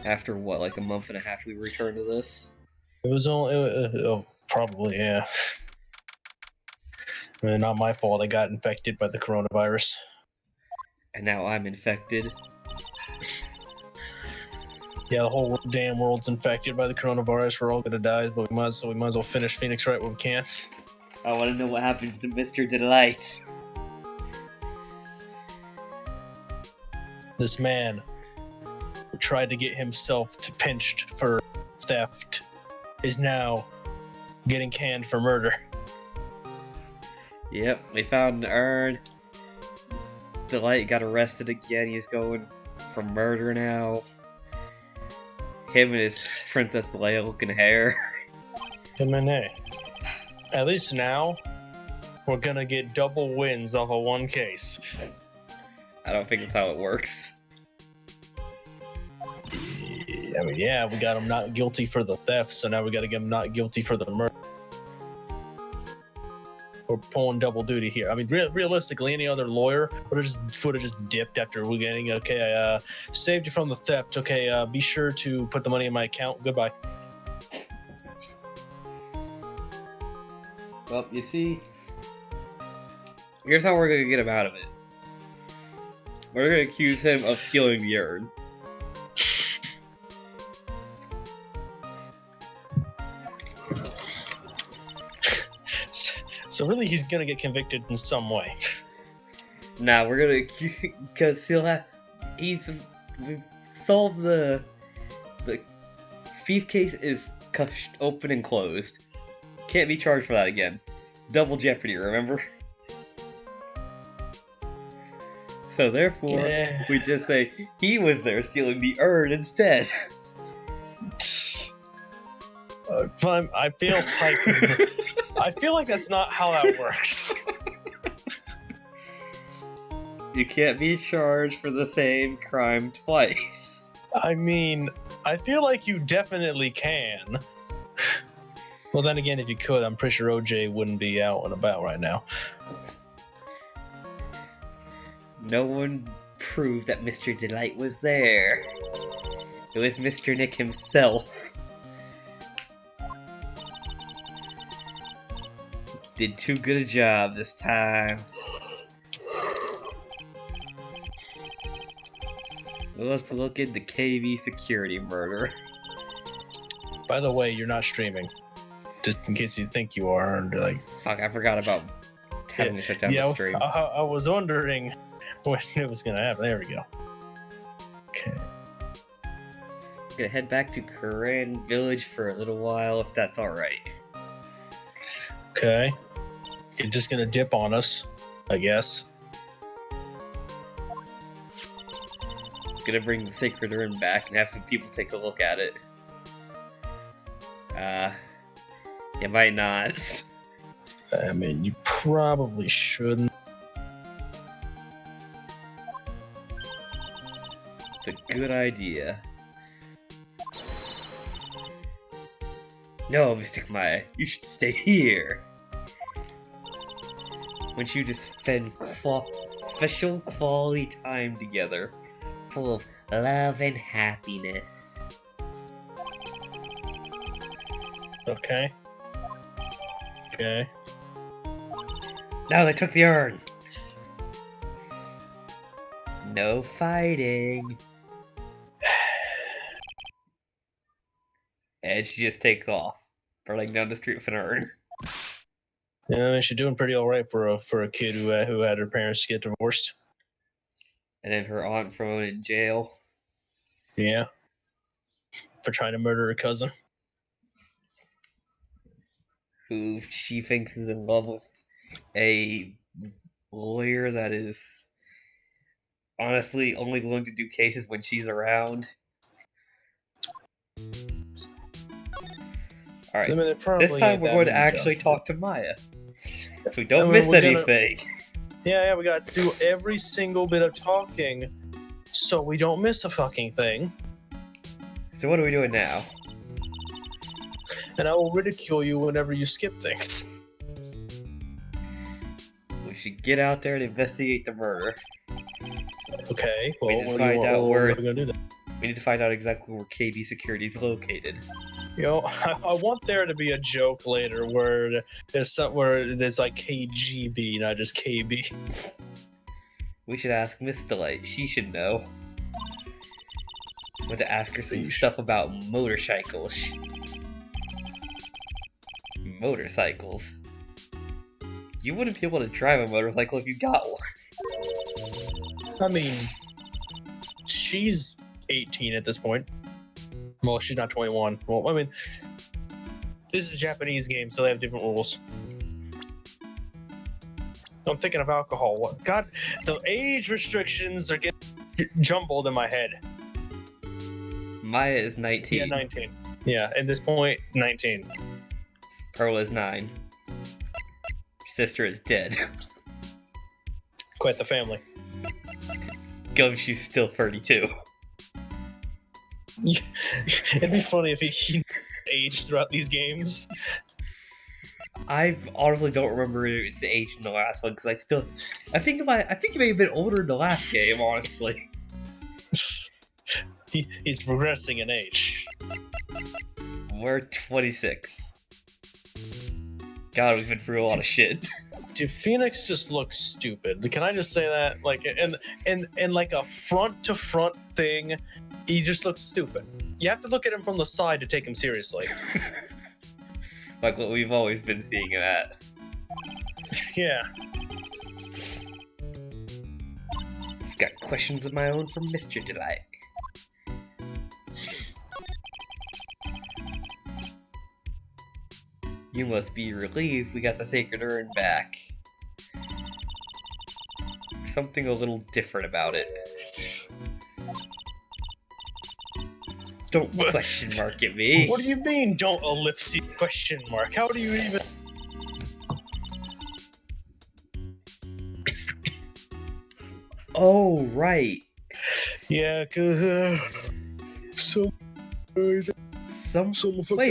After what, like a month and a half, we returned to this? It was only... probably, yeah. I mean, not my fault I got infected by the coronavirus. And now I'm infected. Yeah, the whole damn world's infected by the coronavirus. We're all gonna die, but we might as well finish Phoenix right when we can. I want to know what happens to Mr. DeLite. This man who tried to get himself pinched for theft is now getting canned for murder. Yep, they found an urn. DeLite got arrested again. He's going for murder now. Him and his Princess Leia looking hair. Him and hey. At least now, we're gonna get double wins off of one case. I don't think that's how it works. I mean, yeah, we got him not guilty for the theft, so now we gotta get him not guilty for the murder. We're pulling double duty here. I mean, realistically, any other lawyer would have just dipped after we getting, okay, I saved you from the theft. Okay, be sure to put the money in my account. Goodbye. Well, you see, here's how we're gonna get him out of it. We're gonna accuse him of stealing the urn. So really, he's gonna get convicted in some way. Nah, we're gonna accuse, because we solved the thief case is open and closed. Can't be charged for that again. Double jeopardy, remember? So therefore, we just say he was there stealing the urn instead. I feel like that's not how that works. You can't be charged for the same crime twice. I mean, I feel like you definitely can. Well, then again, if you could, I'm pretty sure OJ wouldn't be out and about right now. No one proved that Mr. DeLite was there. It was Mr. Nick himself. Did too good a job this time. Let's look into KV security murder. By the way, you're not streaming. Just in case you think you are, and like... Fuck, I forgot about having to shut down the stream. I was wondering when it was gonna happen. There we go. Okay. Gonna head back to Koran Village for a little while, if that's alright. Okay. You're just gonna dip on us, I guess. Gonna bring the sacred urn back and have some people take a look at it. You might not. I mean, you probably shouldn't. It's a good idea. No, Mystic Maya, you should stay here. Once you just spend special quality time together, full of love and happiness. Okay. Okay. No, they took the urn. No fighting. And she just takes off, running down the street with an urn. Yeah, she's doing pretty all right for a kid who had her parents get divorced. And then her aunt thrown in jail. Yeah. For trying to murder her cousin. Who she thinks is in love with a lawyer that is honestly only willing to do cases when she's around. Alright, this time we're going to actually talk to Maya. So we don't miss anything. Yeah, we got to do every single bit of talking so we don't miss a fucking thing. So what are we doing now? And I will ridicule you whenever you skip things. We should get out there and investigate the murder. Okay, We well, need to find out where we're gonna do that. We need to find out exactly where KD Security is located. You know, I want there to be a joke later where there's like KGB, not just KB. We should ask Miss DeLite. She should know. I want to ask her some stuff about motorcycles. Motorcycles. You wouldn't be able to drive a motorcycle if you got one. I mean, she's 18 at this point. Well, she's not 21. Well, I mean, this is a Japanese game, so they have different rules. I'm thinking of alcohol. What? God, the age restrictions are getting jumbled in my head. Maya is 19. Yeah, 19. Yeah, at this point, 19. Pearl is 9. Your sister is dead. Quite the family. Gumshoe's still 32. It'd be funny if he aged throughout these games. I honestly don't remember his age in the last one because I think he may have been older in the last game. Honestly, he's progressing in age. We're 26. God, we've been through a lot of shit. Dude, Phoenix just looks stupid. Can I just say that? Like, and like a front to front thing, he just looks stupid. You have to look at him from the side to take him seriously. Like what we've always been seeing him at. Yeah. I've got questions of my own from Mr. DeLite. You must be relieved we got the Sacred Urn back. There's something a little different about it. Don't question mark at me. What do you mean, don't ellipsis question mark? How do you even... Oh, right. Yeah, cause Wait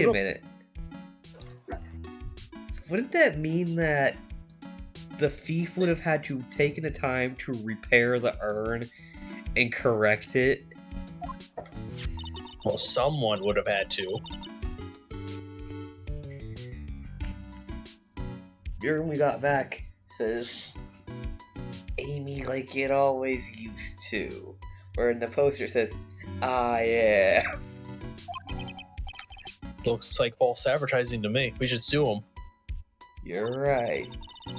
a minute. Wouldn't that mean that the thief would have had to have taken the time to repair the urn and correct it? Well, someone would have had to. The urn we got back says, Amy like it always used to. Where in the poster says, ah yeah. Looks like false advertising to me. We should sue him. You're right.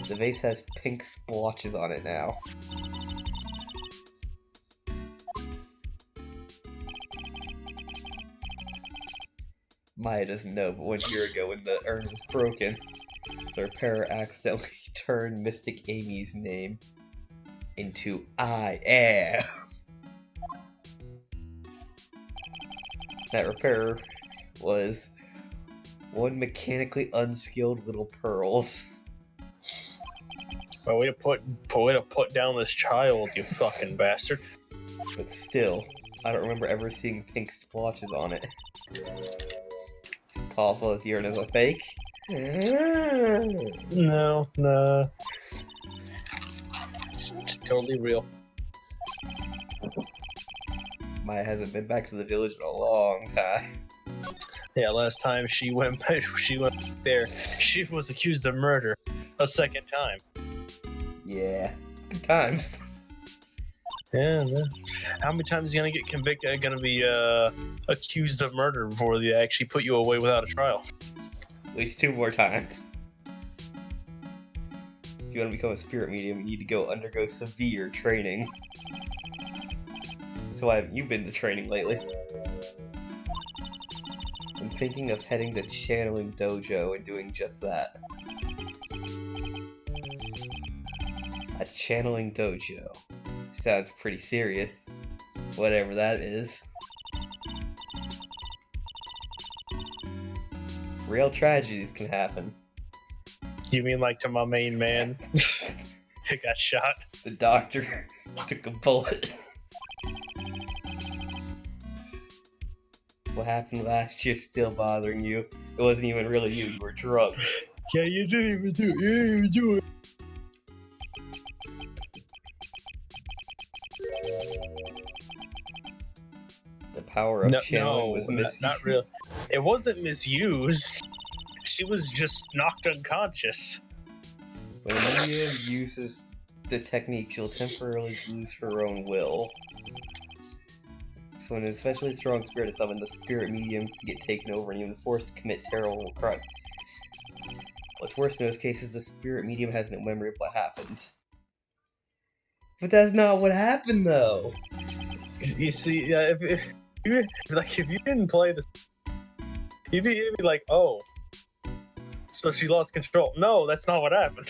The vase has pink splotches on it now. Maya doesn't know, but 1 year ago when the urn was broken, the repairer accidentally turned Mystic Amy's name into I am. That repairer was one mechanically unskilled little Pearls. Well, way to put down this child, you fucking bastard. But still, I don't remember ever seeing pink splotches on it. It's possible that the urn is a fake. No. It's totally real. Maya hasn't been back to the village in a long time. Yeah, last time she went there, she was accused of murder a second time. Yeah, good times. Yeah, man. How many times is he gonna get convicted? Gonna be accused of murder before they actually put you away without a trial? At least 2 more times. If you want to become a spirit medium, you need to go undergo severe training. So why haven't you been to training lately? I'm thinking of heading to Channeling Dojo and doing just that. A Channeling Dojo. Sounds pretty serious. Whatever that is. Real tragedies can happen. You mean like to my main man? He got shot. The doctor took a bullet. What happened last year still bothering you. It wasn't even really you were drugged. Yeah, you didn't even do it. You didn't even do it. The power of channeling was misused. Not real. It wasn't misused. She was just knocked unconscious. When a medium uses the technique, she'll temporarily lose her own will. So when an especially strong spirit is summoned, the spirit medium can get taken over and even forced to commit terrible crime. What's worse in those cases, the spirit medium has no memory of what happened. But that's not what happened, though. You see, if you didn't play this, you'd be like, oh, so she lost control. No, that's not what happened.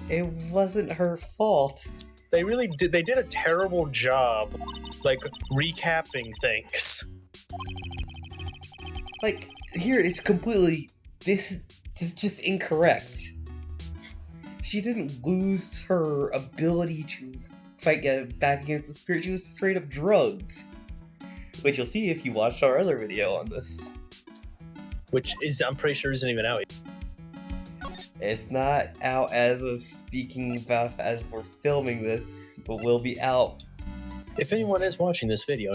It wasn't her fault. They really did. They did a terrible job, like recapping things. Like here, it's completely this is just incorrect. She didn't lose her ability to fight back against the spirit. She was straight up drugged, which you'll see if you watched our other video on this. Which is, I'm pretty sure, isn't even out yet. It's not out as of speaking about as we're filming this, but will be out. If anyone is watching this video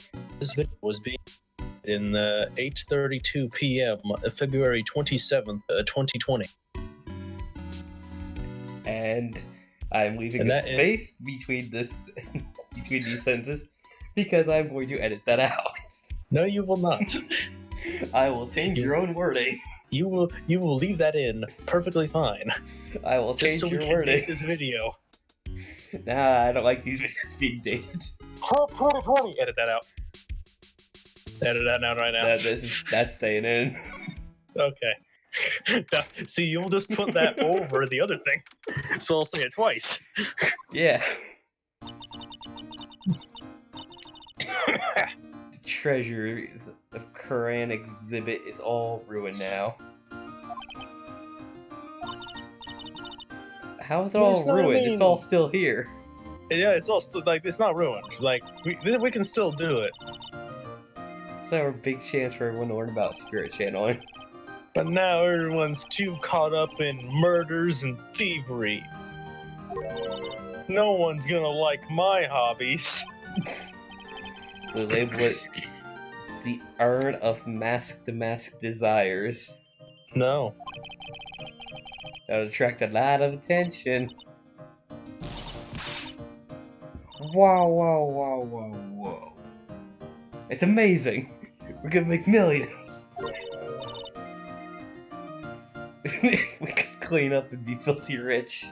was being in 8:32 p.m. February 27th, 2020. And I'm leaving a space between between these sentences because I'm going to edit that out. No, you will not. I will change your own wording. You will leave that in perfectly fine. I will change just so your we can wording. date this video. Nah, I don't like these videos being dated. 2020. Edit that out. Edit that out right now. That's staying in. Okay. Now, see, you'll just put that over the other thing, so I'll say it twice. Yeah. The treasures of Quran exhibit is all ruined now. How is it all ruined? It's all still here. Yeah, it's all still, like, it's not ruined. Like, we can still do it. So our big chance for everyone to learn about spirit channeling. But now everyone's too caught up in murders and thievery. No one's gonna like my hobbies. We label it the Urn of Mask-to-Mask Desires. No. That would attract a lot of attention. Whoa, whoa, whoa, whoa, whoa. It's amazing. We're gonna make millions. We could clean up and be filthy rich.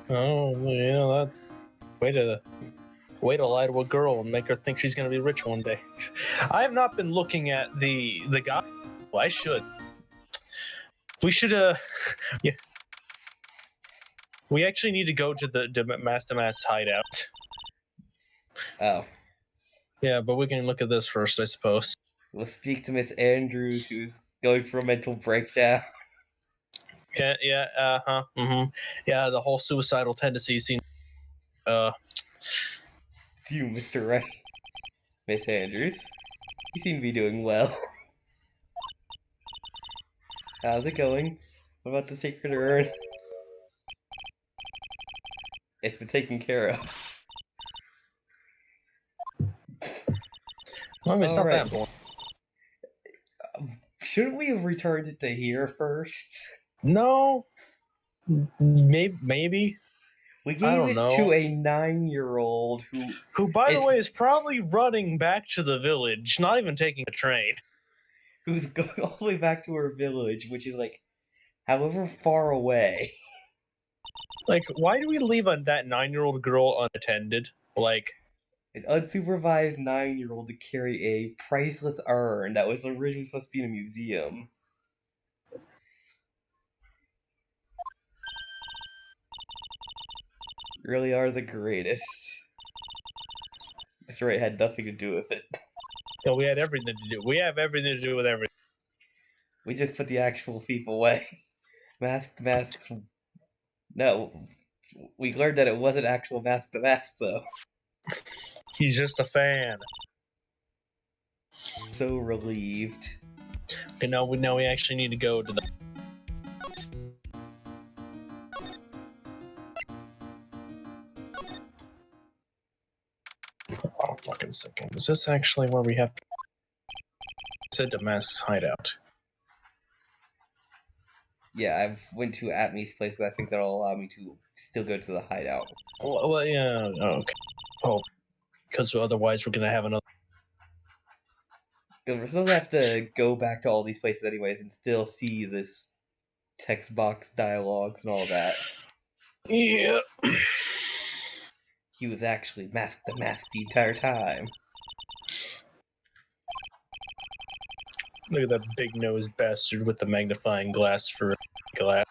Oh, you know that. Way to lie to a girl and make her think she's gonna be rich one day. I have not been looking at the guy. Well, I should. We should yeah. We actually need to go to the Master hideout. Oh. Yeah, but we can look at this first, I suppose. We'll speak to Miss Andrews, who's going for a mental breakdown. Yeah, yeah, the whole suicidal tendency seems. To you, Mr. Wright. Miss Andrews, you seem to be doing well. How's it going? What about the secret urn? It's been taken care of. Well, I mean, it's not that boring. Shouldn't we have returned it to here first? No. Maybe. We gave it to a 9-year-old who, by the way, is probably running back to the village, not even taking a train. Who's going all the way back to her village, which is like, however far away. Like, why do we leave that 9-year-old girl unattended? Like, an unsupervised 9-year-old to carry a priceless urn that was originally supposed to be in a museum. You really are the greatest. Mr. Wright had nothing to do with it. No, we had everything to do. We have everything to do with everything. We just put the actual thief away. Masks. No, we learned that it wasn't actual mask to mask, though. He's just a fan. So relieved. Okay, now we actually need to go to the. a second. Is this actually where we have to... It said Damascus hideout. Yeah, I've went to Atmy's place, but I think that'll allow me to still go to the hideout. Well, yeah, okay. Oh, because otherwise we're gonna have another... Because we're still gonna have to go back to all these places anyways and still see this text box dialogues and all that. Yeah. He was actually the mask the entire time. Look at that big-nosed bastard with the magnifying glass for glass.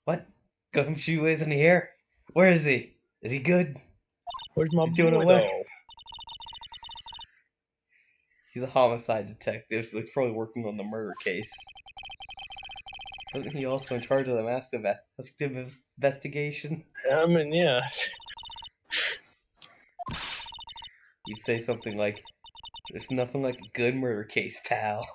What? Gumshoe isn't here? Where is he? Is he good? Where's my He's doing boy, away. though? He's a homicide detective, so he's probably working on the murder case. Wasn't he also in charge of the mass investigation? I mean, yeah. You'd say something like, "There's nothing like a good murder case, pal."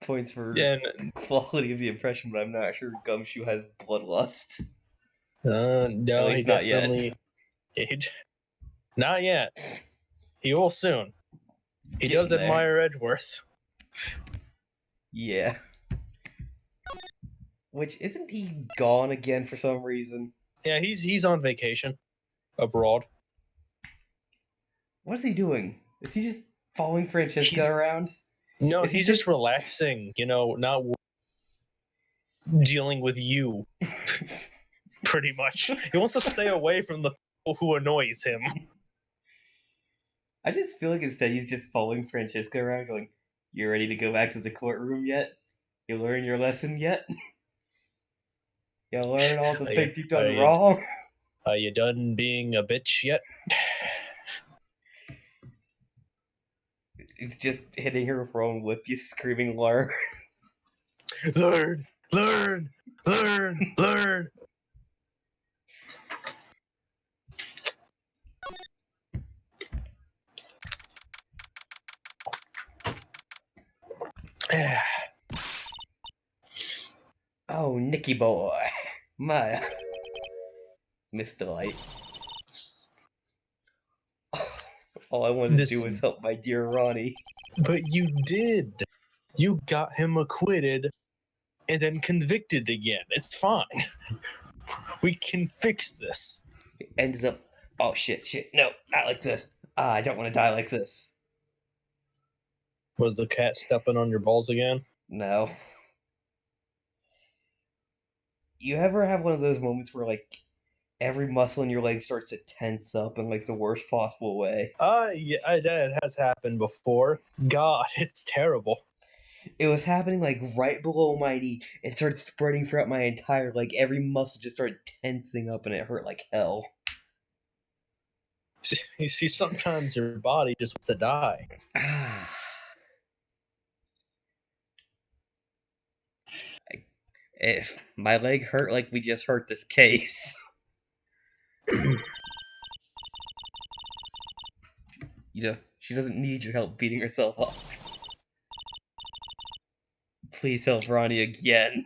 Points for quality of the impression, but I'm not sure Gumshoe has bloodlust. No, At least he not definitely... Not yet. He will soon. He does admire Edgeworth. Yeah. Which, isn't he gone again for some reason? Yeah, he's on vacation. Abroad. What is he doing? Is he just following Francesca around? No, he's just relaxing, you know, not dealing with you. Pretty much. He wants to stay away from the people who annoys him. I just feel like instead he's just following Francesca around going, "You ready to go back to the courtroom yet? You learn your lesson yet? You learn all the things you've done wrong? Are you done being a bitch yet?" He's just hitting her with her own whip, you screaming, "Learn! Learn! Learn! Learn! Learn!" Oh, Nicky boy. My... Miss DeLite. All I wanted to do was help my dear Ronnie. But you did. You got him acquitted and then convicted again. It's fine. We can fix this. It ended up... Oh, shit. No, not like this. I don't want to die like this. Was the cat stepping on your balls again? No. You ever have one of those moments where, like, every muscle in your leg starts to tense up in, like, the worst possible way? Yeah, that has happened before. God, it's terrible. It was happening, like, right below my knee. It started spreading throughout my entire leg. Every muscle just started tensing up, and it hurt like hell. You see, sometimes your body just wants to die. If my leg hurt like we just hurt this case. You know, she doesn't need your help beating herself up. Please help Ronnie again.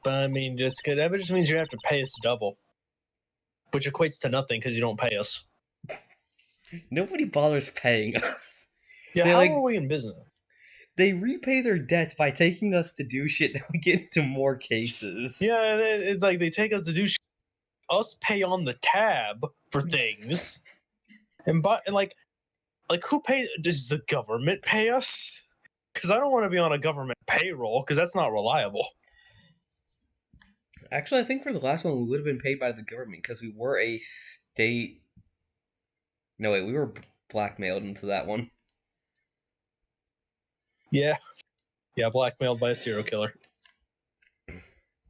But I mean, that's good. That just means you have to pay us double, which equates to nothing because you don't pay us. Nobody bothers paying us. Yeah, how are we in business? They repay their debts by taking us to do shit, and we get into more cases. Yeah, it's like they take us to do shit. Us pay on the tab for things. And like who pays? Does the government pay us? Because I don't want to be on a government payroll, because that's not reliable. Actually, I think for the last one, we would have been paid by the government, because we were a state... No, wait, we were blackmailed into that one. Yeah. Yeah, blackmailed by a serial killer.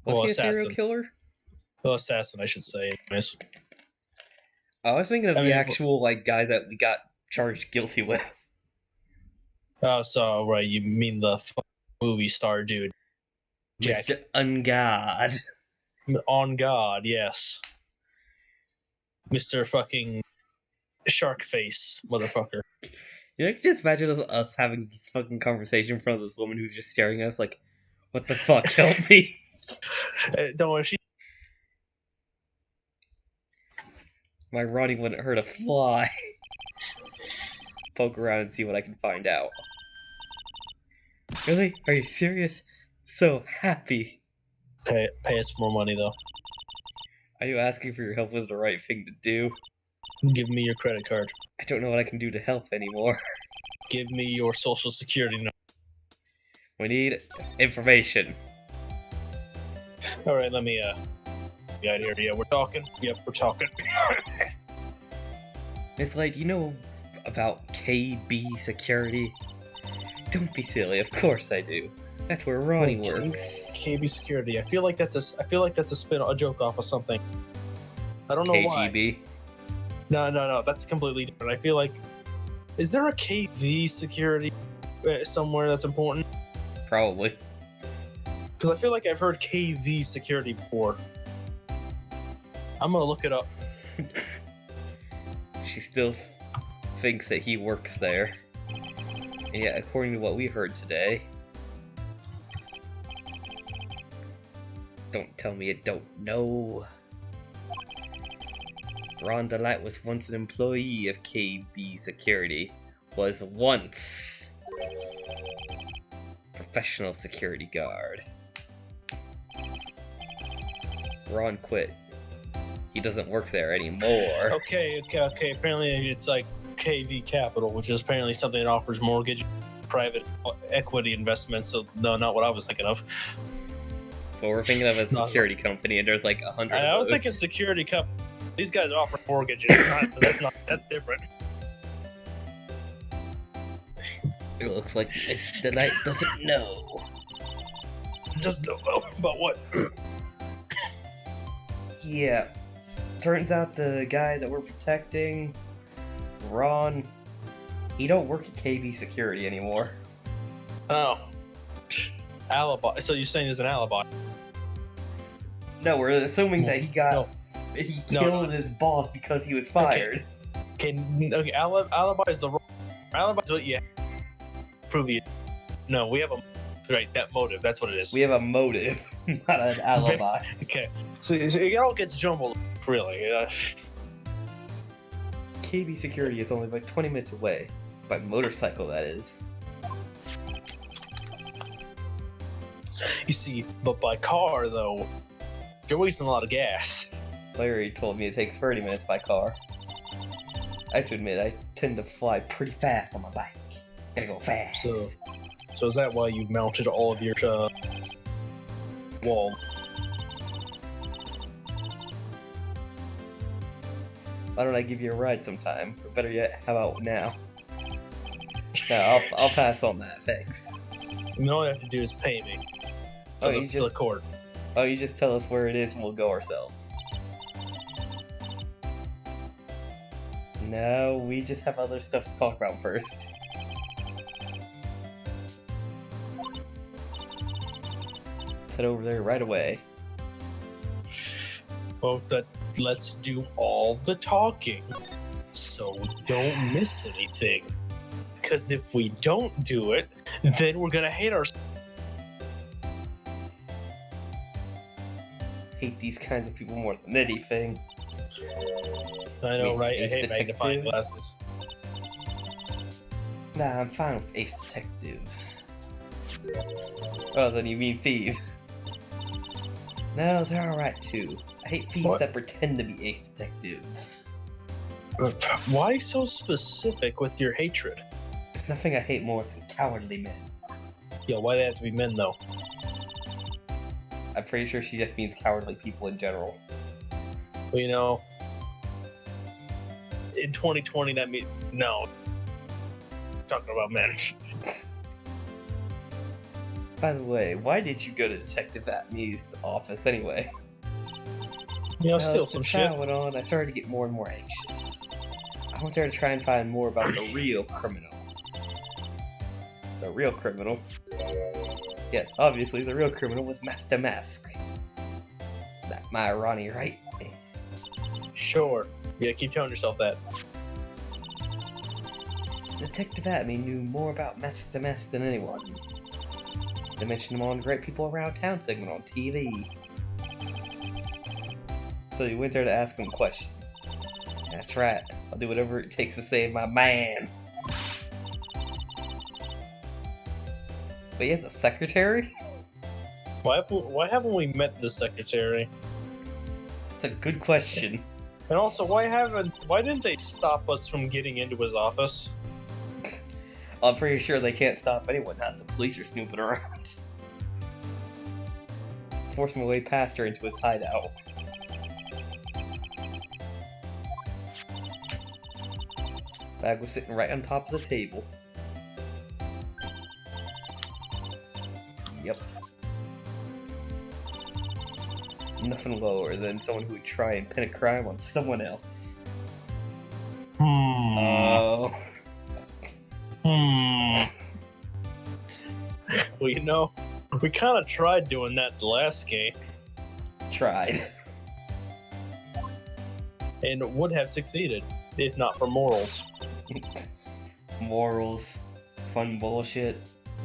Was he a serial killer? Well, assassin, I should say. Anyways. I was thinking of the actual guy that we got charged guilty with. Oh, so right, you mean the movie star dude, Jack. Mr. Ungod. On God, yes. Mr. fucking shark face, motherfucker. You know, I can just imagine us having this fucking conversation in front of this woman who's just staring at us like, "What the fuck? Help me!" Don't worry, she. My Ronnie wouldn't hurt a fly. Poke around and see what I can find out. Really? Are you serious? So happy. Pay us more money though. Are you asking for your help was the right thing to do? Give me your credit card. I don't know what I can do to help anymore. Give me your social security number. We need information. All right, let me get here. Yeah, we're talking. Yep, we're talking. Miss Light, do you know about KB Security? Don't be silly. Of course I do. That's where Ronnie works. KB Security. I feel like that's a joke off of something. I don't know KGB. why. No. That's completely different. I feel like, is there a KV Security somewhere that's important? Probably. Because I feel like I've heard KV Security before. I'm gonna look it up. She still thinks that he works there. And yet, according to what we heard today... Don't tell me you don't know. Ron DeLite was once an employee of KB Security. Was once professional security guard. Ron quit. He doesn't work there anymore. Okay. Apparently it's like KV Capital, which is apparently something that offers mortgage, private equity investments. So no, not what I was thinking of. Well, we're thinking of a security company, and there's like 100 of those. I was thinking security company. These guys offer mortgages. That's different. It looks like Miss DeLite doesn't know. Just know about what? Yeah. Turns out the guy that we're protecting, Ron, he don't work at KB Security anymore. Oh. Alibi. So you're saying there's an alibi? No, we're assuming that he killed his boss because he was fired. Okay. Alibi is the wrong. Alibi is what you prove you. No, we have a that motive. That's what it is. We have a motive, not an alibi. Okay. So it all gets jumbled, really. KB Security is only like 20 minutes away, by motorcycle that is. You see, but by car though, you're wasting a lot of gas. Larry told me it takes 30 minutes by car. I have to admit, I tend to fly pretty fast on my bike. Gotta go fast. So is that why you mounted all of your wall? Why don't I give you a ride sometime? Or better yet, how about now? No, I'll pass on that, thanks. And all you have to do is pay me. To the court. Oh, you just tell us where it is and we'll go ourselves. No, we just have other stuff to talk about first. Head over there right away. Well, let's do all the talking, so we don't miss anything. Because if we don't do it, then we're gonna hate ourselves. Hate these kinds of people more than anything. I know, right? I Ace hate magnifying Detectives? glasses. Nah, I'm fine with Ace Detectives. Oh, then you mean thieves. No, they're alright too. I hate thieves that pretend to be Ace Detectives. Why so specific with your hatred? There's nothing I hate more than cowardly men. Yeah, why they have to be men though? I'm pretty sure she just means cowardly people in general. Well, you know, in 2020 that means no. Talking about men. By the way, why did you go to Detective Atme's office anyway? You know, steal as the some trial shit. went on, I started to get more and more anxious. I went there to try and find more about the real criminal. The real criminal? Yeah, obviously the real criminal was Master Mask. That my Ronnie, right? Sure. Yeah, keep telling yourself that. Detective Atme knew more about Master Mask than anyone. They mentioned him on Great People Around Town segment on TV. So he went there to ask him questions. That's right. I'll do whatever it takes to save my man. But he has a secretary? Why haven't we met the secretary? That's a good question. And also, why didn't they stop us from getting into his office? I'm pretty sure they can't stop anyone. Not the police are snooping around. Forced my way past her into his hideout. Bag was sitting right on top of the table. Yep. Nothing lower than someone who would try and pin a crime on someone else. Oh. Well, you know, we kind of tried doing that the last game. Tried. And would have succeeded, if not for morals. Morals, fun bullshit,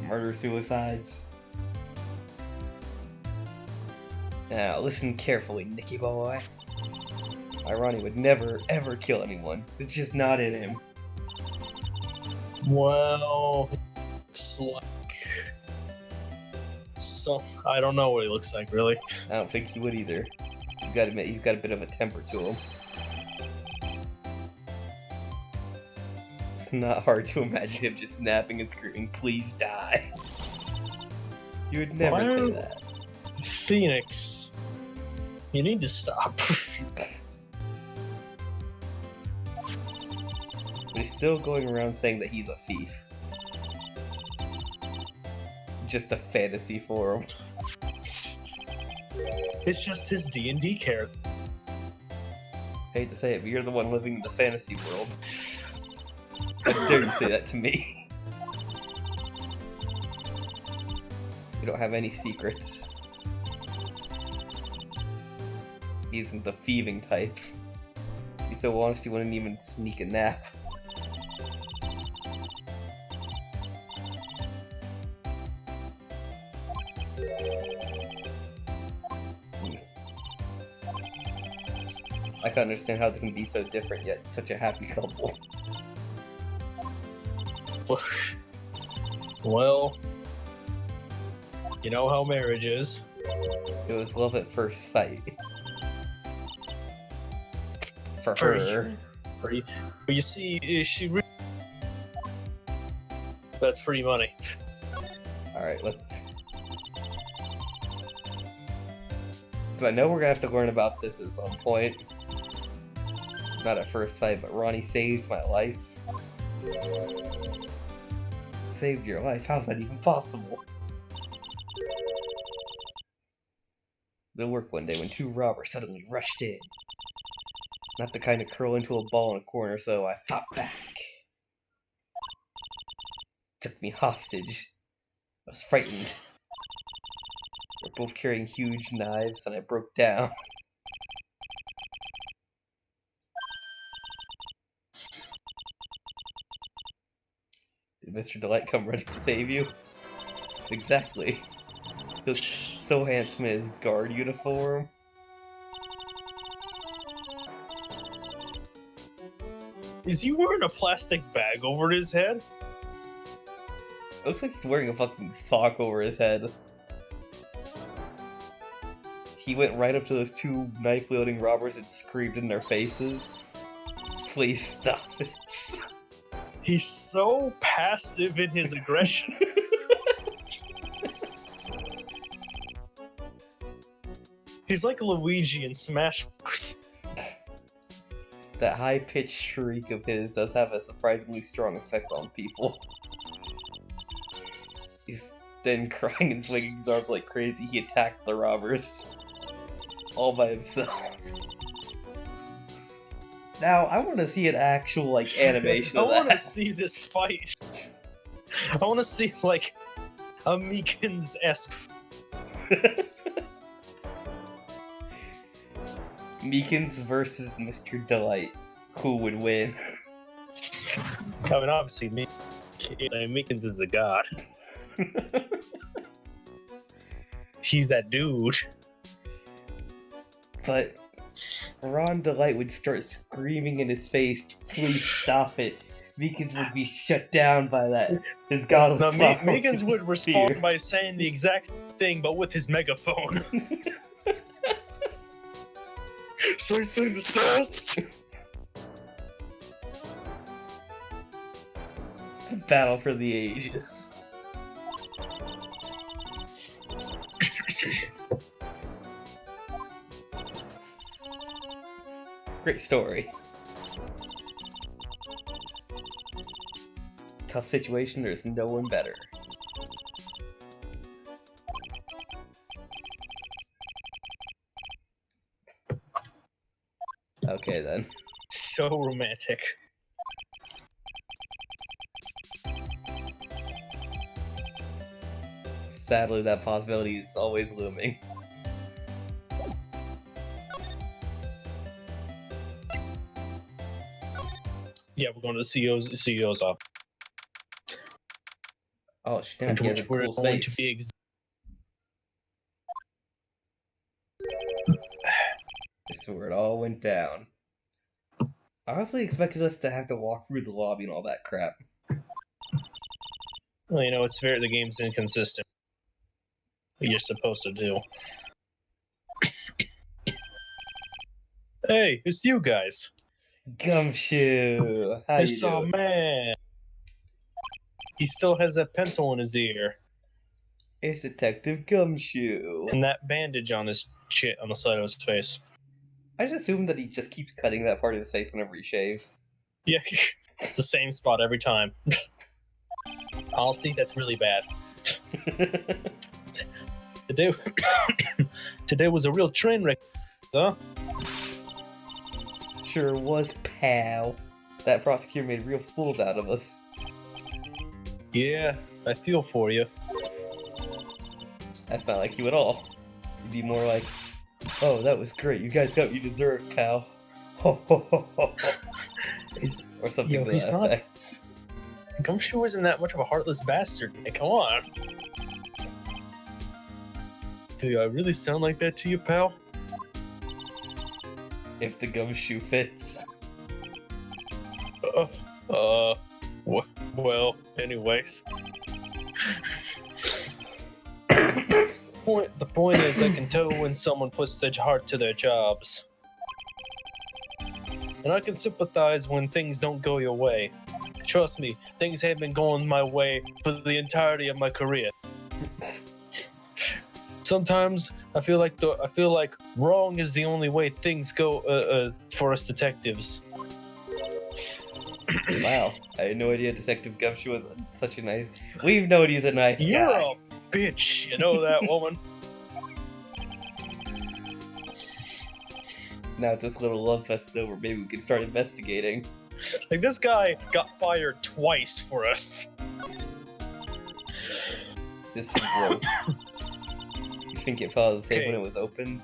murder-suicides. Now, listen carefully, Nicky boy. My Ronnie would never, ever kill anyone. It's just not in him. Well, looks like... So, I don't know what he looks like, really. I don't think he would either. You gotta admit, he's got a bit of a temper to him. It's not hard to imagine him just snapping and screaming, "Please die." You would never say that. Phoenix, you need to stop. But he's still going around saying that he's a thief. Just a fantasy for him. It's just his D&D character. Hate to say it, but you're the one living in the fantasy world. How dare you say that to me? You don't have any secrets. He isn't the thieving type. He's so honest he wouldn't even sneak a nap. I can't understand how they can be so different yet such a happy couple. Well, you know how marriage is. It was love at first sight. For her. But you see, that's free money. Alright, let's... But I know we're gonna have to learn about this at some point. Not at first sight, but Ronnie saved my life. Saved your life? How's that even possible? They'll work one day when two robbers suddenly rushed in. Not the kind to curl into a ball in a corner, so I fought back. Took me hostage. I was frightened. They're both carrying huge knives, and I broke down. Did Mr. DeLite come running to save you? Exactly. He was so handsome in his guard uniform. Is he wearing a plastic bag over his head? It looks like he's wearing a fucking sock over his head. He went right up to those two knife-wielding robbers and screamed in their faces. Please stop it. He's so passive in his aggression. He's like Luigi in Smash Bros. That high-pitched shriek of his does have a surprisingly strong effect on people. He's then crying and swinging his arms like crazy. He attacked the robbers. All by himself. Now, I want to see an actual, like, animation of that. I want to see this fight. I want to see, like, a Meekins-esque. Meekins versus Mr. DeLite. Who would win? I mean, obviously, Meekins is a god. He's that dude. But Ron DeLite would start screaming in his face, "Please stop it." Meekins would be shut down by that. His god of flowers Meekins would disappear. respond by saying the exact thing, but with his megaphone. So he's saying the sauce? The battle for the ages. Great story. Tough situation, there's no one better. Okay then. So romantic. Sadly, that possibility is always looming. Yeah, we're going to the CEO's office. Oh shit, he has a Which we're cool going to safe. be This is where it all went down. I honestly expected us to have to walk through the lobby and all that crap. Well, you know, it's fair. The game's inconsistent. What you're supposed to do. Hey, it's you guys. Gumshoe, how you It's our doing? man. He still has that pencil in his ear It's Detective Gumshoe. and that bandage on his on the side of his face. I just assume that he just keeps cutting that part of his face whenever he shaves. Yeah, it's the same spot every time. Honestly, that's really bad. Today was a real train wreck, huh? Sure was, pal. That prosecutor made real fools out of us. Yeah, I feel for you. That's not like you at all. You'd be more like, "Oh, that was great. You guys got what you deserved, pal." Ho ho ho ho ho. Or something to that effect. Gumshoe isn't that much of a heartless bastard. Hey, come on. Do I really sound like that to you, pal? If the gumshoe fits. Well, anyways. The point is, I can tell when someone puts their heart to their jobs. And I can sympathize when things don't go your way. Trust me, things have been going my way for the entirety of my career. Sometimes I feel like wrong is the only way things go for us detectives. Wow, I had no idea Detective Gumshoe was such a nice. We've known he's a nice You're guy. a bitch, you know that, woman. Now it's this little love fest over. Maybe we can start investigating. Like, this guy got fired twice for us. This is broke. You think it fell the same when it was open?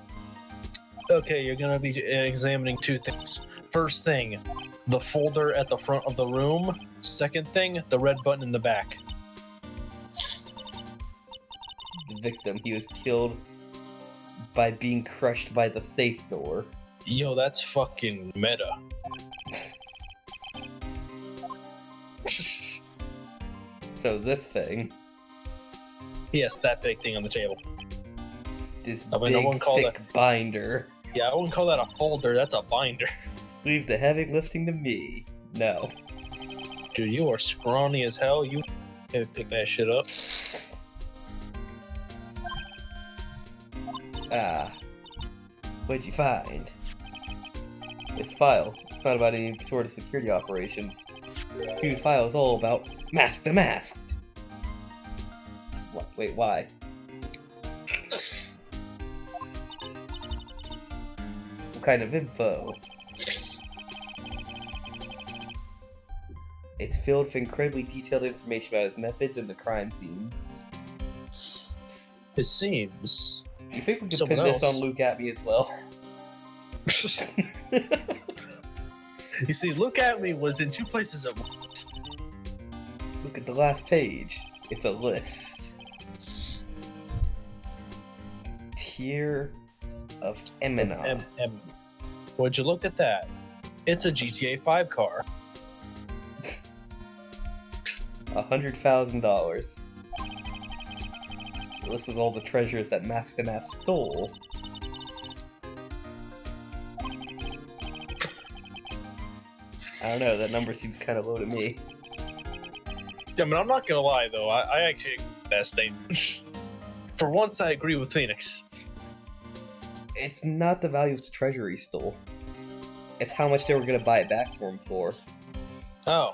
Okay, you're gonna be examining two things. First thing, the folder at the front of the room. Second thing, the red button in the back. The victim, he was killed by being crushed by the safe door. Yo, that's fucking meta. So this thing, Yes, that big thing on the table. this I mean, I big wouldn't call thick binder. Yeah, I wouldn't call that a folder, that's a binder. Leave the heavy lifting to me. No. Dude, you are scrawny as hell. You can't pick that shit up. Ah. What'd you find? This file. It's not about any sort of security operations. This file is all about Mask the Masked. Wait, why? What kind of info? It's filled with incredibly detailed information about his methods and the crime scenes. It seems. Do you think we could Someone pin this else. on Luke at me as well? You see, Look At Me was in two places at once. Look at the last page. It's a list. Tear of Eminon. Would you look at that? It's a GTA 5 car. $100,000. This was all the treasures that Master Mass stole. I don't know, that number seems kind of low to me. Yeah, I mean, I'm not gonna lie though, I actually agree with that statement. For once, I agree with Phoenix. It's not the value of the treasure he stole. It's how much they were gonna buy it back for him for. Oh.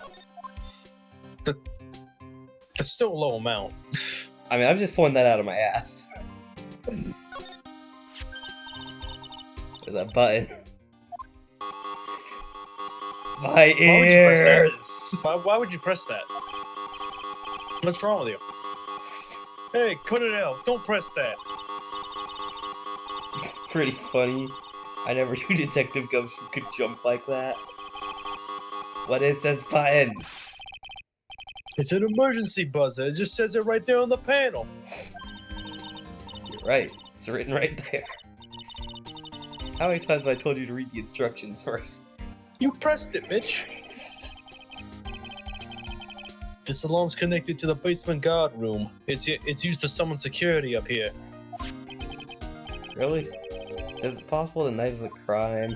That's still a low amount. I mean, I'm just pulling that out of my ass. There's that button. My ears! Why would you press that? What's wrong with you? Hey, cut it out! Don't press that! Pretty funny. I never knew Detective Gumshoe could jump like that. What is this button? It's an emergency buzzer. It just says it right there on the panel. You're right. It's written right there. How many times have I told you to read the instructions first? You pressed it, bitch. This alarm's connected to the basement guard room. It's used to summon security up here. Really? Is it possible the night of the crime?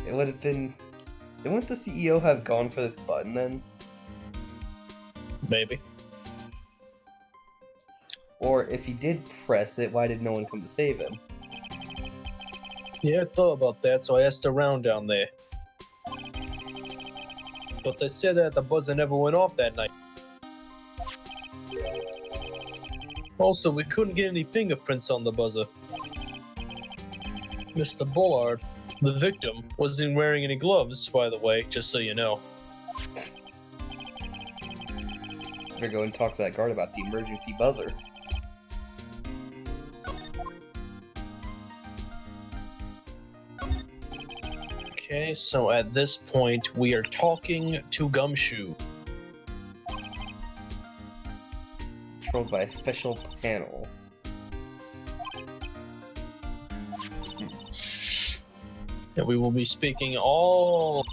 It would have been... Wouldn't the CEO have gone for this button then? Maybe. Or if he did press it, why did no one come to save him? Yeah, I thought about that, so I asked around down there. But they said that the buzzer never went off that night. Also, we couldn't get any fingerprints on the buzzer. Mr. Bullard, the victim, wasn't wearing any gloves, by the way, just so you know. Better go and talk to that guard about the emergency buzzer. Okay, so at this point, we are talking to Gumshoe. Controlled by a special panel. And we will be speaking all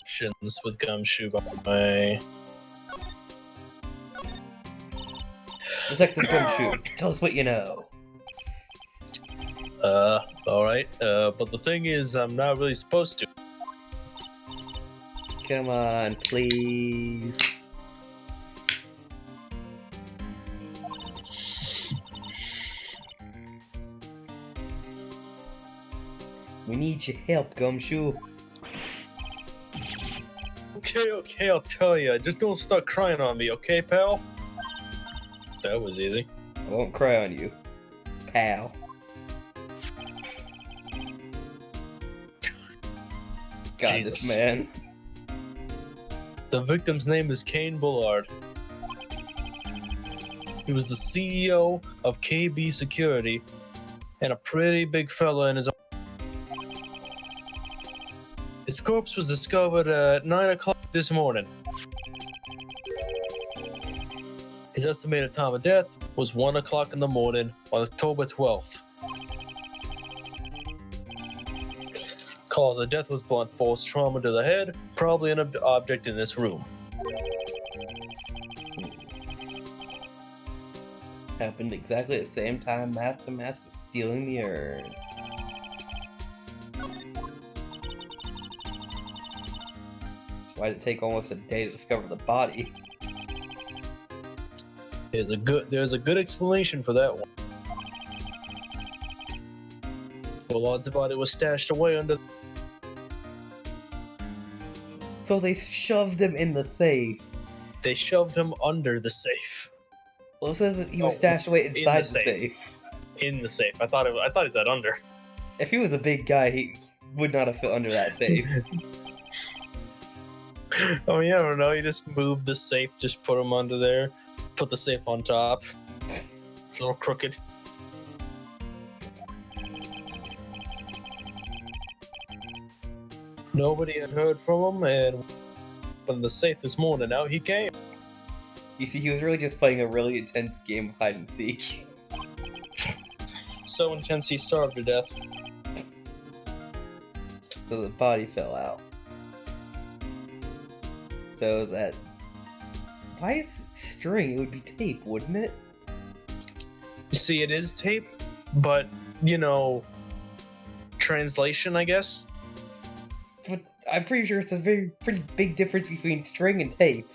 actions with Gumshoe, by the way. Detective Gumshoe, tell us what you know. Alright, but the thing is, I'm not really supposed to. Come on, please. We need your help, Gumshoe. Okay, I'll tell you. Just don't start crying on me, okay, pal? That was easy. I won't cry on you, pal. God, Jesus. this man. The victim's name is Kane Bullard. He was the CEO of KB Security and a pretty big fella in his own. His corpse was discovered at 9 o'clock this morning. His estimated time of death was 1 o'clock in the morning on October 12th. Cause of death was blunt force trauma to the head, probably an object in this room. Happened exactly at the same time Master Mass was stealing the urn. So why did it take almost a day to discover the body? There's a good explanation for that one. Bullard's body was stashed away under. So they shoved him in the safe. They shoved him under the safe. Well, it says that he was stashed away inside the safe. In the safe. I thought he said under. If he was a big guy, he would not have fit under that safe. I mean, I don't know. You just move the safe, just put him under there, put the safe on top. It's a little crooked. Nobody had heard from him, and when the safe this morning, out he came. You see, he was really just playing a really intense game of hide and seek. So intense he starved to death. So the body fell out. So that... Why is it string? It would be tape, wouldn't it? You see, it is tape, but, you know, translation, I guess? But I'm pretty sure it's a pretty big difference between string and tape.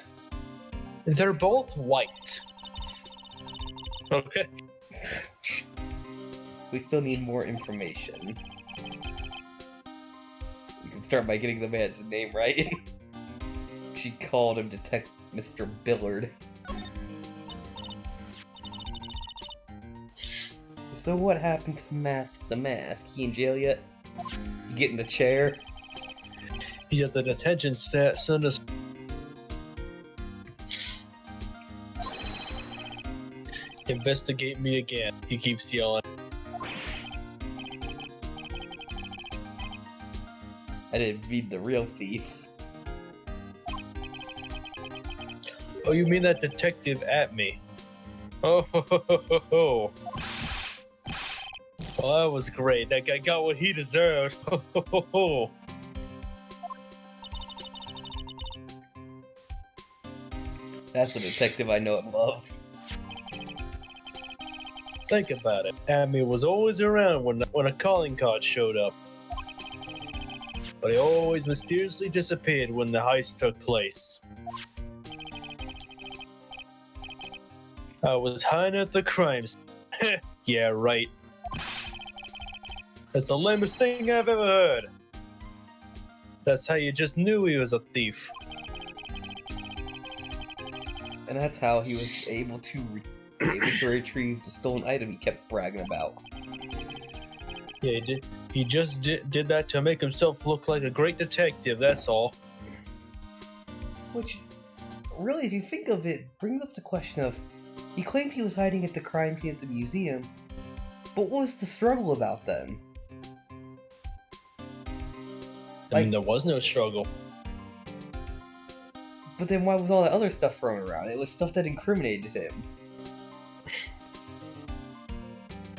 They're both white. Okay. We still need more information. We can start by getting the man's name right. She called him Mr. Billard. So what happened to Mask the Mask? He in jail yet? You get in the chair? He's at the detention center. Investigate me again. He keeps yelling. I didn't mean the real thief. Oh, you mean that detective at me? Oh, ho, ho, ho, ho, ho. Well, that was great. That guy got what he deserved. Ho, ho, ho, ho. That's a detective I know and love. Think about it. Amy was always around when a calling card showed up. But he always mysteriously disappeared when the heist took place. I was hiding at the crime scene. Yeah, right. That's the lamest thing I've ever heard. That's how you just knew he was a thief. And that's how he was able to retrieve the stolen item he kept bragging about. Yeah, he did. He just did that to make himself look like a great detective, that's all. Which, really, if you think of it, brings up the question of, he claimed he was hiding at the crime scene at the museum, but what was the struggle about then? I mean, there was no struggle. But then why was all that other stuff thrown around? It was stuff that incriminated him.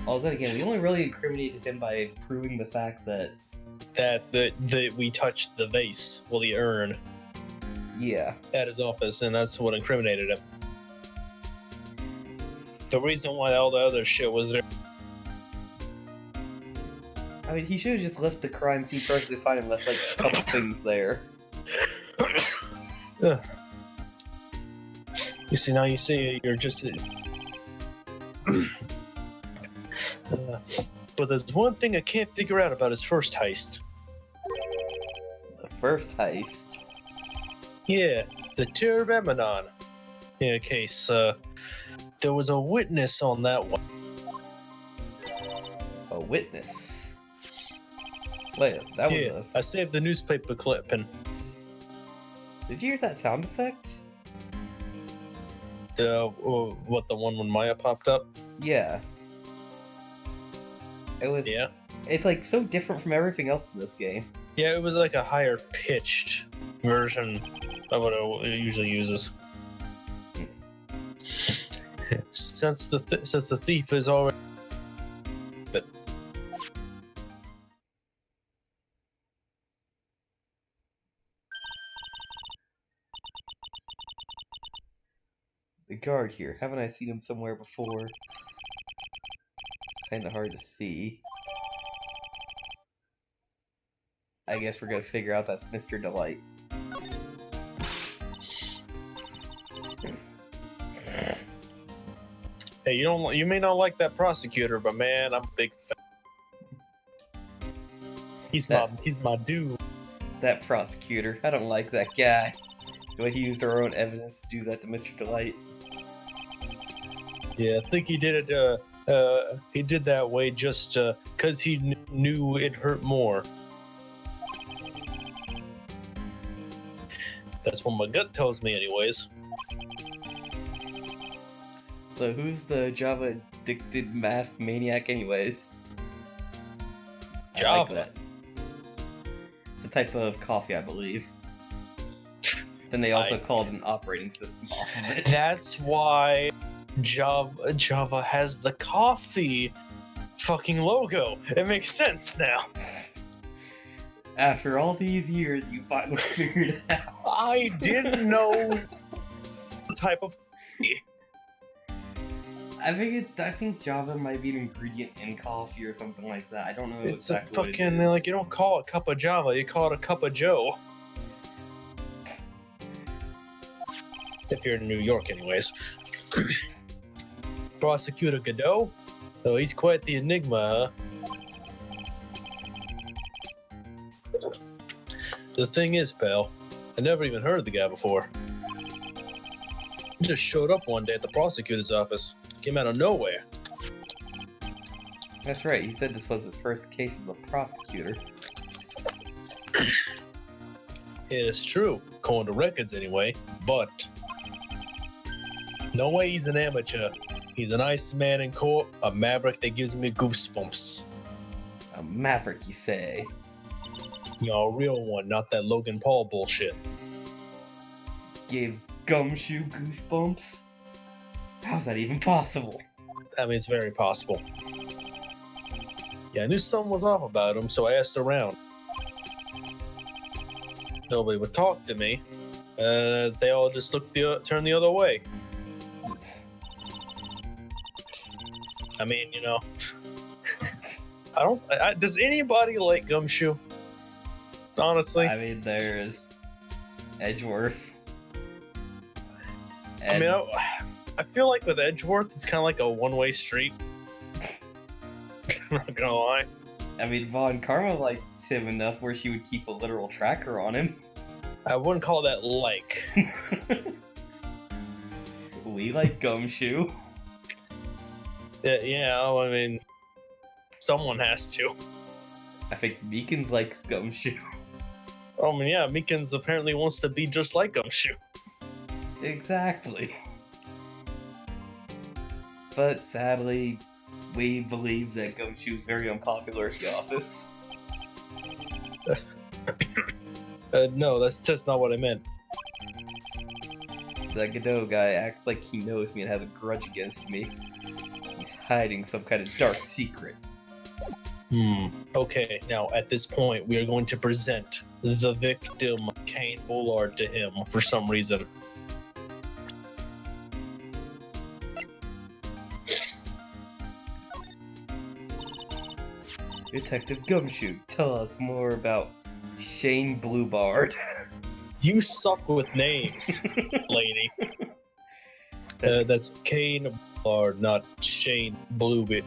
Although then again, we only really incriminated him by proving the fact that... That we touched the vase, well, the urn. Yeah. At his office, and that's what incriminated him. The reason why all the other shit was there. I mean, he should have just left the crime scene perfectly fine and left, like, a couple things there. You see, now you see you're just... but there's one thing I can't figure out about his first heist. The first heist? Yeah, the Tour of Emanon. In a case, there was a witness on that one. A witness? Wait, that was Yeah, I saved the newspaper clipping. Did you hear that sound effect? What, the one when Maya popped up? Yeah. It was... Yeah. It's, like, so different from everything else in this game. Yeah, it was like a higher pitched version of what it usually uses. Since the thief is already... But... The guard here. Haven't I seen him somewhere before? It's kinda hard to see. I guess we're gonna figure out that's Mr. DeLite. Hey, you may not like that prosecutor, but man, I'm a big fan. He's my dude. That prosecutor. I don't like that guy. The way he used our own evidence to do that to Mr. DeLite. Yeah, I think he did it. He did that way just because he knew it hurt more. That's what my gut tells me, anyways. So who's the Java-addicted masked maniac, anyways? Java. I like that. It's a type of coffee, I believe. Then they also called an operating system off of it. That's why Java has the coffee fucking logo. It makes sense now. After all these years, you finally figured it out. I didn't know the type of coffee. I think Java might be an ingredient in coffee or something like that. I don't know It's exactly a what it fucking, is. like, you don't call it a cup of Java, you call it a cup of Joe. If you're in New York, anyways. Prosecutor Godot? Oh, he's quite the enigma, huh? The thing is, pal, I never even heard of the guy before. He just showed up one day at the prosecutor's office. Came out of nowhere. That's right, he said this was his first case as a prosecutor. It's true, according to records anyway, but no way he's an amateur. He's a nice man in court, a maverick that gives me goosebumps. A maverick, you say? You know, a real one, not that Logan Paul bullshit. Gave Gumshoe goosebumps? How's that even possible? I mean, it's very possible. Yeah, I knew something was off about him, so I asked around. Nobody would talk to me. They all just turned the other way. I mean, you know, does anybody like Gumshoe? Honestly, I mean, there's Edgeworth. I mean, I feel like with Edgeworth, it's kind of like a one-way street. I'm not gonna lie. I mean, Von Karma liked him enough where she would keep a literal tracker on him. I wouldn't call that like. We like Gumshoe. Yeah, I mean, someone has to. I think Meekins likes Gumshoe. I mean, yeah, Meekins apparently wants to be just like Gumshoe. Exactly. But sadly, we believe that Gumshoe's very unpopular at the office. No, that's not what I meant. That Godot guy acts like he knows me and has a grudge against me. He's hiding some kind of dark secret. Okay, now at this point, we are going to present the victim, Kane Bullard, to him for some reason. Detective Gumshoe, tell us more about Shane Bluebard. You suck with names, lady. That's Kane Bullard, not Shane Bluebeard.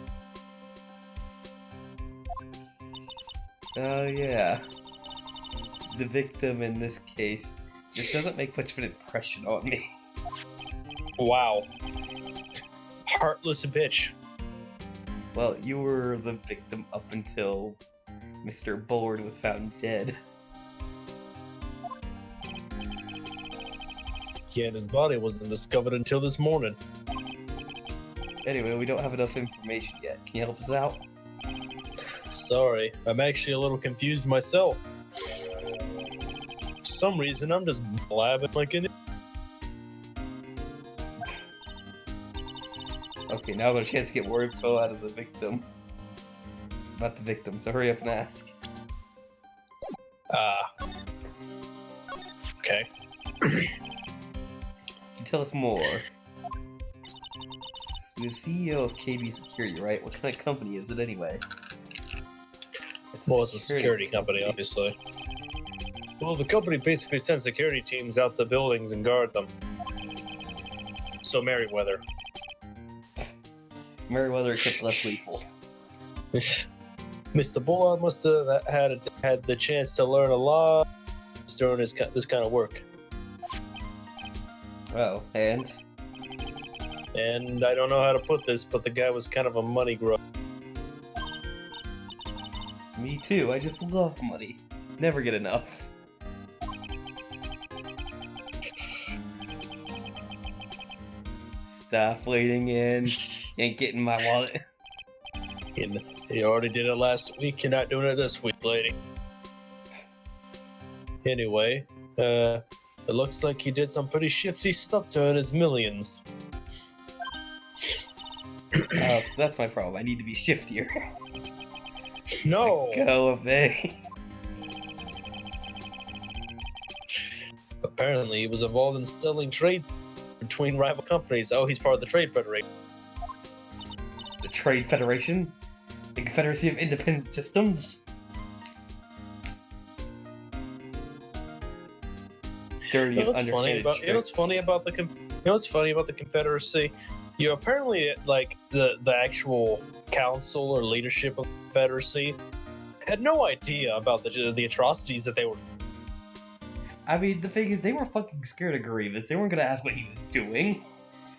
Oh yeah. The victim in this case just doesn't make much of an impression on me. Wow. Heartless bitch. Well, you were the victim up until Mr. Bullard was found dead. Yeah, and his body wasn't discovered until this morning. Anyway, we don't have enough information yet. Can you help us out? Sorry, I'm actually a little confused myself. For some reason, I'm just blabbing like an... Okay, now I've got a chance to get more info out of the victim. About the victim, so hurry up and ask. Okay. Can you tell us more? You're the CEO of KB Security, right? What kind of company is it anyway? Well, it's a security company, obviously. Well, the company basically sends security teams out to buildings and guard them. So Merriweather. Merriweather except less lethal. Mr. Bullard must have had the chance to learn a lot during this kind of work. Oh, and? And I don't know how to put this, but the guy was kind of a money grub. Me too, I just love money. Never get enough. Stop waiting in. Ain't getting my wallet. You already did it last week, you're not doing it this week, lady. Anyway, It looks like he did some pretty shifty stuff to earn his millions. Oh, so that's my problem. I need to be shiftier. No! Go away. Apparently, he was involved in selling trades between rival companies. Oh, he's part of the Trade Federation. The Trade Federation? The Confederacy of Independent Systems? Dirty and underhanded tricks. You know what's funny about the Confederacy? You apparently, like, the actual council or leadership of the Confederacy had no idea about the atrocities that they were. I mean, the thing is, they were fucking scared of Grievous. They weren't gonna ask what he was doing.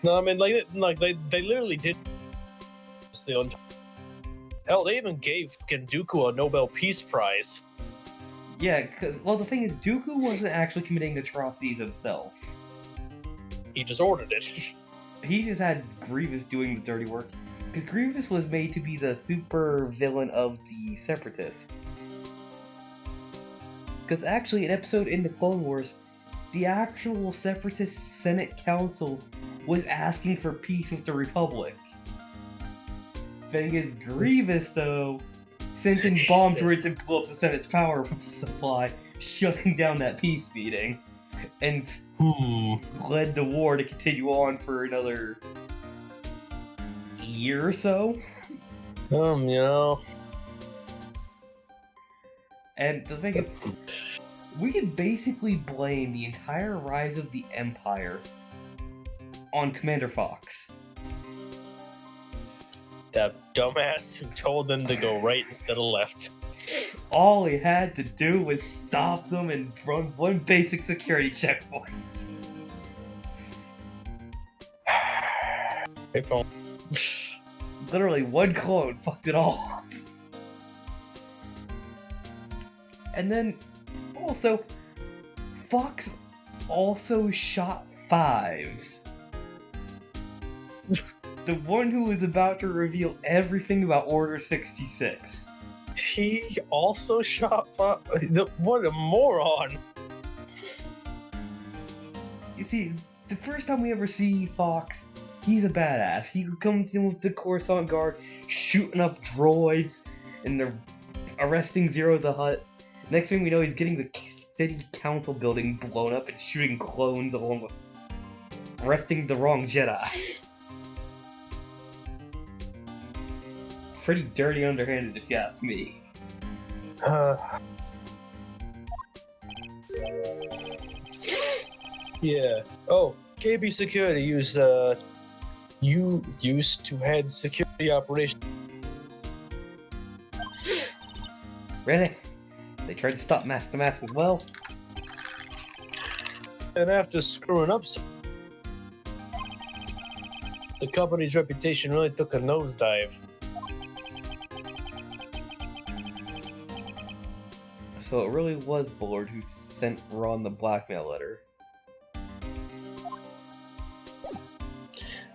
No, I mean, they literally did. Hell, they even gave Dooku a Nobel Peace Prize. Yeah, because, well, the thing is, Dooku wasn't actually committing atrocities himself. He just ordered it. He just had Grievous doing the dirty work. Because Grievous was made to be the super villain of the Separatists. Because actually, an episode in the Clone Wars, the actual Separatist Senate Council was asking for peace with the Republic. Thing is, Grievous, though, sent in bomb turrets and blew up the Senate's power supply, shutting down that peace meeting, and led the war to continue on for another year or so. You know. And the thing is, we can basically blame the entire rise of the Empire on Commander Fox. That dumbass who told them to go right instead of left. All he had to do was stop them and run one basic security checkpoint. If only. Literally, one clone fucked it all up. And then, also, Fox also shot Fives. The one who was about to reveal everything about Order 66. He also shot what a moron! You see, the first time we ever see Fox, he's a badass. He comes in with the Coruscant Guard, shooting up droids, and they're arresting Zero the Hutt. Next thing we know, he's getting the city council building blown up and shooting clones along with arresting the wrong Jedi. Pretty dirty underhanded, if you ask me. Yeah. Oh, KB Security used to head security operations. Really? They tried to stop Mask the Mask as well? And after screwing up, the company's reputation really took a nosedive. So it really was Bullard who sent Ron the blackmail letter.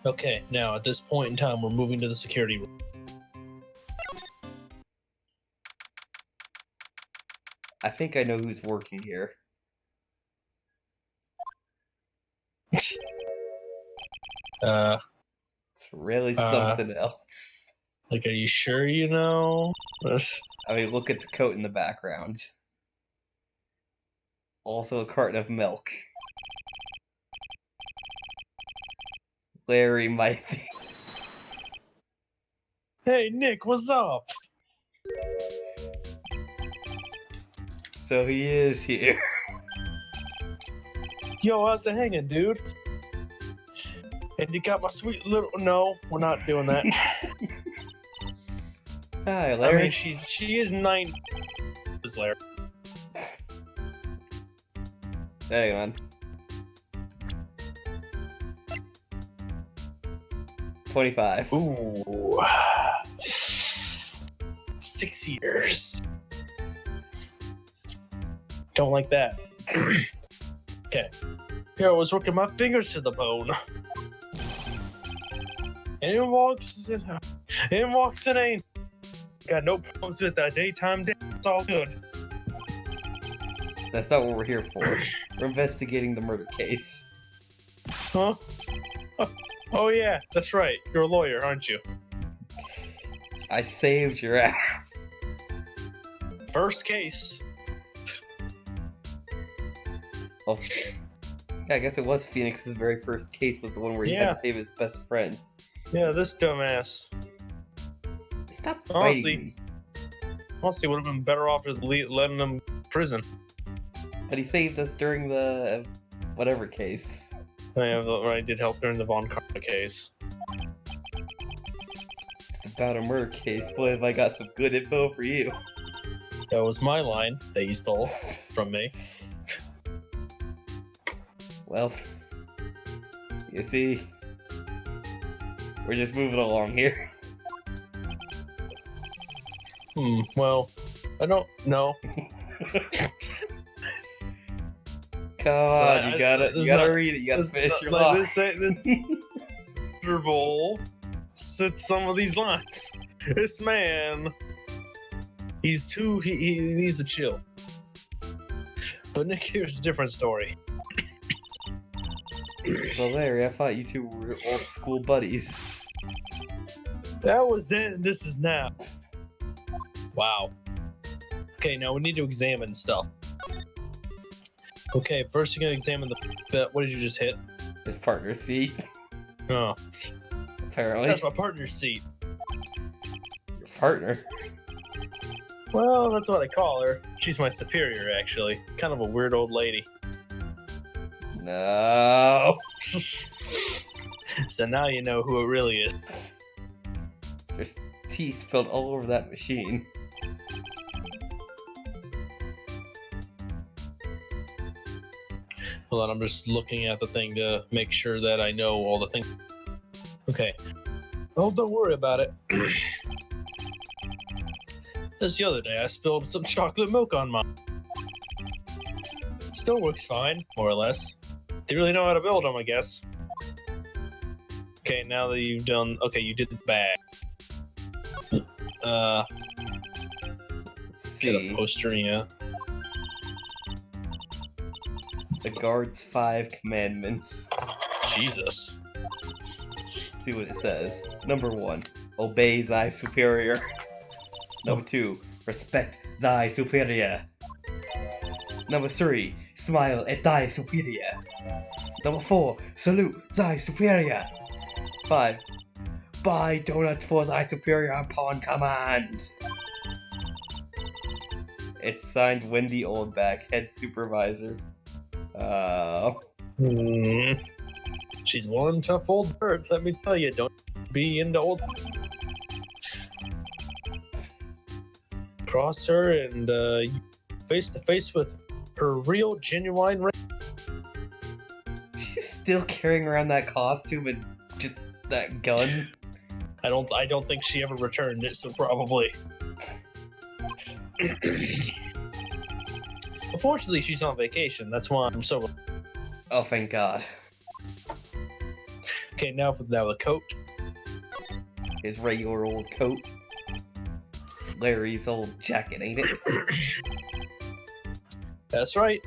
Okay, now at this point in time, we're moving to the security room. I think I know who's working here. It's really something else. Like, are you sure you know? I mean, look at the coat in the background. Also a carton of milk. Larry might be. Hey, Nick, what's up? So he is here. Yo, how's it hanging, dude? And you got my sweet little... No, we're not doing that. Hi, Larry. I mean, she is 9... Larry. Hang on. 25. Ooh. 6 years. Don't like that. Okay. Here I was working my fingers to the bone. And in walks an angel. Got no problems with that daytime day. It's all good. That's not what we're here for. We're investigating the murder case. Huh? Oh yeah, that's right. You're a lawyer, aren't you? I saved your ass. First case. Well, yeah, I guess it was Phoenix's very first case, was the one where he had to save his best friend. Yeah, this dumbass. Stop fighting me. Honestly, would have been better off just letting him in prison. But he saved us during the whatever case. I did help during the Von Karma case. It's about a murder case. Boy, have I got some good info for you. That was my line that you stole from me. Well, you see, we're just moving along here. Well, I don't know. Come on, you gotta read it. You gotta finish your line. This comfortable with some of these lines. This man, he needs to chill. But Nick, here's a different story. Well, Larry, I thought you two were old school buddies. That was then. This is now. Wow. Okay, now we need to examine stuff. Okay, first you're gonna examine the. What did you just hit? His partner's seat. Oh. Apparently. That's my partner's seat. Your partner? Well, that's what I call her. She's my superior, actually. Kind of a weird old lady. No. So now you know who it really is. There's tea spilled all over that machine. Hold on, I'm just looking at the thing to make sure that I know all the things. Okay. Oh, don't worry about it. This the other day, I spilled some chocolate milk on mine. Still works fine, more or less. They really know how to build them, I guess. Okay, now that you've done... Okay, you did the bag. Let's see. Get a poster, yeah. The Guard's 5 Commandments. Jesus. Let's see what it says. Number 1. Obey thy superior. Number 2. Respect thy superior. Number 3. Smile at thy superior. Number 4. Salute thy superior. 5. Buy donuts for thy superior upon command. It's signed Wendy Oldback, head supervisor. She's one tough old bird, let me tell you. Don't be into old. Cross her and face to face with her real, genuine. She's still carrying around that costume and just that gun. I don't think she ever returned it, so probably. Unfortunately, she's on vacation. That's why I'm so. Oh, thank God. Okay, now the coat. His regular old coat. It's Larry's old jacket, ain't it? That's right.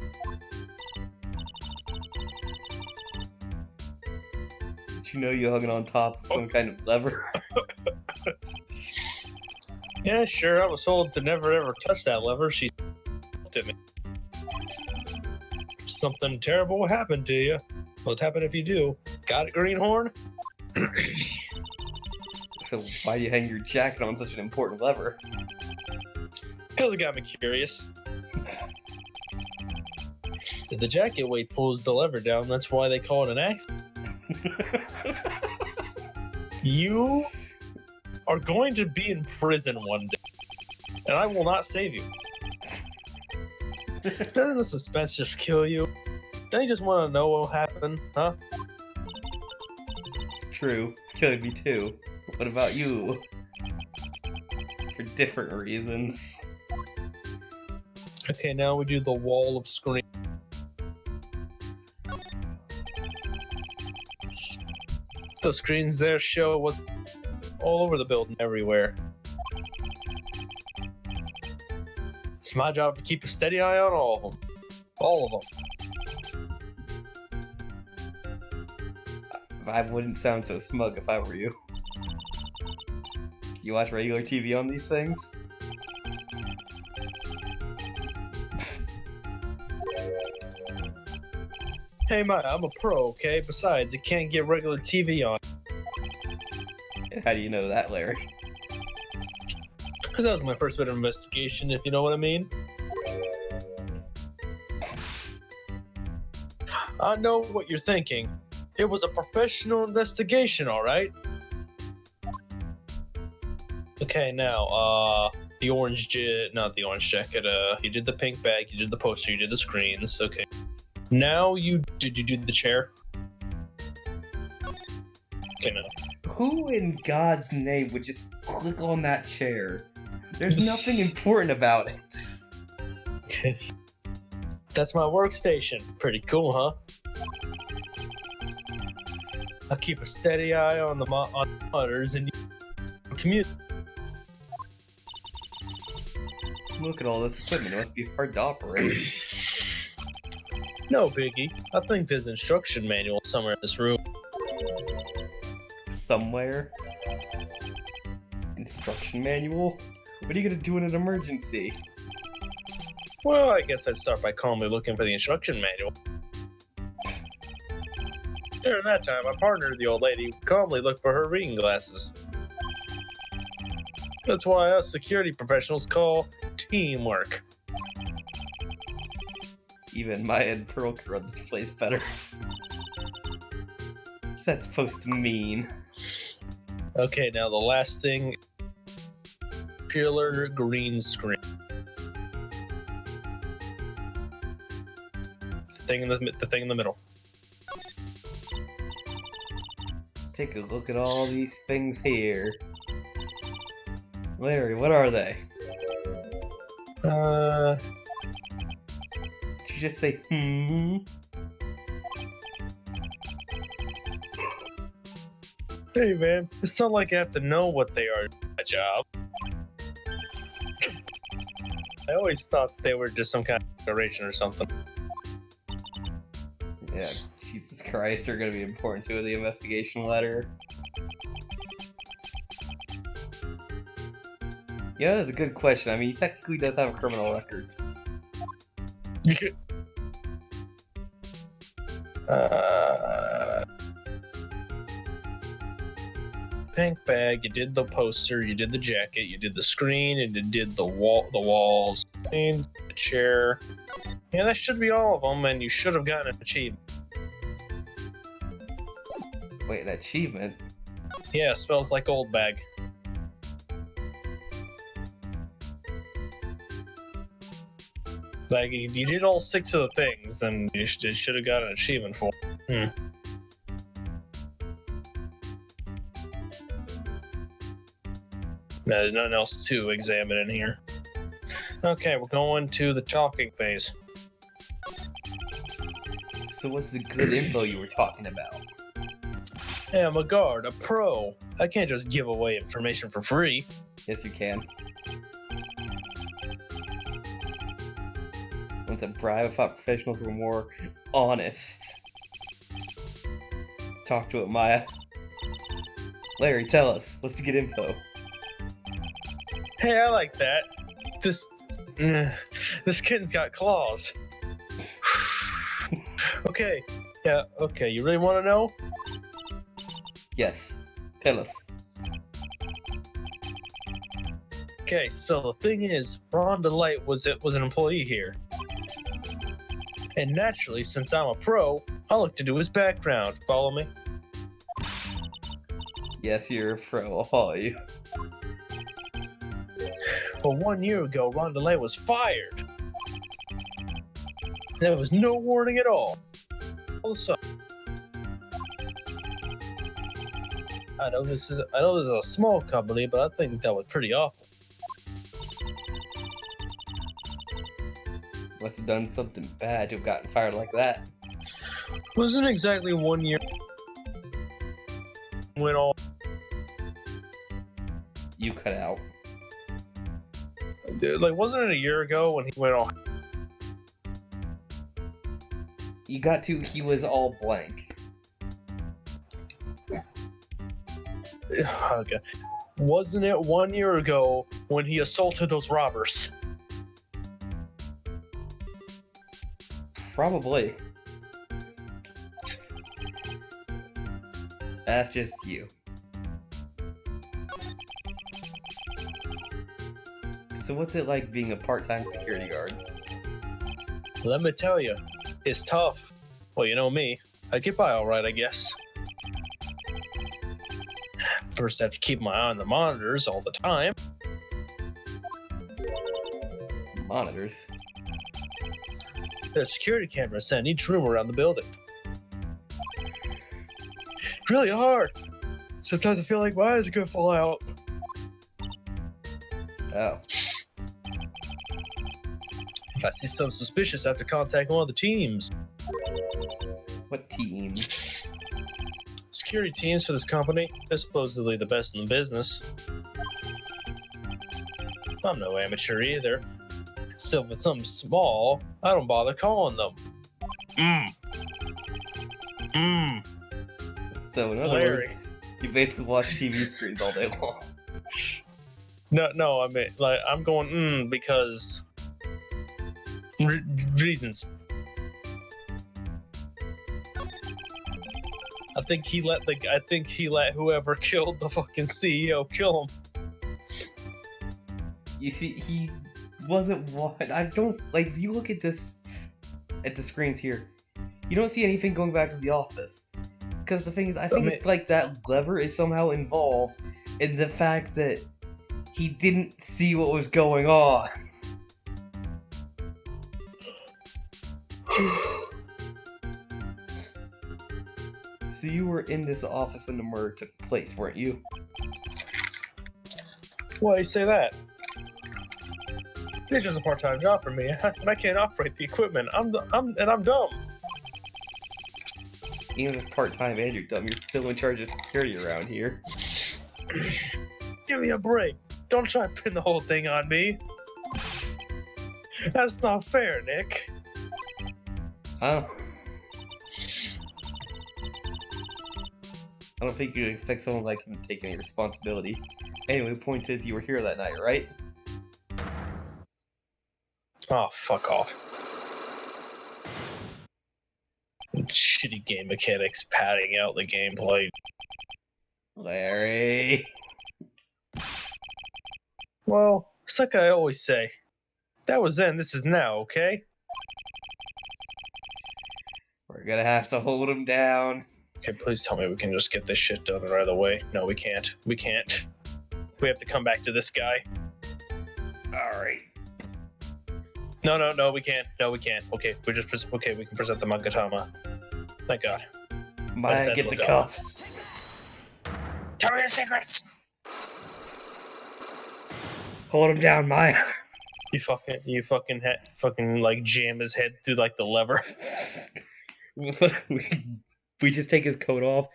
Did you know you hung it on top of some kind of lever? Yeah, sure. I was told to never ever touch that lever. She at me. Something terrible will happen to you. What'll happen if you do? Got it, Greenhorn? So why do you hang your jacket on such an important lever? Because it got me curious. If the jacket weight pulls the lever down, that's why they call it an accident. You are going to be in prison one day, and I will not save you. Doesn't the suspense just kill you? Don't you just want to know what will happen, huh? It's true. It's killing me too. What about you? For different reasons. Okay, now we do the wall of screen. The screens there show what's all over the building, everywhere. It's my job to keep a steady eye on all of them. All of them. I wouldn't sound so smug if I were you. You watch regular TV on these things? Hey, I'm a pro, okay? Besides, it can't get regular TV on. How do you know that, Larry? Because that was my first bit of investigation, if you know what I mean. I know what you're thinking. It was a professional investigation, alright? Okay, now, the orange not the orange jacket, you did the pink bag, you did the poster, you did the screens, okay. Now did you do the chair? Okay, no. Who in God's name would just click on that chair? There's nothing important about it. That's my workstation. Pretty cool, huh? I keep a steady eye on the monitors and commute. Look at all this equipment. It must be hard to operate. No biggie. I think there's an instruction manual somewhere in this room. Somewhere? Instruction manual? What are you gonna do in an emergency? Well, I guess I'd start by calmly looking for the instruction manual. During that time, my partner, the old lady, calmly looked for her reading glasses. That's why us security professionals call teamwork. Even Maya and Pearl can run this place better. What's that supposed to mean? Okay, now the last thing. Pillar green screen. The thing in the middle. Take a look at all these things here. Larry, what are they? Did you just say, Hey man, it's not like I have to know what they are. My job. I always thought they were just some kind of decoration or something. Yeah, Jesus Christ, they're gonna be important to the investigation letter. Yeah, that's a good question. I mean, he technically does have a criminal record. Pink bag, you did the poster, you did the jacket, you did the screen, and you did the walls, and the chair. Yeah, that should be all of them, and you should have gotten an achievement. Wait, an achievement? Yeah, smells like old bag. Like, you did all 6 of the things, and you should have got an achievement for it. No, there's nothing else to examine in here. Okay, we're going to the talking phase. So what's the good info you were talking about? Hey, I'm a guard, a pro. I can't just give away information for free. Yes, you can. Once a bribe, I thought professionals were more honest. Talk to it, Maya. Larry, tell us. What's the good info? Hey, I like that. This kitten's got claws. Okay, yeah, okay, you really want to know? Yes, tell us. Okay, so the thing is, Ron DeLite was an employee here. And naturally, since I'm a pro, I look to do his background. Follow me? Yes, you're a pro, I'll follow you. But 1 year ago, Ron DeLite was fired. There was no warning at all. All of a sudden. I know this is a small company, but I think that was pretty awful. Must have done something bad to have gotten fired like that. Wasn't exactly 1 year. Went all. You cut out. Like, wasn't it a year ago when he went all? You got to, he was all blank. Okay. Wasn't it 1 year ago when he assaulted those robbers? Probably. That's just you. So what's it like being a part-time security guard? Let me tell you, it's tough. Well, you know me. I get by all right, I guess. First, I have to keep my eye on the monitors all the time. Monitors? There's security cameras in each room around the building. Really hard. Sometimes I feel like my eyes are gonna fall out. Oh. If I see something suspicious, I have to contact one of the teams. What teams? Security teams for this company. They're supposedly the best in the business. I'm no amateur either. So if it's something small, I don't bother calling them. So in other Larry. words, you basically watch TV screens all day long. No, I mean, like, I'm going, because... reasons. I think he let whoever killed the fucking CEO kill him. You see, he wasn't one. I don't like. If you look at this, at the screens here, you don't see anything going back to the office. Because the thing is, I think it's like that lever is somehow involved in the fact that he didn't see what was going on. So you were in this office when the murder took place, weren't you? Why you say that? It's just a part-time job for me, and I can't operate the equipment. I'm dumb. Even if part-time and you're dumb, you're still in charge of security around here. Give me a break. Don't try to pin the whole thing on me. That's not fair, Nick. Huh? I don't think you'd expect someone like him to take any responsibility. Anyway, point is, you were here that night, right? Oh, fuck off. Shitty game mechanics padding out the gameplay. Larry. Well, it's like I always say. That was then, this is now, okay? We're gonna have to hold him down. Okay, please tell me we can just get this shit done right away. No, we can't. We can't. We have to come back to this guy. Alright. No, we can't. No, we can't. Okay, we can present the Magatama. Thank God. Maya, get the cuffs. Tell me your secrets! Hold him down, Maya. You fucking like jam his head through like the lever. We just take his coat off.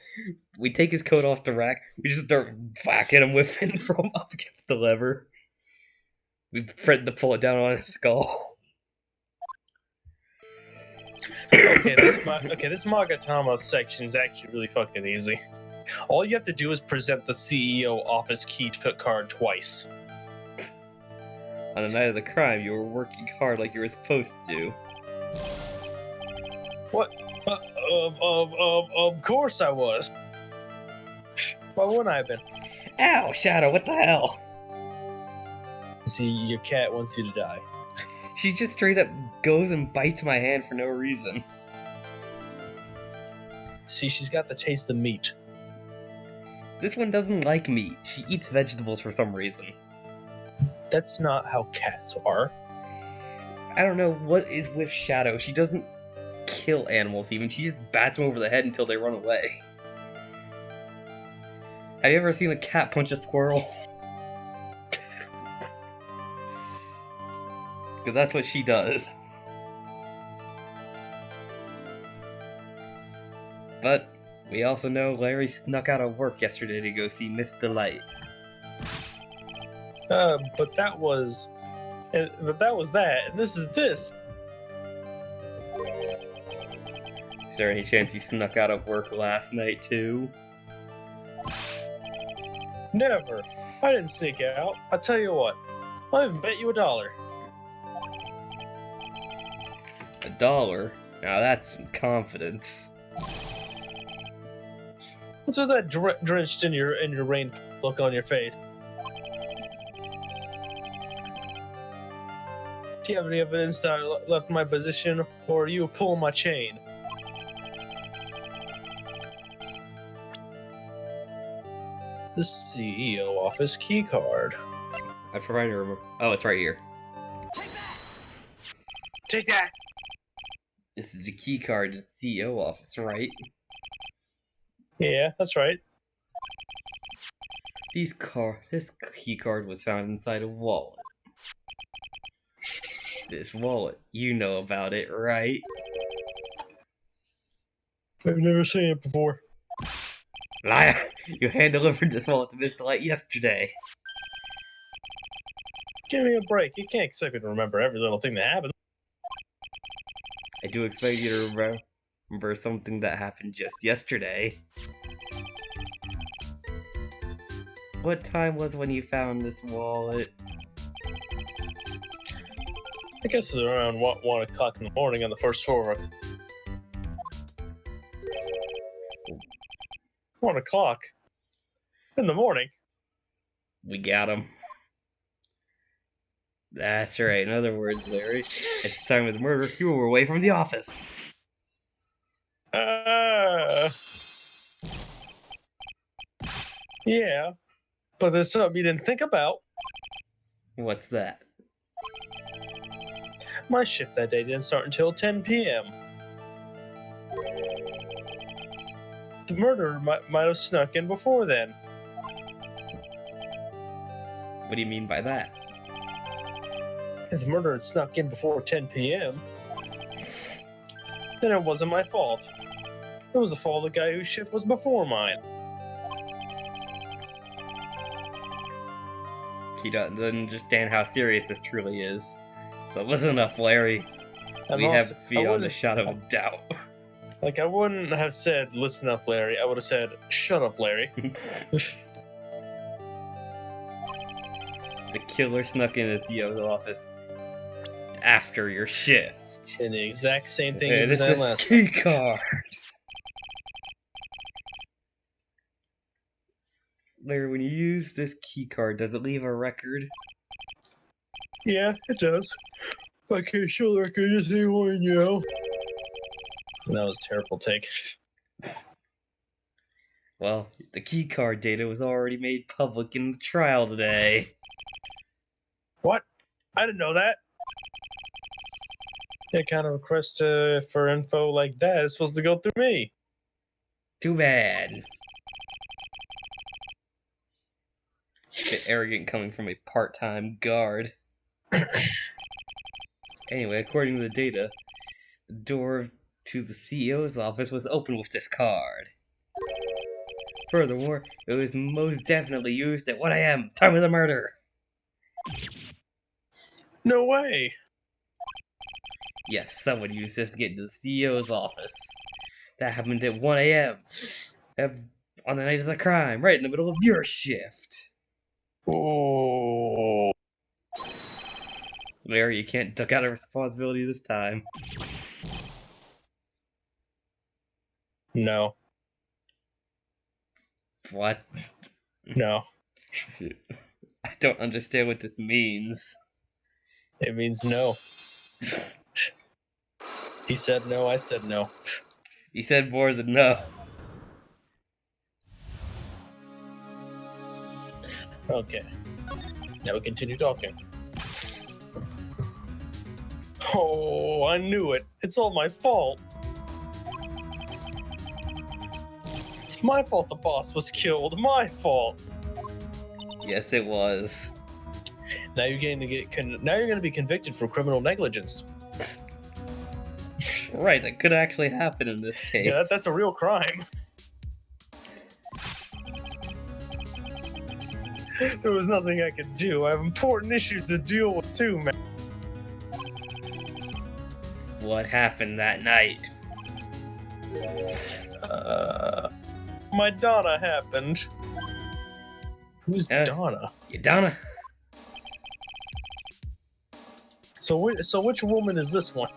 We take his coat off the rack. We just start whacking him with it from up against the lever. We threaten to pull it down on his skull. Okay, this Magatama section is actually really fucking easy. All you have to do is present the CEO office key card twice. On the night of the crime, you were working hard like you were supposed to. What? Of course I was. Why wouldn't I have been? Ow, Shadow, what the hell? See, your cat wants you to die. She just straight up goes and bites my hand for no reason. See, she's got the taste of meat. This one doesn't like meat. She eats vegetables for some reason. That's not how cats are. I don't know what is with Shadow. She doesn't kill animals even. She just bats them over the head until they run away. Have you ever seen a cat punch a squirrel? Because that's what she does. But we also know Larry snuck out of work yesterday to go see Miss DeLite. But that was that, and this is this. there any chance you snuck out of work last night too? Never. I didn't sneak out. I tell you what, I'll even bet you $1. $1? Now that's some confidence. What's with that drenched in your rain look on your face? Do you have any evidence that I left my position, or are you pulling my chain? The CEO office key card. I'm trying to remember. Oh, it's right here. Take that! This is the key card to the CEO office, right? Yeah, that's right. This key card was found inside a wallet. This wallet, you know about it, right? I've never seen it before. Liar! You hand-delivered this wallet to Miss DeLite yesterday. Give me a break. You can't expect me to remember every little thing that happened. I do expect you to remember something that happened just yesterday. What time was when you found this wallet? I guess it was around 1 o'clock in the morning on the first floor. 1 o'clock? In the morning? We got him. That's right. In other words, Larry, at the time of the murder, you were away from the office. Yeah. But there's something you didn't think about. What's that? My shift that day didn't start until 10 p.m. The murderer might have snuck in before then. What do you mean by that? If the murderer had snuck in before 10 p.m., then it wasn't my fault. It was the fault of the guy whose shift was before mine. He doesn't understand how serious this truly is. So listen up, Larry. We have beyond a shot of a doubt. Like, I wouldn't have said, listen up, Larry. I would have said, shut up, Larry. The killer snuck in the CEO's office after your shift. And the exact same thing And he was it's last key card. Larry, when you use this key card, does it leave a record? Yeah, it does. I can't show the record to anyone, you know. That was a terrible take. Well, the key card data was already made public in the trial today. What? I didn't know that. That kind of request for info like that is supposed to go through me. Too bad. A bit arrogant coming from a part-time guard. Anyway, according to the data, the door to the CEO's office was open with this card. Furthermore, it was most definitely used at 1 a.m., time of the murder. No way. Yes, someone used this to get into the CEO's office. That happened at 1 a.m. on the night of the crime, right in the middle of your shift. Oh. Larry, you can't duck out of responsibility this time. No. What? No. I don't understand what this means. It means no. He said no, I said no. He said more than no. Okay. Now we continue talking. Oh, I knew it. It's all my fault. It's my fault the boss was killed. My fault. Yes, it was. Now you're going to be convicted for criminal negligence. Right, that could actually happen in this case. Yeah, that's a real crime. There was nothing I could do. I have important issues to deal with too, man. What happened that night? My Donna happened. Who's Donna? You Donna? So which woman is this one?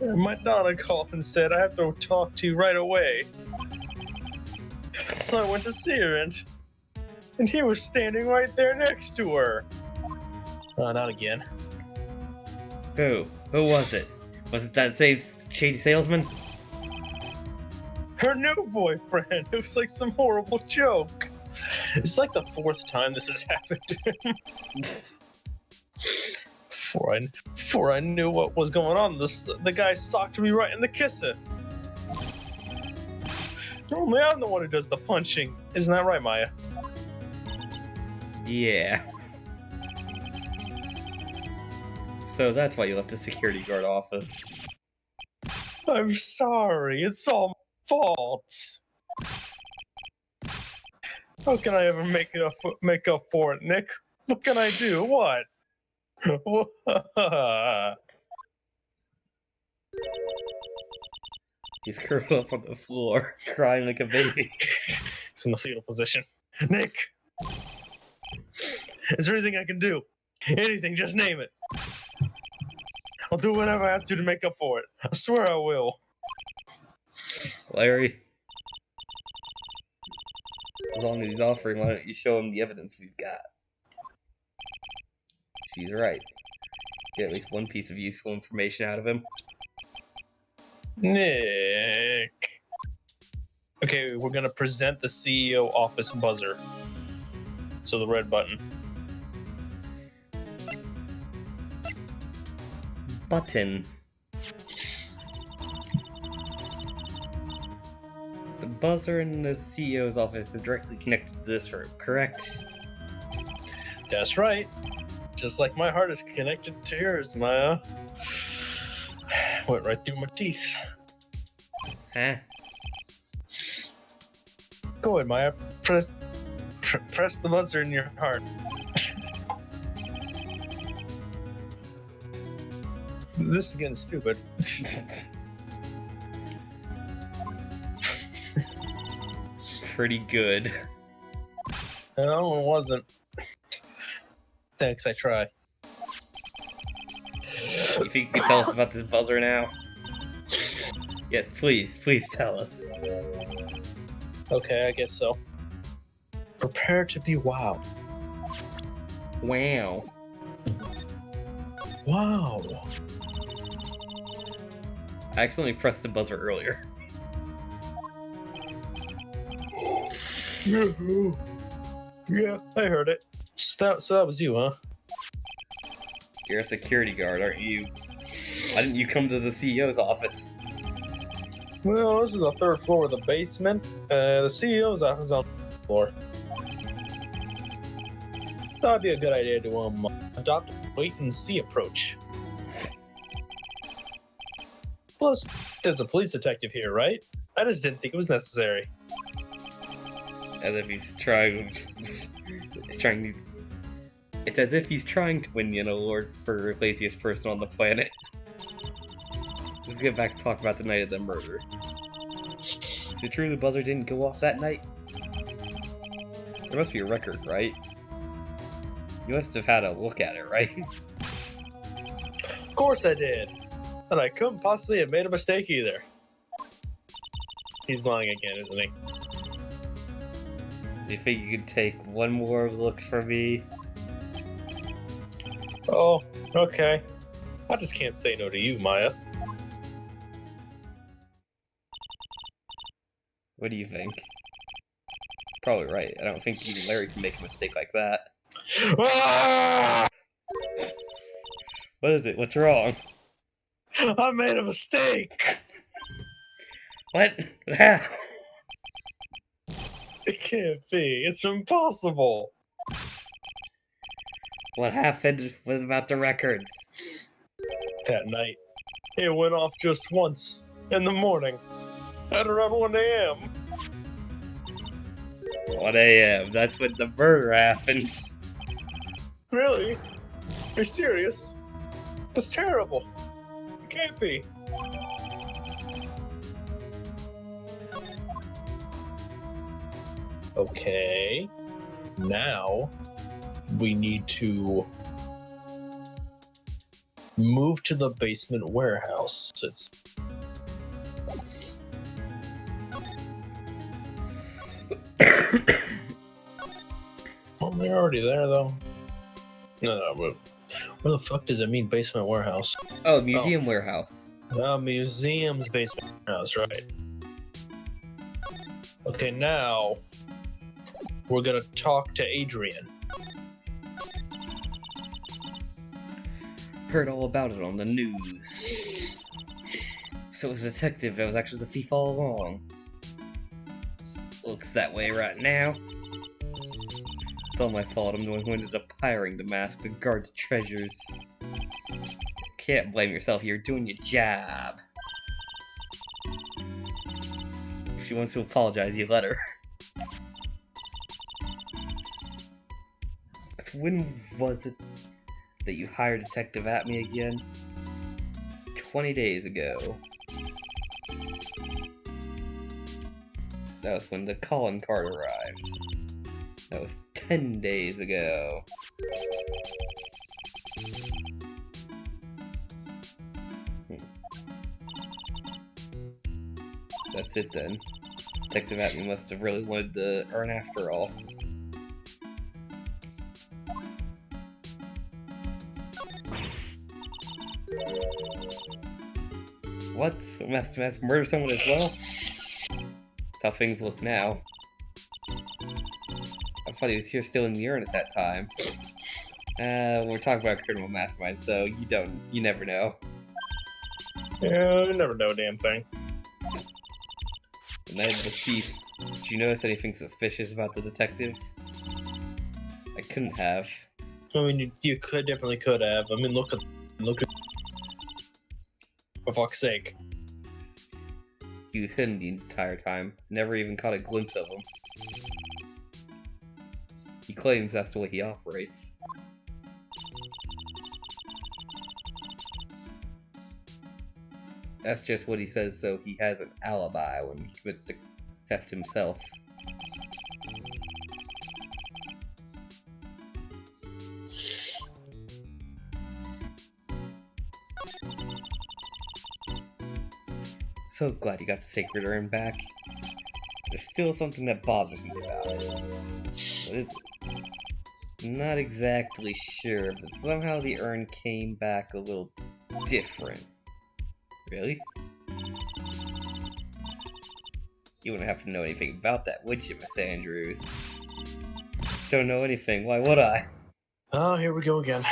My Donna called and said I have to talk to you right away. So I went to see her and he was standing right there next to her. Not again. Who? Who was it? Was it that same shady salesman? Her new boyfriend. It was like some horrible joke. It's like the 4th time this has happened to him. Before I knew what was going on, the guy socked me right in the kisser. Normally I'm the one who does the punching. Isn't that right, Maya? Yeah. So that's why you left the security guard office. I'm sorry. It's all my fault. How can I ever make up for it, Nick? What can I do? What? He's curled up on the floor, crying like a baby. It's in the fetal position. Nick! Is there anything I can do? Anything, just name it. I'll do whatever I have to make up for it. I swear I will. Larry. As long as he's offering, why don't you show him the evidence we've got? She's right. Get at least one piece of useful information out of him. Nick. Okay, we're gonna present the CEO office buzzer. So the red button. Button. The buzzer in the CEO's office is directly connected to this room, correct? That's right. Just like my heart is connected to yours, Maya. Went right through my teeth. Huh? Go ahead, Maya. Press the buzzer in your heart. This is getting stupid. Pretty good. No, it wasn't. Thanks, I try. You think you can tell us about this buzzer now? Yes, please tell us. Okay, I guess so. Prepare to be wowed. Wow. Wow. I accidentally pressed the buzzer earlier. Yeah, I heard it. So that was you, huh? You're a security guard, aren't you? Why didn't you come to the CEO's office? Well, this is the 3rd floor of the basement. The CEO's office is on the floor. Thought it'd be a good idea to adopt a wait-and-see approach. Plus, there's a police detective here, right? I just didn't think it was necessary. As if he's trying. It's as if he's trying to win an award for laziest person on the planet. Let's get back to talk about the night of the murder. Is it true the buzzer didn't go off that night? There must be a record, right? You must have had a look at it, right? Of course I did. And I couldn't possibly have made a mistake either. He's lying again, isn't he? Do you think you could take one more look for me? Oh, okay. I just can't say no to you, Maya. What do you think? Probably right. I don't think even Larry can make a mistake like that. Ah! What is it? What's wrong? I made a mistake! What? How? It can't be. It's impossible. What happened was about the records. That night, it went off just once in the morning at around 1 a.m. 1 a.m. That's when the murder happens. Really? You're serious? That's terrible. It can't be. Okay. Now we need to move to the basement warehouse. It's well, they're already there though. No, where the fuck does it mean basement warehouse? Oh, museum warehouse. Museum's basement warehouse, right? Okay, now we're gonna talk to Adrian. Heard all about it on the news. So it was a detective that was actually the thief all along. Looks that way right now. It's all my fault. I'm the one who ended up hiring the mask to guard the treasures. Can't blame yourself. You're doing your job. If she wants to apologize, you let her. When was it that you hired Detective at me again? 20 days ago. That was when the calling card arrived. That was 10 days ago. That's it then. Detective at me must have really wanted to earn after all. What? Must murder someone as well? That's how things look now. I thought he was here still in the urn at that time. We're talking about criminal mastermind, so you never know. Yeah, you never know a damn thing. And then the thief, did you notice anything suspicious about the detective? I couldn't have. I mean, you definitely could have. I mean, look at. For fuck's sake. He was hidden the entire time. Never even caught a glimpse of him. He claims that's the way he operates. That's just what he says, so he has an alibi when he commits the theft himself. So glad you got the sacred urn back. There's still something that bothers me about it. What is it? Not exactly sure, but somehow the urn came back a little different. Really? You wouldn't have to know anything about that, would you, Miss Andrews? Don't know anything, why would I? Oh, here we go again.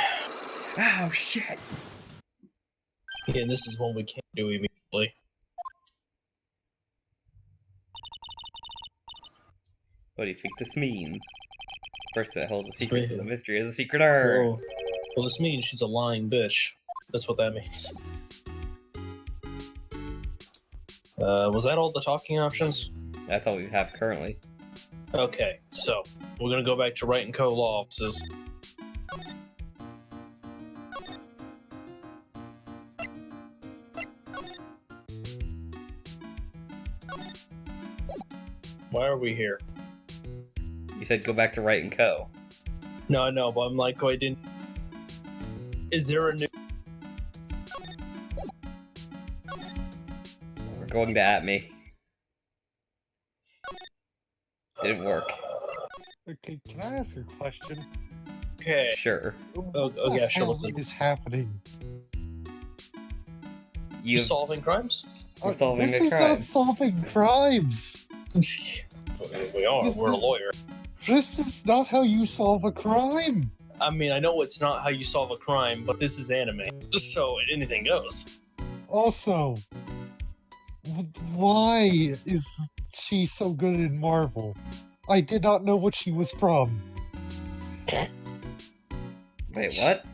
Oh, shit! Yeah, and this is one we can't do immediately. What do you think this means? First, that holds the secrets of the mystery of the secret urn. Well, this means she's a lying bitch. That's what that means. Was that all the talking options? That's all we have currently. Okay, so we're gonna go back to Wright & Co. law offices. Why are we here? You said go back to Wright & Co. No, I know, but I'm like, oh, I didn't. Is there a new? We're going to at me. Didn't work. Okay, can I ask a question? Okay. Sure. Oh yeah, sure. What's What is happening? You solving crimes? We're solving This a is crime. not solving crimes. We are. We're a lawyer. This is not how you solve a crime. I mean, I know it's not how you solve a crime, but this is anime, so anything goes. Also, why is she so good in Marvel? I did not know what she was from. Wait, what?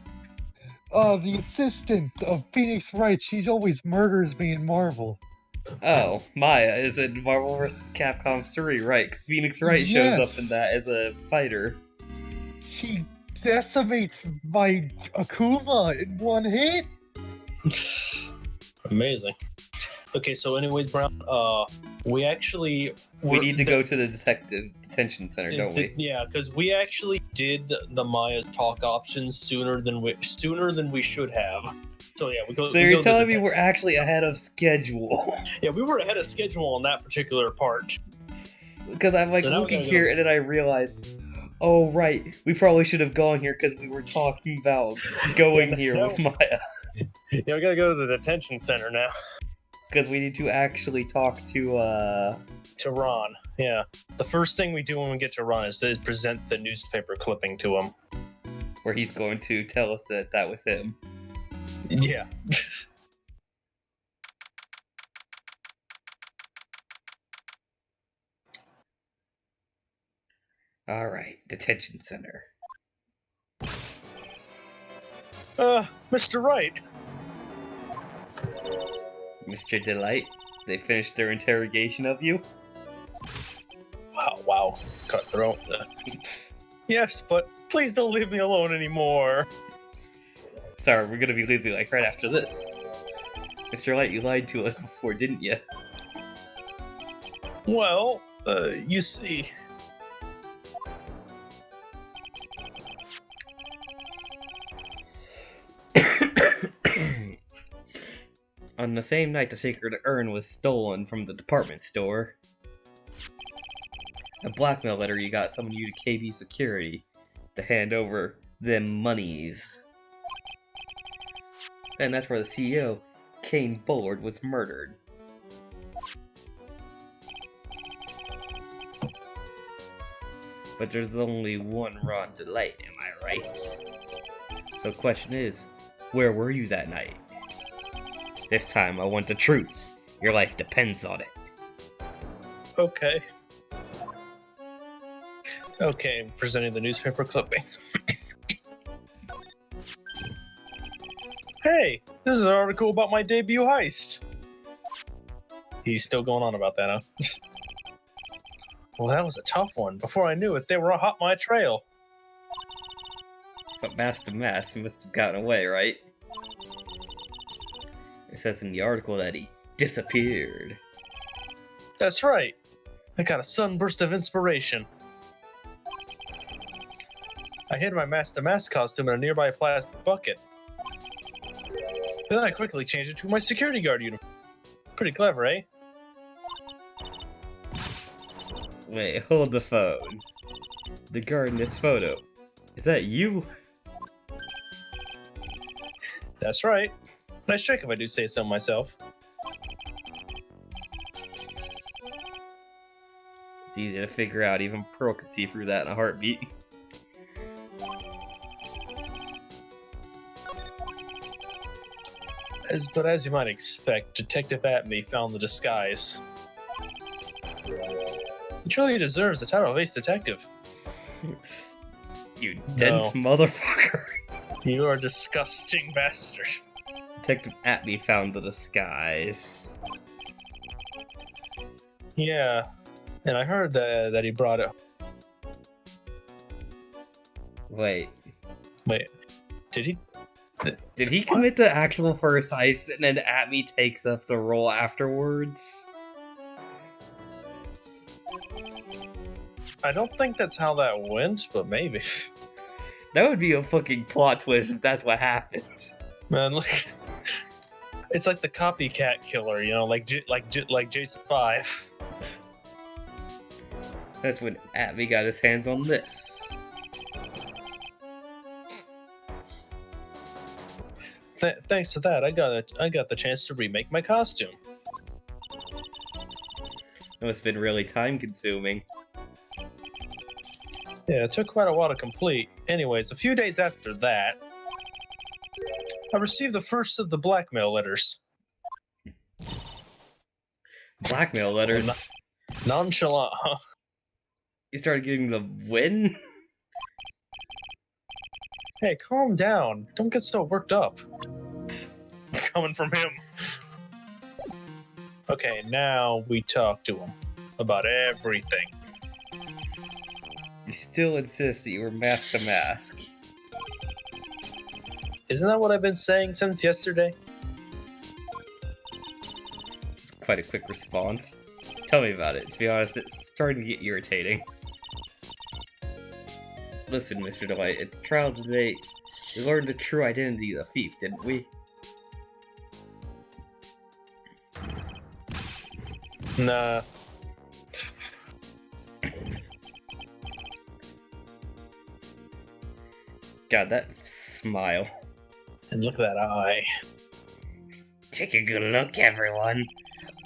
The assistant of Phoenix Wright, she always murders me in Marvel. Oh, Maya is in Marvel vs. Capcom 3, right? Because Phoenix Wright shows Yes. up in that as a fighter. She decimates my Akuma in one hit. Amazing. Okay, so anyways, Brown, we actually... We need to go to the detention center, don't we? Yeah, because we actually did the Maya's talk options sooner than we should have. So yeah, we go. So you're telling me we're actually ahead of schedule? Yeah, we were ahead of schedule on that particular part. Because I'm like looking here, and then I realized, oh right, we probably should have gone here because we were talking about going here with Maya. Yeah, we gotta go to the detention center now. Because we need to actually talk to Ron. Yeah, the first thing we do when we get to Ron is to present the newspaper clipping to him, where he's going to tell us that that was him. Yeah. Alright, detention center. Mr. Wright. Mr. DeLite, they finished their interrogation of you? Wow. Cutthroat. Yes, but please don't leave me alone anymore. Sorry, we're gonna be leaving like right after this. Mr. Light, you lied to us before, didn't you? Well, you see... On the same night the sacred urn was stolen from the department store, a blackmail letter you got summoned you to KB security to hand over them monies. And that's where the CEO, Kane Bullard, was murdered. But there's only one Ron DeLite, am I right? So the question is, where were you that night? This time I want the truth. Your life depends on it. Okay. Okay, I'm presenting the newspaper clipping. Hey, this is an article about my debut heist. He's still going on about that, huh? Well, that was a tough one. Before I knew it, they were hot my trail. But Master Mask must have gotten away, right? It says in the article that he disappeared. That's right. I got a sunburst of inspiration. I hid my Master Mask costume in a nearby plastic bucket. Then I quickly changed it to my security guard uniform. Pretty clever, eh? Wait, hold the phone. The guard in this photo. Is that you? That's right. Nice trick if I do say so myself. It's easy to figure out, even Pearl could see through that in a heartbeat. But as you might expect, Detective Atme found the disguise. He truly deserves the title of Ace Detective. You dense motherfucker. You are a disgusting bastard. Detective Atme found the disguise. Yeah, and I heard that he brought it. Wait, did he? did he commit the actual first heist and then Atme takes up the role afterwards? I don't think that's how that went, but maybe. That would be a fucking plot twist if that's what happened. Man, look. It's like the copycat killer, you know, like Jason 5. That's when Atme got his hands on this. Thanks to that, I got the chance to remake my costume. It must have been really time consuming. Yeah, it took quite a while to complete. Anyways, a few days after that, I received the first of the blackmail letters. Blackmail letters? Nonchalant, huh? You started getting the win? Hey, calm down. Don't get so worked up. Coming from him. Okay, now we talk to him about everything. You still insist that you were mask to mask. Isn't that what I've been saying since yesterday? quite a quick response. Tell me about it. To be honest, it's starting to get irritating. Listen, Mr. DeLite, at the trial today, we learned the true identity of the thief, didn't we? Nah. God, that smile. And look at that eye. Take a good look, everyone.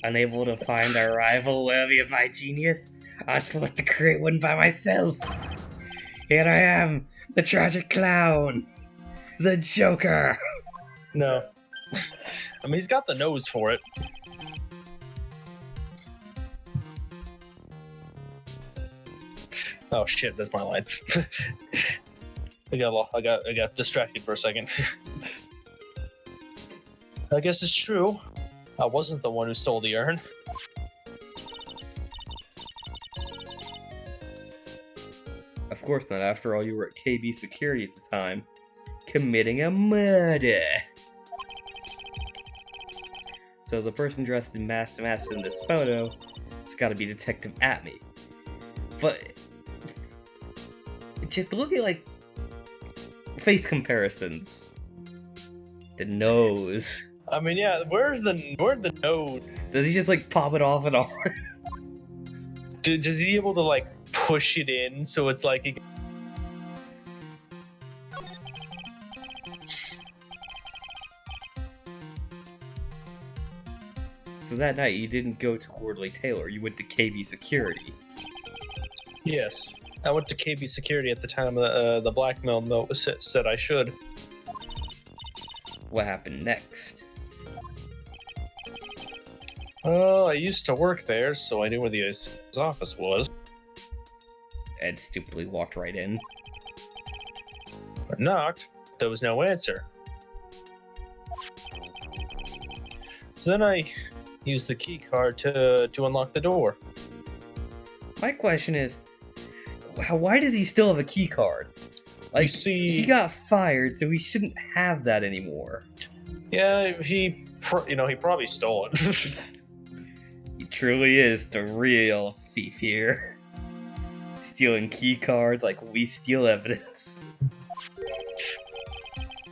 Unable to find a rival worthy of my genius, I was supposed to create one by myself. Here I am, the tragic clown, the Joker. No. I mean, he's got the nose for it. Oh shit, that's my line. I got distracted for a second. I guess it's true. I wasn't the one who stole the urn. Of course not, after all, you were at KB Security at the time, committing a murder. So the person dressed in mask to mask in this photo has got to be Detective Atme. But just look at, like, face comparisons. The nose. I mean, yeah, where's the nose? Does he just, like, pop it off and on? Does he able to, like, push it in so it's like he can... So that night you didn't go to Wardley Taylor, you went to KB Security. Yes. I went to KB Security at the time the blackmail note was said I should. What happened next? Oh, I used to work there, so I knew where his office was. Ed stupidly walked right in. I knocked. There was no answer. So then I used the key card to unlock the door. My question is, why does he still have a key card? Like, You see- he got fired, so he shouldn't have that anymore. Yeah, he probably stole it. He truly is the real thief here. Stealing key cards like we steal evidence.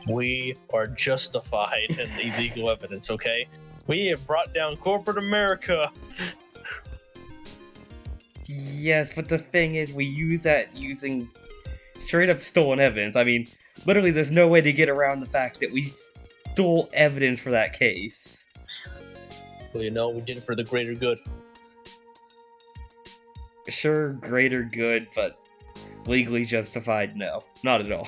We are justified in illegal evidence, okay? We have brought down corporate America. Yes, but the thing is, we use that using straight up stolen evidence. I mean, literally, there's no way to get around the fact that we stole evidence for that case. Well, you know, we did it for the greater good. Sure, greater good, but legally justified, no. Not at all.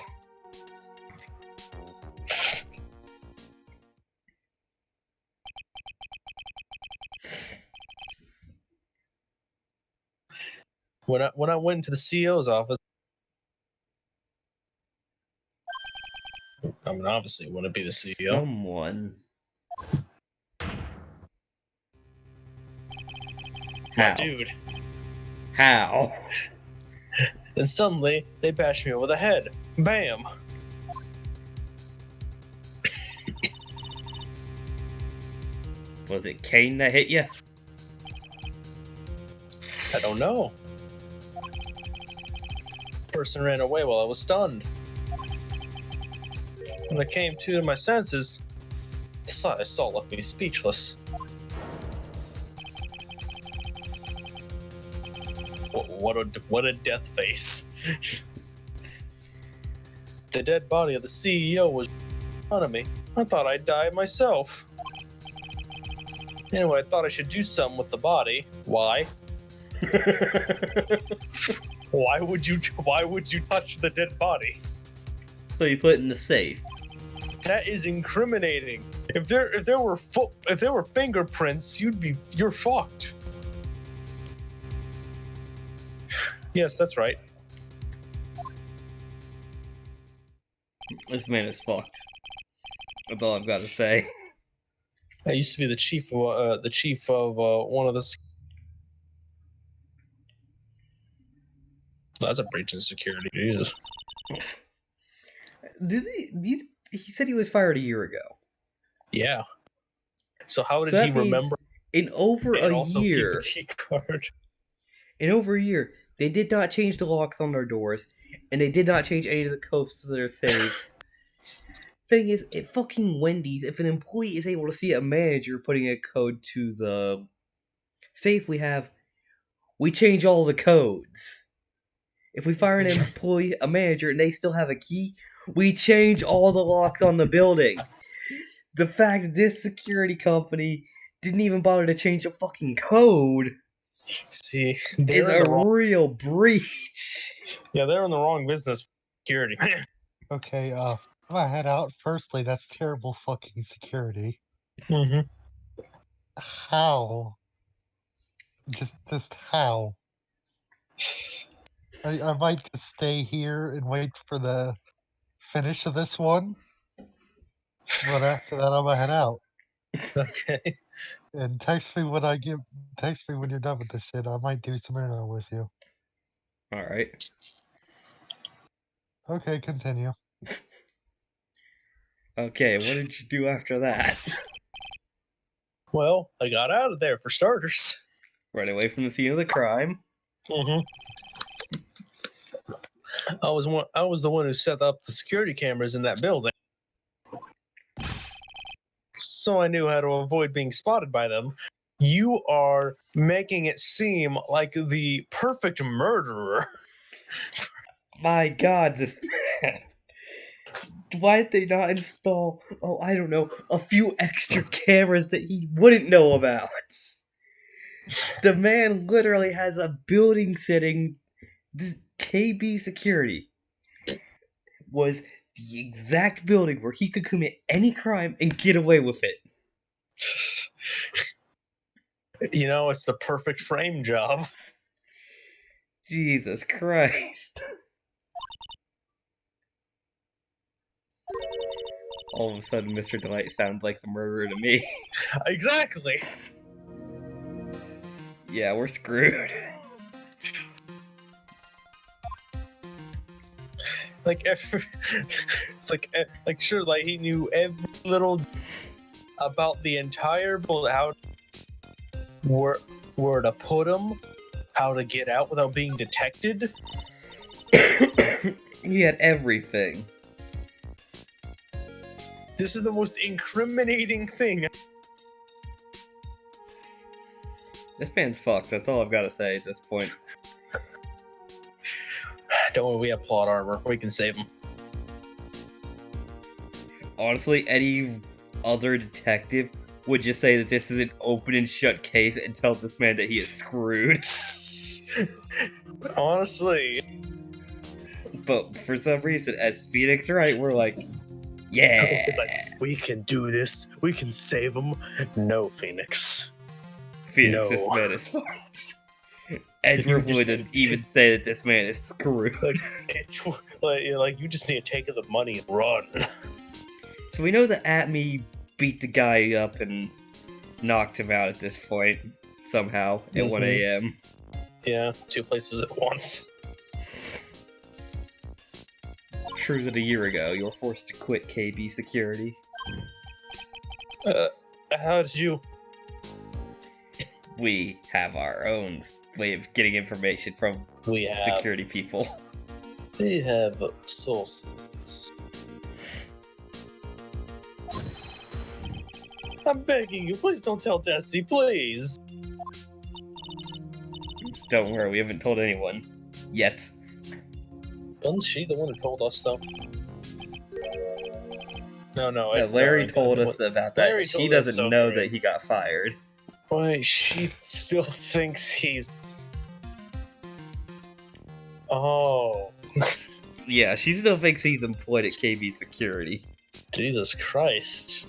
When I went to the CEO's office, I mean, obviously, it wouldn't be the CEO. Someone. My How? dude. How? Then suddenly, they bashed me over the head. Bam! Was it Kane that hit you? I don't know. Person ran away while I was stunned. When I came to my senses, the sight I saw left me speechless. What a death face. The dead body of the CEO was in front of me. I thought I'd die myself. Anyway, I thought I should do something with the body. Why? Why would you touch the dead body? So you put it in the safe. That is incriminating. If there were fingerprints, you're fucked. Yes, that's right. This man is fucked. That's all I've got to say. I used to be the chief of one of the. That's a breach in security. Jesus. He said he was fired a year ago. Yeah. So how did So that he means remember? In over And a also year, keep a key card. they did not change the locks on their doors, and they did not change any of the codes to their safes. Thing is, at fucking Wendy's, if an employee is able to see a manager putting a code to the safe we change all the codes. If we fire an employee, a manager, and they still have a key, we change all the locks on the building. The fact that this security company didn't even bother to change the fucking code See, is a real breach. Yeah, they're in the wrong business. Security. Okay, I'm gonna head out. Firstly, that's terrible fucking security. Mm-hmm. How? Just how? I might just stay here and wait for the finish of this one. But after that, I'm gonna head out. Okay. And text me when you're done with this shit. I might do some internet with you. Alright. Okay, continue. Okay, what did you do after that? Well, I got out of there for starters. Right away from the scene of the crime. Mm-hmm. I was the one who set up the security cameras in that building, so I knew how to avoid being spotted by them. You are making it seem like the perfect murderer. My god, this man. Why did they not install, I don't know, a few extra cameras that he wouldn't know about? The man literally has a building sitting. This KB Security was the exact building where he could commit any crime and get away with it. You know, it's the perfect frame job. Jesus Christ. All of a sudden, Mr. DeLite sounds like the murderer to me. Exactly. Yeah, we're screwed. Like it's like sure, like he knew every little about the entire bullet, how where to put him, how to get out without being detected. He had everything. This is the most incriminating thing. This man's fucked, that's all I've got to say at this point. Don't worry, we have plot armor. We can save him. Honestly, any other detective would just say that this is an open and shut case and tells this man that he is screwed. Honestly. But for some reason, as Phoenix Wright, we're like, yeah. It's like, we can do this. We can save him. No, Phoenix. Phoenix, No. this man is fucked. Edward wouldn't even say that this man is screwed. Like you just need to take the money and run. So we know that Atme beat the guy up and knocked him out at this point, somehow, at 1 a.m. Yeah, 2 places at once. True that a year ago, you were forced to quit KB Security. How did you... We have our own way of getting information from security people. We have sources. I'm begging you, please don't tell Desi, please. Don't worry, we haven't told anyone. Yet. Wasn't she the one who told us, though? No. Yeah, Larry told us about that. Larry She told us doesn't so know great. that he got fired. Wait, she still thinks he's... Oh. Yeah, she still thinks he's employed at KB Security. Jesus Christ.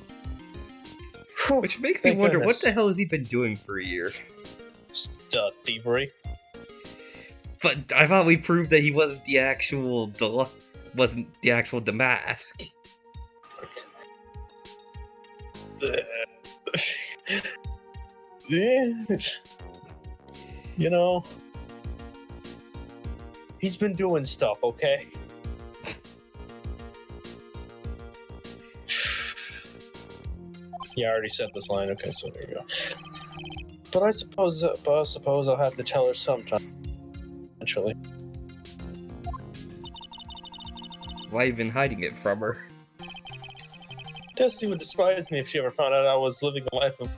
Which makes me Thank wonder, goodness. what the hell has he been doing for a year? Thievery. But I thought we proved that he wasn't the actual Damask. You know, he's been doing stuff, okay? Yeah, I already said this line. Okay, so there you go. But I suppose I'll have to tell her sometime. Eventually. Why have you been hiding it from her? Destiny would despise me if she ever found out I was living a life of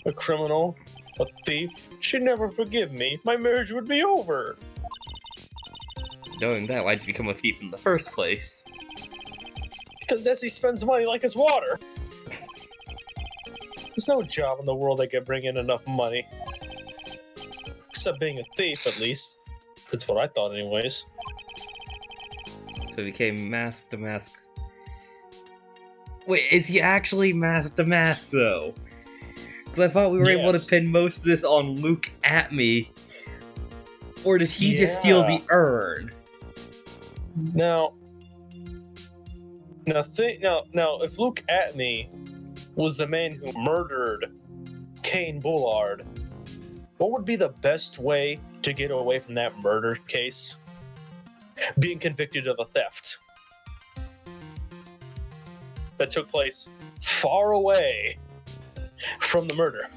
a criminal, a thief. She'd never forgive me. My marriage would be over. Knowing that, why'd you become a thief in the first place? Because Destiny spends money like it's water. There's no job in the world that can bring in enough money. Except being a thief, at least. That's what I thought anyways. So he became Mask to Mask. Wait, is he actually Mask to Mask, though? Because I thought we were able to pin most of this on Luke at me. Or did he just steal the urn? Now, if Luke Atney was the man who murdered Kane Bullard, what would be the best way to get away from that murder case? Being convicted of a theft that took place far away from the murder.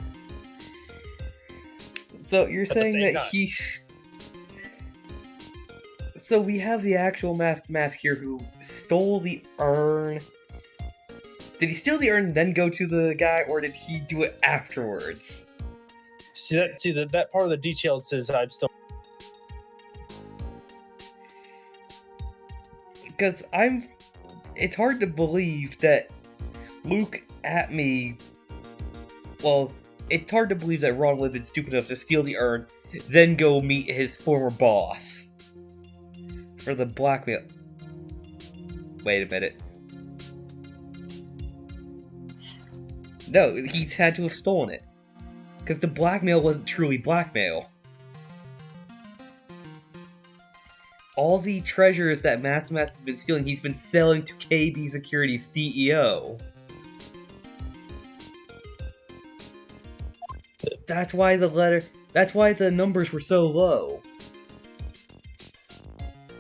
So you're saying that he's... So we have the actual Mask to Mask here who stole the urn. Did he steal the urn and then go to the guy, or did he do it afterwards? See that part of the details says I'm still. Because it's hard to believe that Luke at me. Well, it's hard to believe that Ron would have been stupid enough to steal the urn, then go meet his former boss for the blackmail. Wait a minute. No, he's had to have stolen it. Because the blackmail wasn't truly blackmail. All the treasures that Mask to Mask has been stealing, he's been selling to KB Security's CEO. That's why the numbers were so low.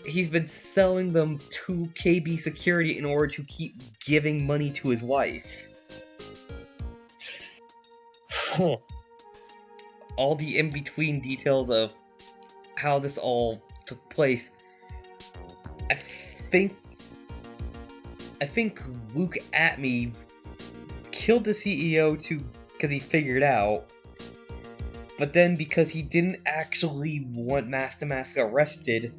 He's been selling them to KB Security in order to keep giving money to his wife. All the in-between details of how this all took place. I think Luke at me killed the CEO because he figured out, but then because he didn't actually want Mask to Mask arrested,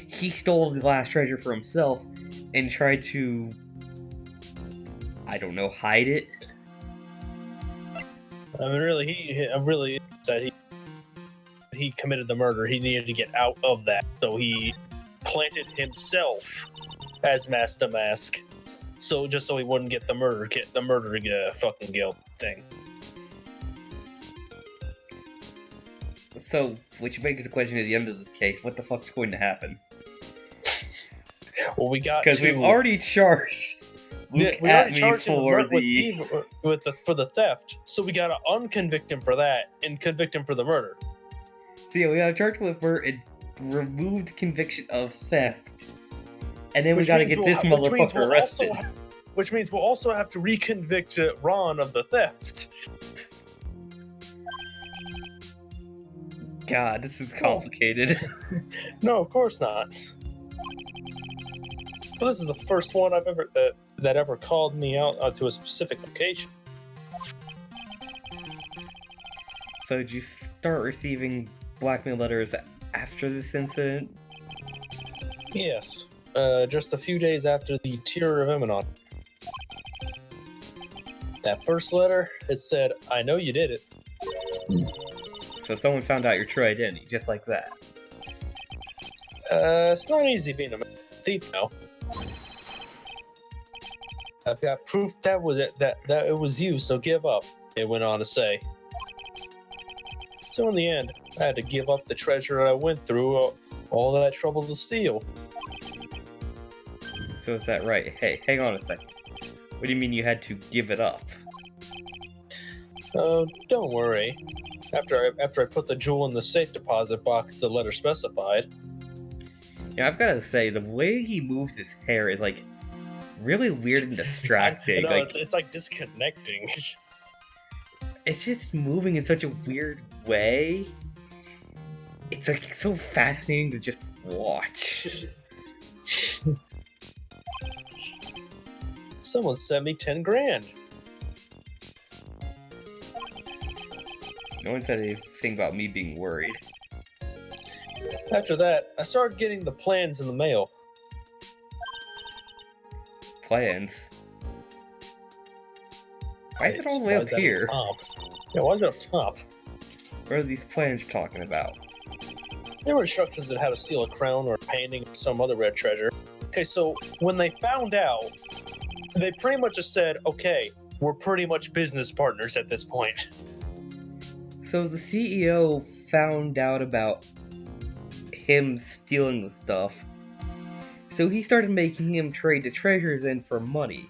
he stole the last treasure for himself and tried to, I don't know, hide it. I mean, really, that he committed the murder. He needed to get out of that, so he planted himself as Mask to Mask, so he wouldn't get the murder fucking guilt thing. So, which begs the question at the end of this case: what the fuck's going to happen? Well, because we've already charged Luke at me for the theft, so we gotta unconvict him for that and convict him for the murder. So yeah, we gotta charge him with murder and remove the conviction of theft, and then we gotta get this motherfucker arrested. Which means we'll also have to reconvict Ron of the theft. God, this is complicated. No, of course not. But this is the first one I've ever that ever called me out to a specific location. So did you start receiving blackmail letters after this incident? Yes, just a few days after the Tear of Eminon. That first letter, it said, "I know you did it." So someone found out your true identity, just like that. It's not easy being a thief now. I've got proof that it was you, so give up, it went on to say. So in the end, I had to give up the treasure I went through all that trouble to steal. So is that right? Hey, hang on a second. What do you mean you had to give it up? Don't worry. After I put the jewel in the safe deposit box the letter specified. Yeah, I've gotta say, the way he moves his hair is like really weird and distracting. No, Like, it's like disconnecting. it's just moving in such a weird way. It's like so fascinating to just watch. Someone sent me 10 grand. No one said anything about me being worried. After that, I started getting the plans in the mail. Plans? Why is it all the way Why up is that here? top? Yeah, why is it up top? What are these plans you're talking about? There were instructions on how to steal a crown or a painting or some other rare treasure. Okay, so when they found out, they pretty much just said, okay, we're pretty much business partners at this point. So the CEO found out about him stealing the stuff. So he started making him trade the treasures in for money.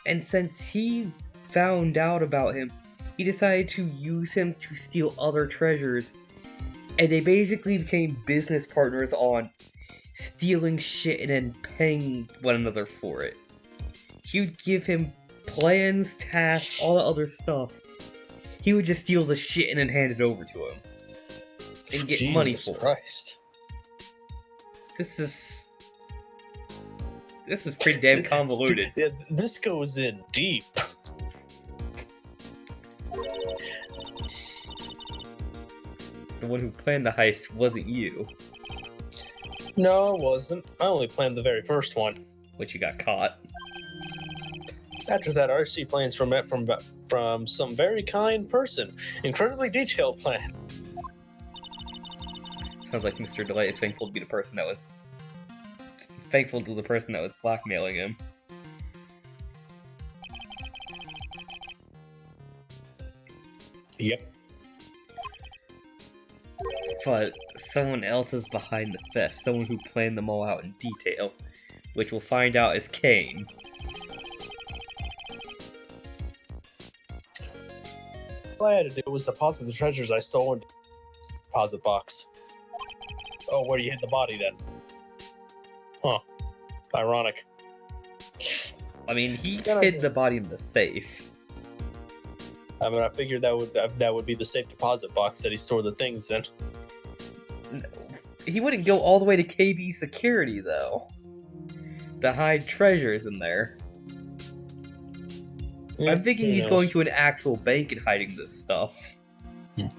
And since he found out about him, he decided to use him to steal other treasures. And they basically became business partners on stealing shit and then paying one another for it. He would give him plans, tasks, all the other stuff. He would just steal the shit and then hand it over to him. And get money for it. Christ. This is pretty damn convoluted. Yeah, this goes in deep. The one who planned the heist wasn't you, No, it wasn't. I only planned the very first one. but you got caught. After that, I received plans from some very kind person. Incredibly detailed plan. Sounds like Mr. DeLite is thankful to be the person that was thankful to the person that was blackmailing him. Yep. But someone else is behind the theft, someone who planned them all out in detail, which we'll find out is Kane. All I had to do was deposit the treasures I stole in the deposit box. Oh, where you hid the body then? Huh. Ironic. I mean, he Yeah, hid the body in the safe. I mean, I figured that would be the safe deposit box that he stored the things in. He wouldn't go all the way to KB security, though, to hide treasures in there. I'm thinking he's going to an actual bank and hiding this stuff. Then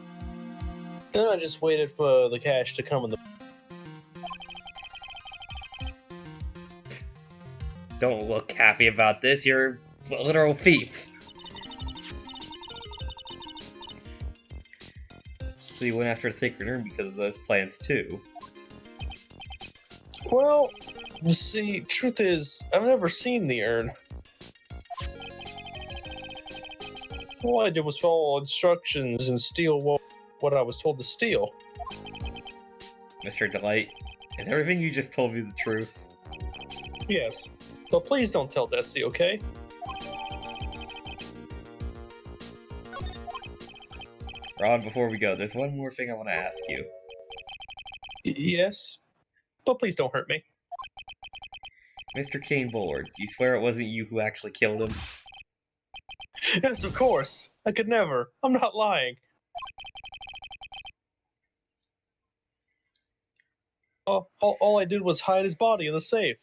I just waited for the cash to come in the... Don't look happy about this, you're a literal thief. So you went after the Sacred Urn because of those plans too. Well, you see, truth is, I've never seen the urn. All I did was follow instructions and steal what I was told to steal. Mr. DeLite, is everything you just told me the truth? Yes. So please don't tell Desi, okay? Ron, before we go, there's one more thing I want to ask you. Yes. But please don't hurt me. Mr. Kane Bullard, do you swear it wasn't you who actually killed him? Yes, of course. I could never. I'm not lying. All I did was hide his body in the safe.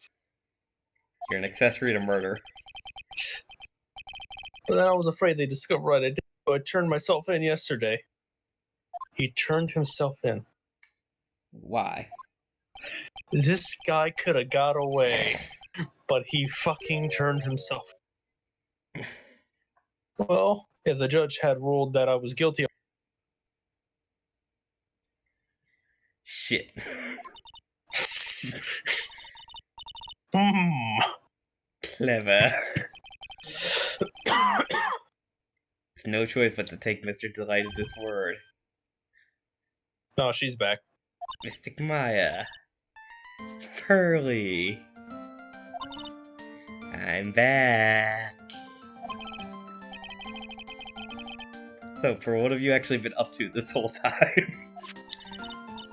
You're an accessory to murder. But then I was afraid they'd discover what I did, so I turned myself in yesterday. He turned himself in. Why? This guy could have got away, but he fucking turned himself. Well, if the judge had ruled that I was guilty of... Shit. Clever. There's no choice but to take Mr. DeLite at his word. No, she's back. Mystic Maya. It's Pearly. I'm back. So, for what have you actually been up to this whole time?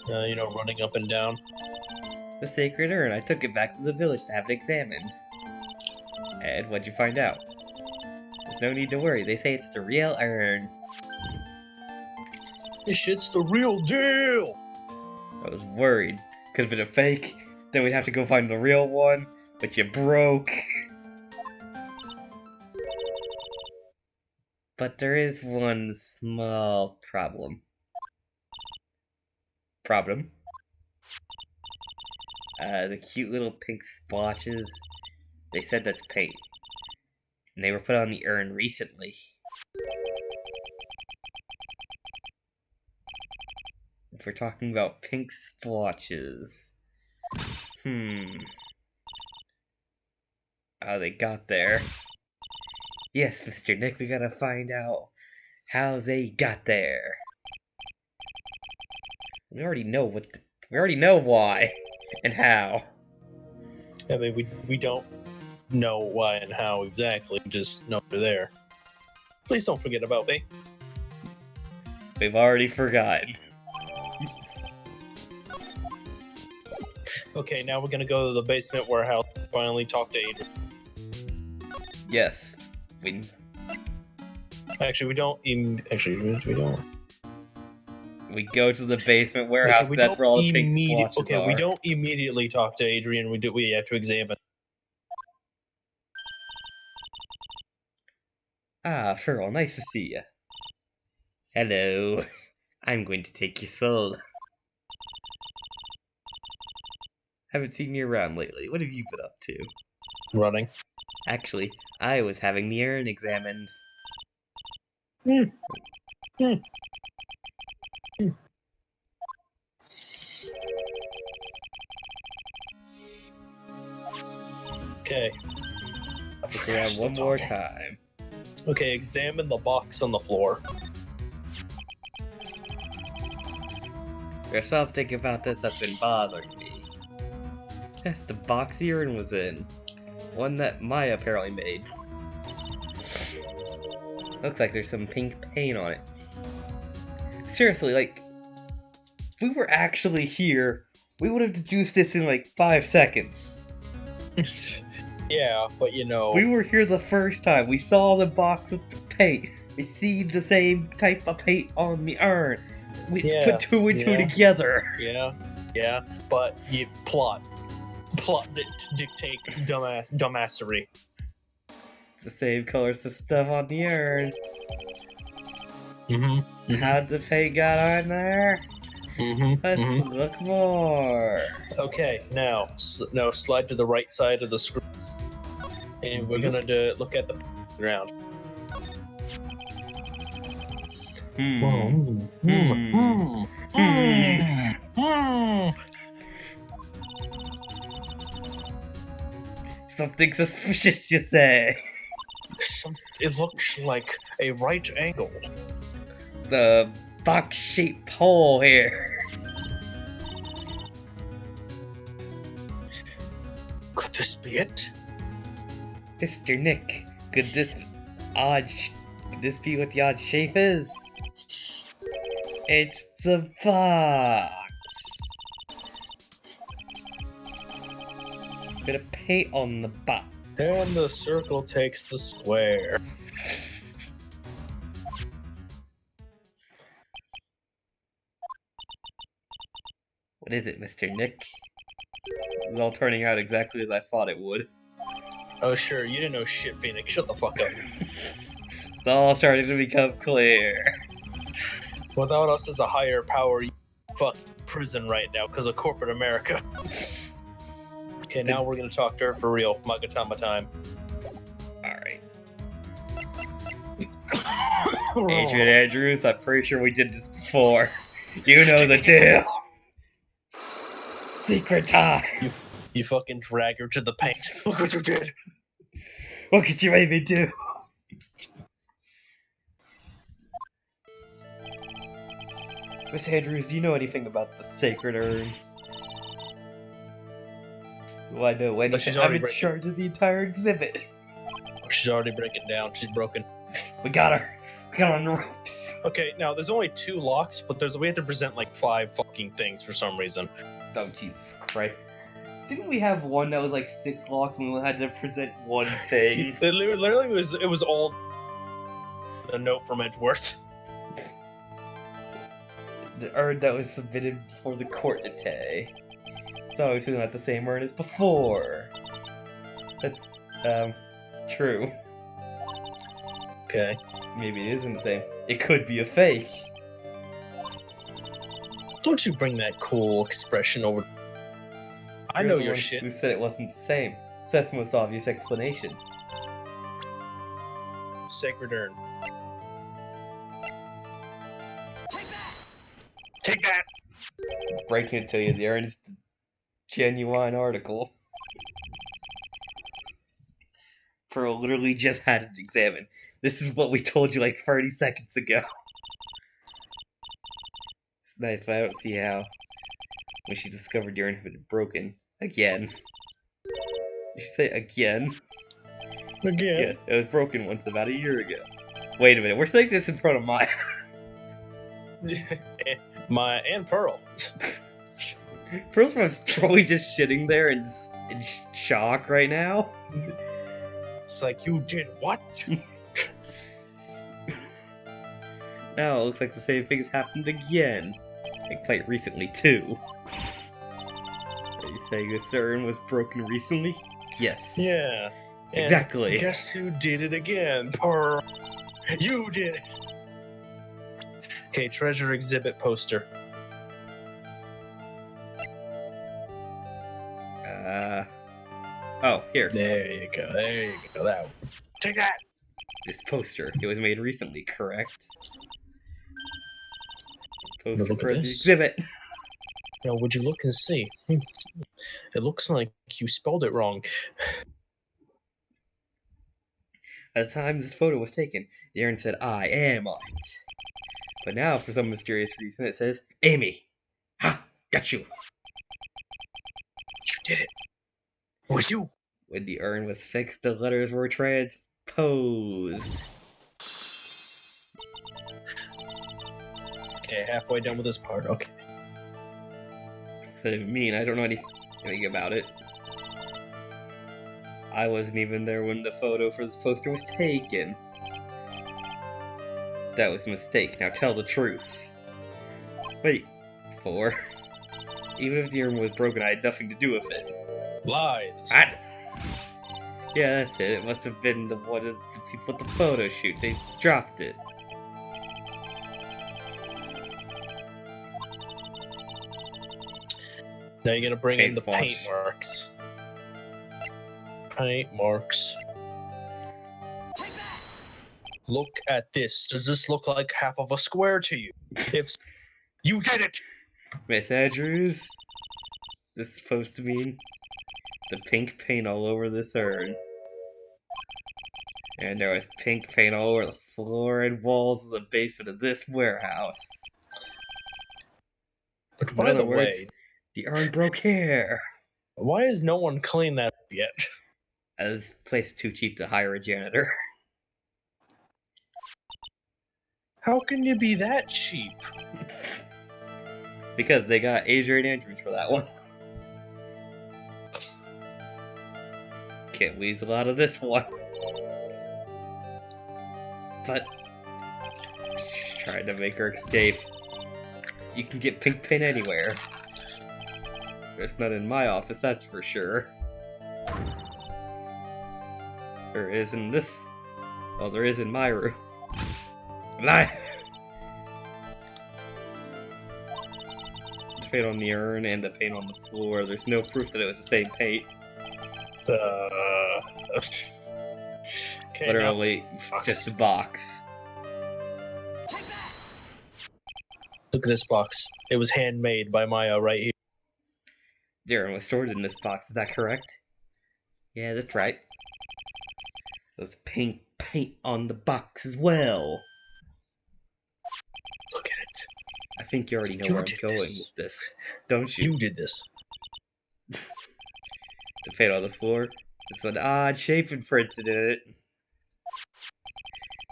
Running up and down. The Sacred Urn. I took it back to the village to have it examined. And what'd you find out? There's no need to worry. They say it's the real urn. This shit's the real deal! I was worried. Could have been a fake. Then we'd have to go find the real one. But you broke. But there is one small problem. The cute little pink splotches. They said that's paint. And they were put on the urn recently. If we're talking about pink splotches. How they got there. Yes, Mr. Nick, we gotta find out how they got there. We already know why and how. I mean, we don't know why and how exactly, just know they're there. Please don't forget about me. We've already forgotten. Okay, now we're gonna go to the basement warehouse and finally talk to Adrian. Yes. Actually, we don't. We don't. We go to the basement warehouse. Okay, That's where all the pink splotches okay, are. we don't immediately talk to Adrian. We have to examine. Ah, Furl, nice to see you. Hello. I'm going to take your soul. Haven't seen you around lately. What have you been up to? Running. Actually, I was having the urn examined. Okay. Look around one more time. Okay, examine the box on the floor. There's something about this that's been bothering me. That's the box the urn was in. One that Maya apparently made. Looks like there's some pink paint on it. Seriously, like, if we were actually here, we would have deduced this in like 5 seconds. Yeah, but you know... We were here the first time. We saw the box with the paint. We see the same type of paint on the urn. We put two and two together. Yeah, but you plot dictates dumbassery. It's the same colors as stuff on the urn. How'd the paint got on there? Let's look more. Okay, now slide to the right side of the screen, and we're gonna look at the ground. Something suspicious, you say? It looks like a right angle. The box-shaped hole here. Could this be it? Mr. Nick, could this be what the odd shape is? It's the box. Bit of paint on the box. And the circle takes the square. What is it, Mr. Nick? It's all turning out exactly as I thought it would. Oh sure, you didn't know shit, Phoenix. Shut the fuck up. It's all starting to become clear. Without us as a higher power, you fuck prison right now because of corporate America. Okay, now we're gonna talk to her for real. Magatama time. Alright. Adrian Andrews, I'm pretty sure we did this before. You know the deal. Secret time. You fucking drag her to the paint. Look what you did. What could you make me do? Miss Andrews, do you know anything about the sacred urn? Well, I know anything. I'm in charge of the entire exhibit. She's already breaking down. She's broken. We got her. We got her on the ropes. Okay, now there's only 2 locks, but we have to present like 5 fucking things for some reason. Oh, Jesus Christ. didn't we have one that was like 6 locks when we had to present one thing? It literally was all a note from Edgeworth. The urn that was submitted before the court today. It's obviously not the same urn as before. That's, true. Okay. Maybe it isn't the same. It could be a fake. Don't you bring that cool expression over. I You're know the your one shit. Who said it wasn't the same? So that's the most obvious explanation. Sacred urn. Take that! Breaking it to you, the urn is the genuine article. Pearl literally just had it examined. This is what we told you like 30 seconds ago. It's nice, but I don't see how. When she discovered the urn had been broken. Again. You should say again. Again. Yes, it was broken once about a year ago. Wait a minute, we're saying this in front of Maya. And Pearl. Pearl's probably just sitting there in shock right now. It's like, you did what? Now it looks like the same thing has happened again. Like quite recently too. Are you saying this urn was broken recently? Yes. Yeah. Exactly. And guess who did it again? Pearl. You did it. Okay, treasure exhibit poster. Oh, here. There you go. There you go. That one. Take that. This poster. It was made recently, correct? Poster Look for at the this. exhibit. Now, would you look and see? It looks like you spelled it wrong. At the time this photo was taken, the urn said, "I am on it." But now, for some mysterious reason, it says, "Amy." Ha! Got you! You did it. It was you. When the urn was fixed, the letters were transposed. Okay, halfway done with this part. Okay. What does it mean? I don't know anything about it. I wasn't even there when the photo for this poster was taken. That was a mistake. Now tell the truth. Wait. Even if the urn was broken, I had nothing to do with it. Lies. Yeah, that's it. It must have been the people at the photo shoot. They dropped it. Now you're gonna bring in the Paint paint wash. marks. Paint marks. Look at this. Does this look like half of a square to you? If you did it. Miss Andrews? Is this supposed to mean? The pink paint all over this urn. And there was pink paint all over the floor and walls of the basement of this warehouse. But In by other the words, way, the urn broke here. why has no one cleaned that up yet? As this place is too cheap to hire a janitor. How can you be that cheap? Because they got Adrian Andrews for that one. Can't weasel out of this one. But she's trying to make her escape. You can get pink paint anywhere. It's not in my office, that's for sure. There is in this. Well, there is in my room. The paint on the urn and the paint on the floor. There's no proof that it was the same paint. Okay, Literally, just a box. look at this box. It was handmade by Maya right here. The urn was stored in this box, is that correct? Yeah, that's right. There's pink paint on the box as well. Look at it. I think you already know You where I'm did going this. with this, don't you? You did this. The paint on the floor. It's an odd shape imprinted in it.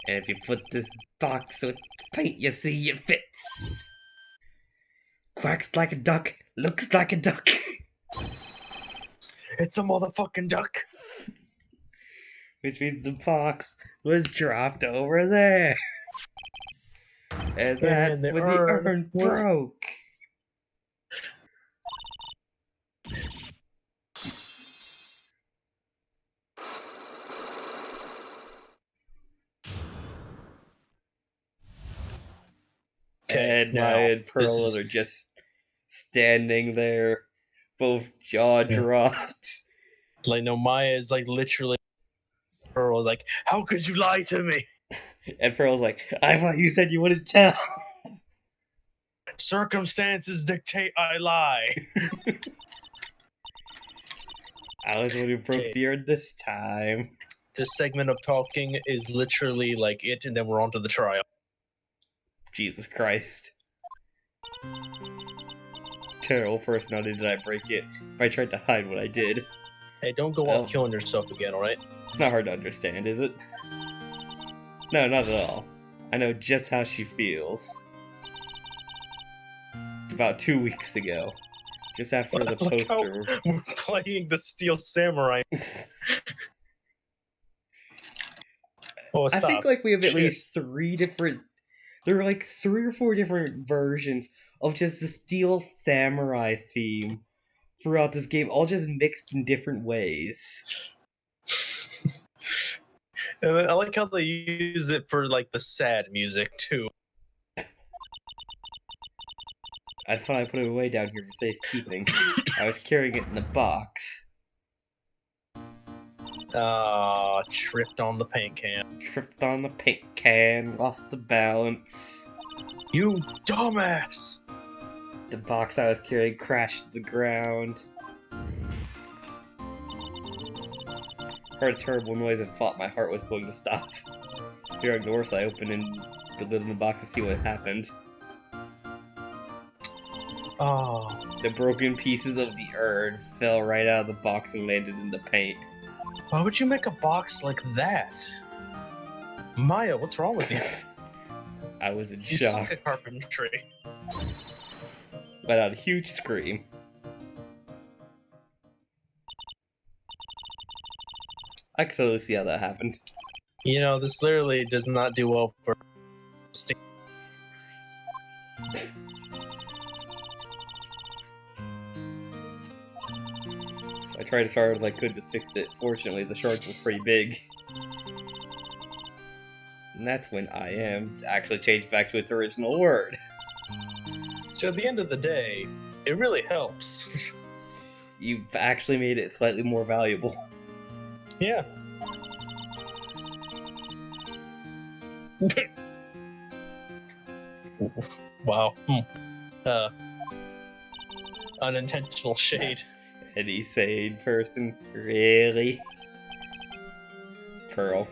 And if you put this box with paint, you see it fits. Quacks like a duck, looks like a duck. It's a motherfucking duck. Which means the box was dropped over there. And that's the when the urn urn was- broke. And now, Maya and Pearl this is- are just standing there, both jaw dropped. Like, no, Maya is like literally. Pearl is like, how could you lie to me? And Pearl's like, I thought you said you wouldn't tell. Circumstances dictate I lie. I was the one who broke Okay. the urn this time. This segment of talking is literally like it, and then we're on to the trial. Jesus Christ. Terrible person, not only did I break it, if I tried to hide what I did. Hey, don't go Oh. out killing yourself again, alright? It's not hard to understand, is it? No, not at all. I know just how she feels. About 2 weeks ago. Just after the Look how poster. we're playing the Steel Samurai. Oh, I stop. think like we have at Shit. least 3 different... There are like 3 or 4 different versions of just the Steel Samurai theme throughout this game, all just mixed in different ways. And I like how they use it for like the sad music too. I thought I put it away down here for safekeeping. I was carrying it in a box. Tripped on the paint can. Tripped on the paint can, lost the balance. You dumbass! The box I was carrying crashed to the ground. Heard a terrible noise and thought my heart was going to stop. Hearing the worst, I opened the lid in the box to see what happened. Oh, The broken pieces of the urn fell right out of the box and landed in the paint. why would you make a box like that? Maya, what's wrong with you? I was in You shock. suck at carpentry. Let out a huge scream. I can totally see how that happened. You know, this literally does not do well for. So I tried as hard as I could to fix it. Fortunately, the shards were pretty big. And that's when I am actually changed back to its original word. So at the end of the day, it really helps. You've actually made it slightly more valuable. Yeah. Wow. Unintentional shade. Any sane person? Really? Pearl.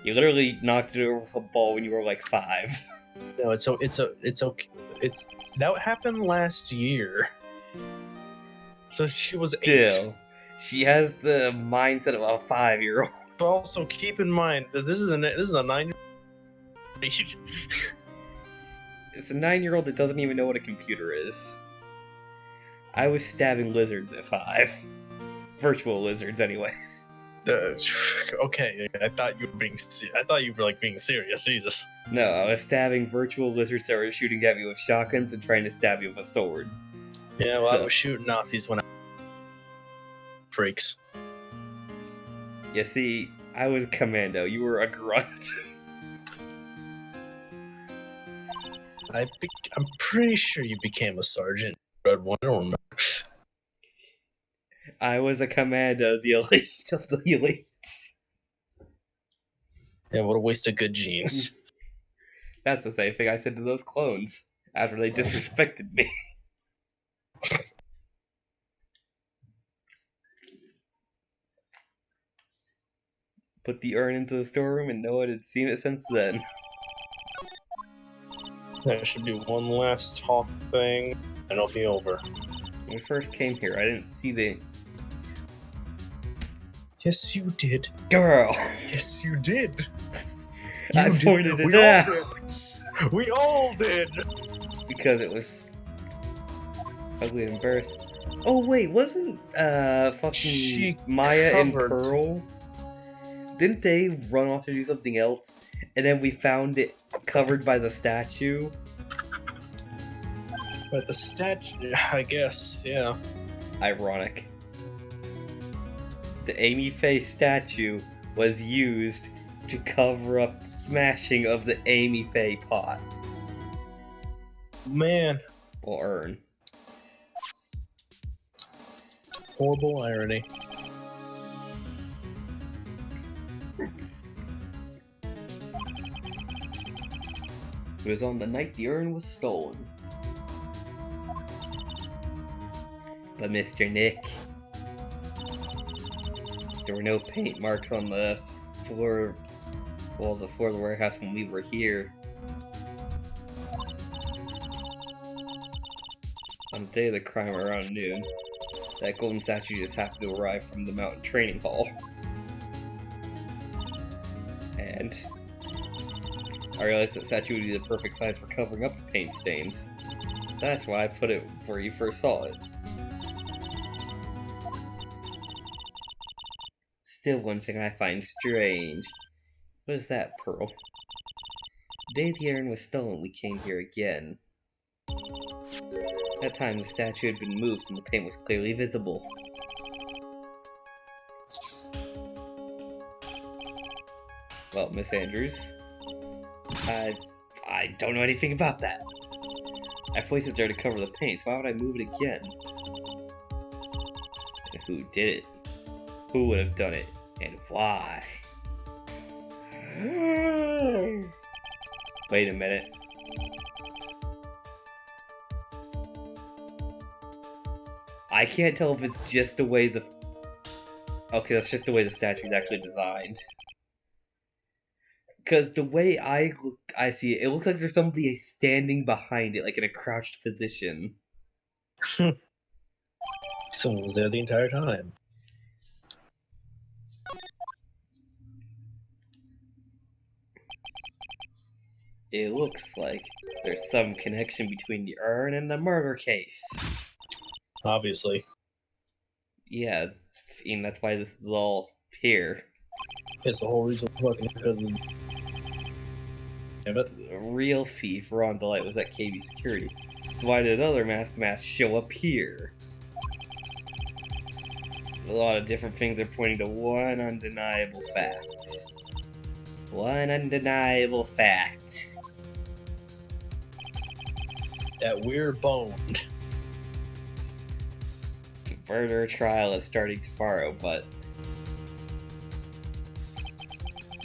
You literally knocked it over with a ball when you were like 5. No, it's okay. It's that happened last year. So she was 8. Still, she has the mindset of a 5-year-old. But also keep in mind that this is a 9-year-old. It's a 9-year-old that doesn't even know what a computer is. I was stabbing lizards at 5. Virtual lizards, anyways. Okay, I thought you were being. I thought you were like being serious. Jesus. No, I was stabbing virtual lizards that were shooting at me with shotguns and trying to stab you with a sword. Yeah, well, So- I was shooting Nazis when I. Freaks. You see, I was a commando. You were a grunt. I'm pretty sure you became a sergeant. Red one, I don't remember. I was a commando, the elite of the elite. Yeah, what a waste of good genes. That's the same thing I said to those clones after they disrespected me. Put the urn into the storeroom and no one had seen it since then. There should be one last talk thing, and it'll be over. When we first came here, I didn't see the... Yes, you did. Girl! Yes, you did. I You did. pointed it We all out! We all did. Because it was ugly and embarrassed. Oh wait, wasn't fucking She Maya and covered- Pearl? Didn't they run off to do something else? And then we found it covered by the statue? But the statue, I guess, yeah. Ironic. The Amy Faye statue was used to cover up the smashing of the Amy Faye pot. Man, Or urn. horrible irony. It was on the night the urn was stolen. But Mr. Nick, there were no paint marks on the floor, walls of the floor of the warehouse when we were here. On the day of the crime around noon, that golden statue just happened to arrive from the mountain training hall. And I realized that statue would be the perfect size for covering up the paint stains. That's why I put it where you first saw it. Still, one thing I find strange. What is that, Pearl? The day the urn was stolen, we came here again. That time, the statue had been moved and the paint was clearly visible. Well, Miss Andrews, I don't know anything about that. I placed it there to cover the paint, so why would I move it again? And who did it? Who would have done it, and why? Wait a minute. I can't tell if it's just the way the... Okay, that's just the way the statue's actually designed. Because the way I see it, it looks like there's somebody standing behind it, like in a crouched position. Someone was there the entire time. It looks like there's some connection between the urn and the murder case. Obviously. Yeah, and that's why this is all here. It's the whole reason fucking because of... Damn it. The real thief, Ron DeLite, was at KB Security. So why did other mask show up here? A lot of different things are pointing to one undeniable fact. One undeniable fact. That weird bone. The murder trial is starting tomorrow, but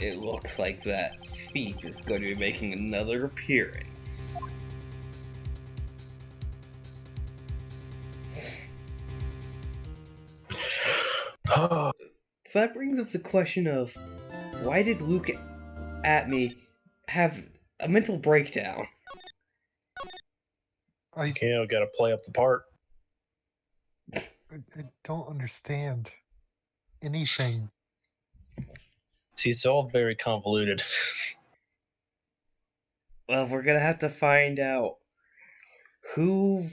it looks like that thief is going to be making another appearance. So that brings up the question of, why did Luke at me have a mental breakdown? I Gotta play up the part. don't understand anything. See, it's all very convoluted. Well, we're gonna have to find out who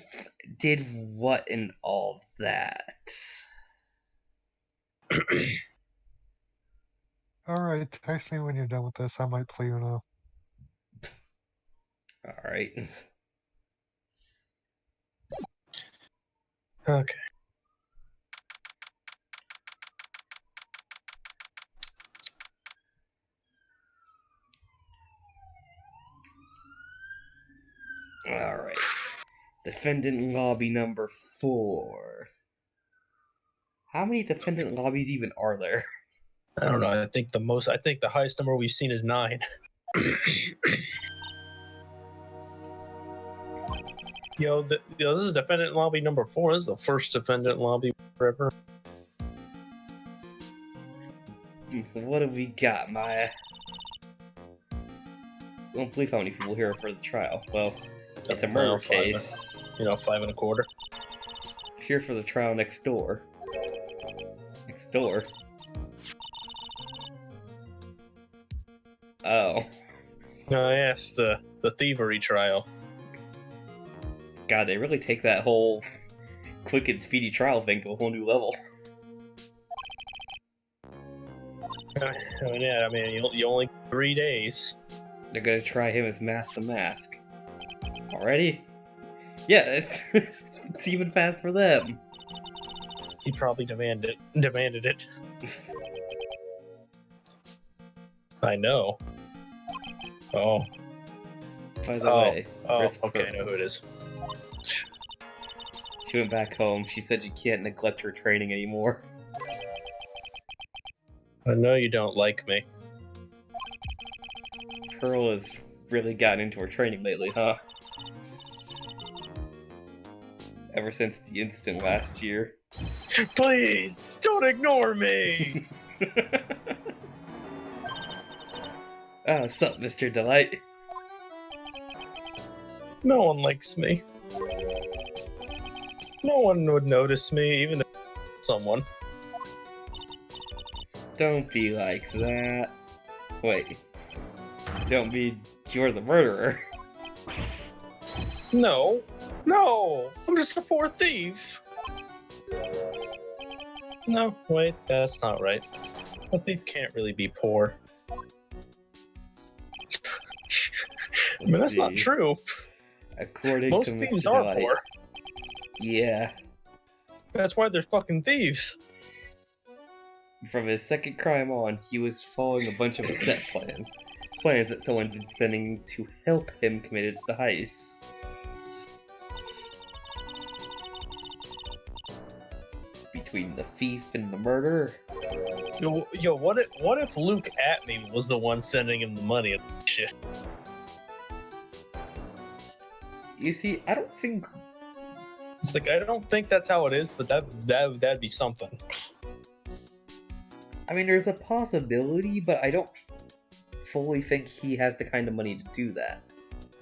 did what in all that. Alright, text me when you're done with this. I might play Uno. Alright. Okay. Alright. Defendant lobby number 4. How many defendant lobbies even are there? I don't know. I think the highest number we've seen is 9. This is defendant lobby number 4. This is the first defendant lobby ever. What have we got, Maya? I don't believe how many people here are for the trial. Well, it's a murder case. 5 1/4. Here for the trial next door. Next door? Oh. Yes, the thievery trial. God, they really take that whole quick and speedy trial thing to a whole new level. Yeah, I mean, you only 3 days. They're gonna try him as Mask the Mask. Already? Yeah, it's even fast for them. He probably demanded it. I know. Oh. By the way, where's okay, I Pearl? know who it is. She went back home. She said you can't neglect her training anymore. I know you don't like me. Pearl has really gotten into her training lately, huh? Ever since the incident last year. Please, don't ignore me! What's up, Mr. DeLite? No one likes me. No one would notice me, even if someone. Don't be like that. Wait. Don't be you're the murderer. No, I'm just a poor thief. No, wait, that's not right. A thief can't really be poor. I mean, that's not true. According Most to thieves Mr. are DeLite. poor. Yeah. That's why they're fucking thieves. From his second crime on, he was following a bunch of set plans. Plans that someone had been sending to help him commit the heist. Between the thief and the murderer. Yo, what if Luke Atney was the one sending him the money and shit? You see, I don't think... It's like, I don't think that's how it is, but that'd be something. I mean, there's a possibility, but I don't fully think he has the kind of money to do that.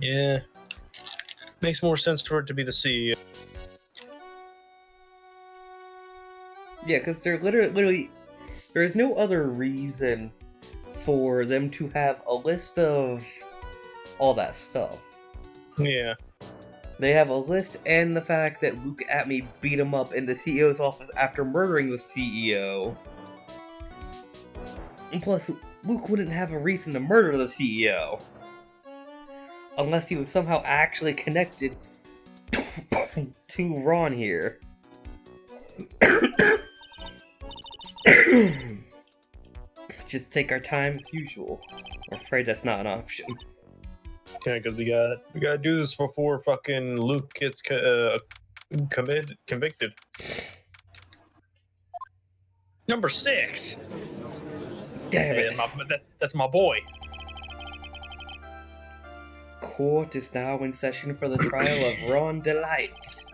Yeah. Makes more sense for it to be the CEO. Yeah, because they're literally... There's no other reason for them to have a list of all that stuff. Yeah. They have a list and the fact that Luke Atney beat him up in the CEO's office after murdering the CEO. And plus, Luke wouldn't have a reason to murder the CEO. Unless he was somehow actually connected to Ron here. Just take our time as usual. I'm afraid that's not an option. Okay, because we gotta do this before fucking Luke gets convicted. Number 6. Damn Hey, it. that's my boy. Court is now in session for the trial of Ron DeLite.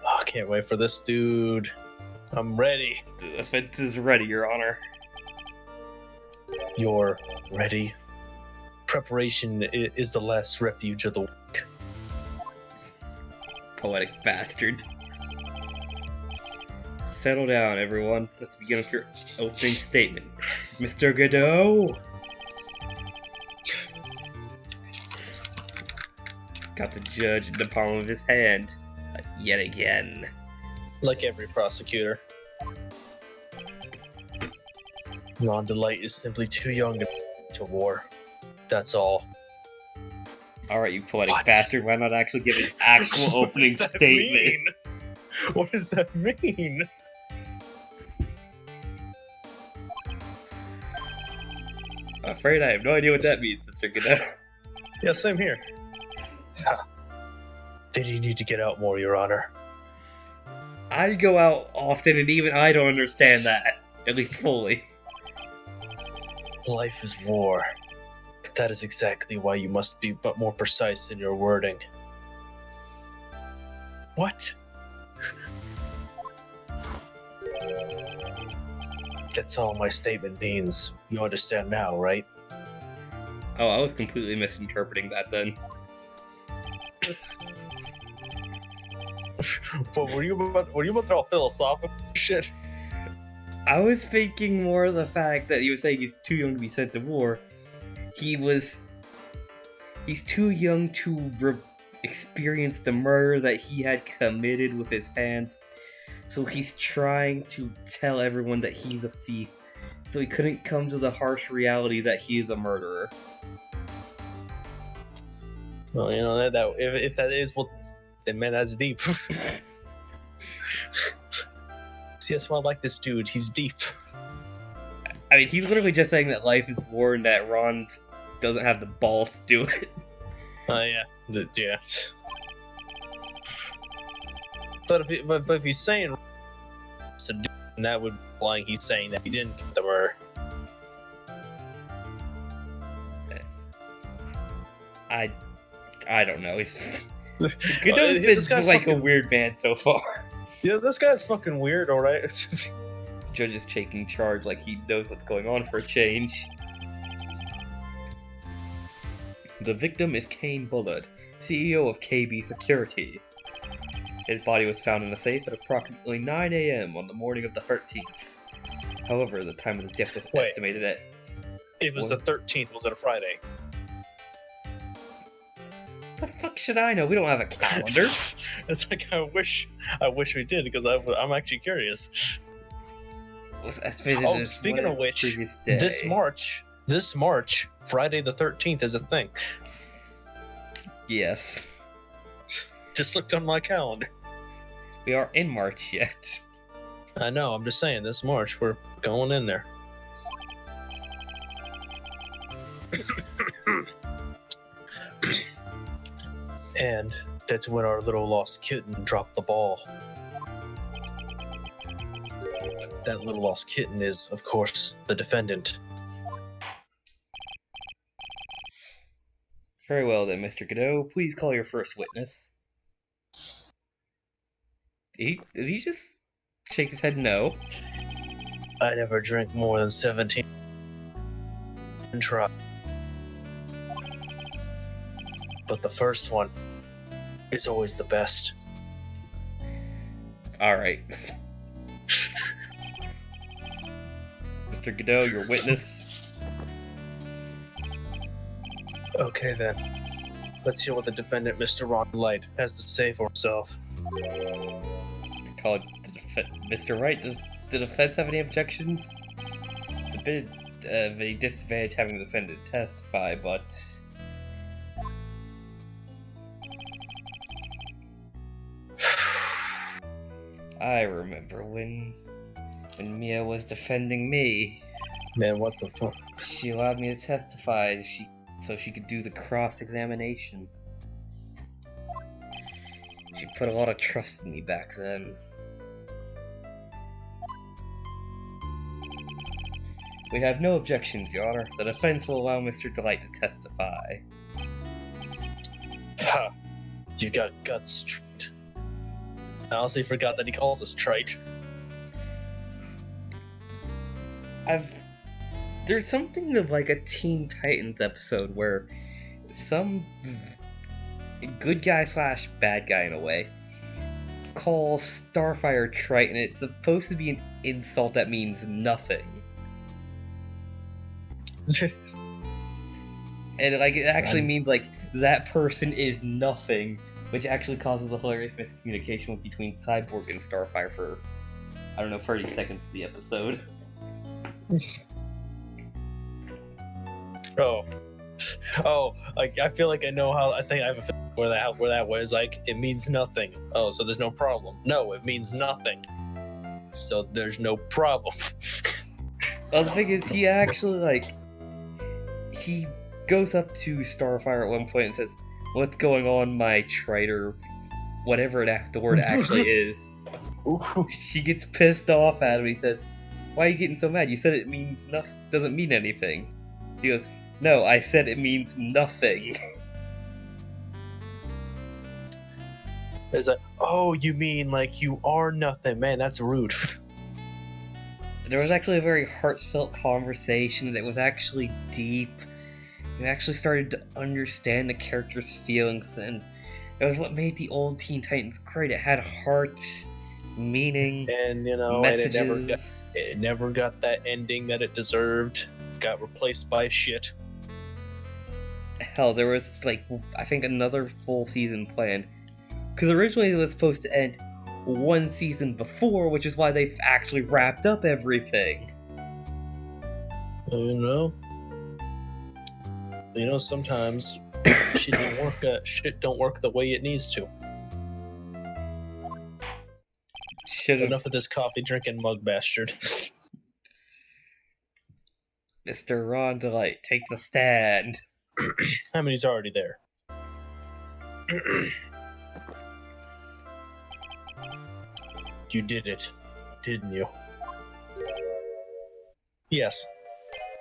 Oh, I can't wait for this dude. I'm ready. The defense is ready, Your Honor. You're ready. Preparation is the last refuge of the weak. Poetic bastard. Settle down, everyone. Let's begin with your opening statement. Mr. Godot! Got the judge in the palm of his hand. Yet again. Like every prosecutor. Ron DeLite is simply too young to war. That's all. Alright, you poetic What? bastard. Why not actually give an actual opening What does that statement? mean? What does that mean? I'm afraid I have no idea what that means, Mr. Godot. Yeah, same here. Did you need to get out more, Your Honor? I go out often and even I don't understand that. At least fully. Life is war. But that is exactly why you must be but more precise in your wording. What? That's all my statement means. You understand now, right? Oh, I was completely misinterpreting that then. But were you about to all philosophical shit? I was thinking more of the fact that he was saying he's too young to be sent to war. He's too young to experienced the murder that he had committed with his hands. So he's trying to tell everyone that he's a thief. So he couldn't come to the harsh reality that he is a murderer. Well, you know, that if that is what, then man, that's deep. See, that's why I like this dude. He's deep. I mean, he's literally just saying that life is war and that Ron doesn't have the balls to do it. Yeah. Yeah. But if he's saying to do, then that would imply he's saying that he didn't get the murder. I don't know. Godot's been like a weird man so far. Yeah, this guy's fucking weird, alright? Judge is taking charge like he knows what's going on for a change. The victim is Kane Bullard, CEO of KB Security. His body was found in a safe at approximately 9 a.m. on the morning of the 13th. However, the time of the death was estimated at... It was the 13th. Was it a Friday? The fuck should I know? We don't have a calendar. It's like, I wish we did, because I'm actually curious. Oh, speaking of which, this March, Friday the 13th is a thing. Yes. Just looked on my calendar. We are in March yet. I know, I'm just saying, this March, we're going in there. And that's when our little lost kitten dropped the ball. That little lost kitten is, of course, the defendant. Very well then, Mr. Godot. Please call your first witness. Did he just shake his head no? I never drink more than 17 and try. But the first one is always the best. Alright. Mr. Godot, your witness. Okay then. Let's hear what the defendant, Mr. Ron DeLite, has to say for himself. Call it Mr. Wright. Does the defense have any objections? It's a bit of a disadvantage having the defendant testify, but... I remember when Mia was defending me. Man, what the fuck? She allowed me to testify so she could do the cross-examination. She put a lot of trust in me back then. We have no objections, Your Honor. The defense will allow Mr. DeLite to testify. Ha! You got guts, Trite. I honestly forgot that he calls us Trite. There's something of like a Teen Titans episode where some good guy slash bad guy in a way calls Starfire Trite, and it's supposed to be an insult that means nothing. And like it actually means like that person is nothing, which actually causes a hilarious miscommunication between Cyborg and Starfire for, I don't know, 30 seconds of the episode. I feel like I know how. I think I have a feeling where that was like it means nothing. Oh, so there's no problem. No, it means nothing. So there's no problem. Well, the thing is, he actually he goes up to Starfire at one point and says, "What's going on, my Trite?" or whatever the word actually is. She gets pissed off at him. He says, "Why are you getting so mad? You said it means nothing. Doesn't mean anything." She goes, "No, I said it means nothing." It's like, oh, you mean like you are nothing, man? That's rude. There was actually a very heartfelt conversation that was actually deep. You actually started to understand the character's feelings, and it was what made the old Teen Titans great. It had heart, meaning, and you know, messages. And it never got that ending that it deserved. Got replaced by shit. hell, there was like I think another full season planned. Because originally it was supposed to end one season before, which is why they've actually wrapped up everything. You know, sometimes shit don't work the way it needs to. Enough of this coffee drinking mug bastard. Mr. Ron DeLite, take the stand. I mean, he's already there. You did it, didn't you? Yes.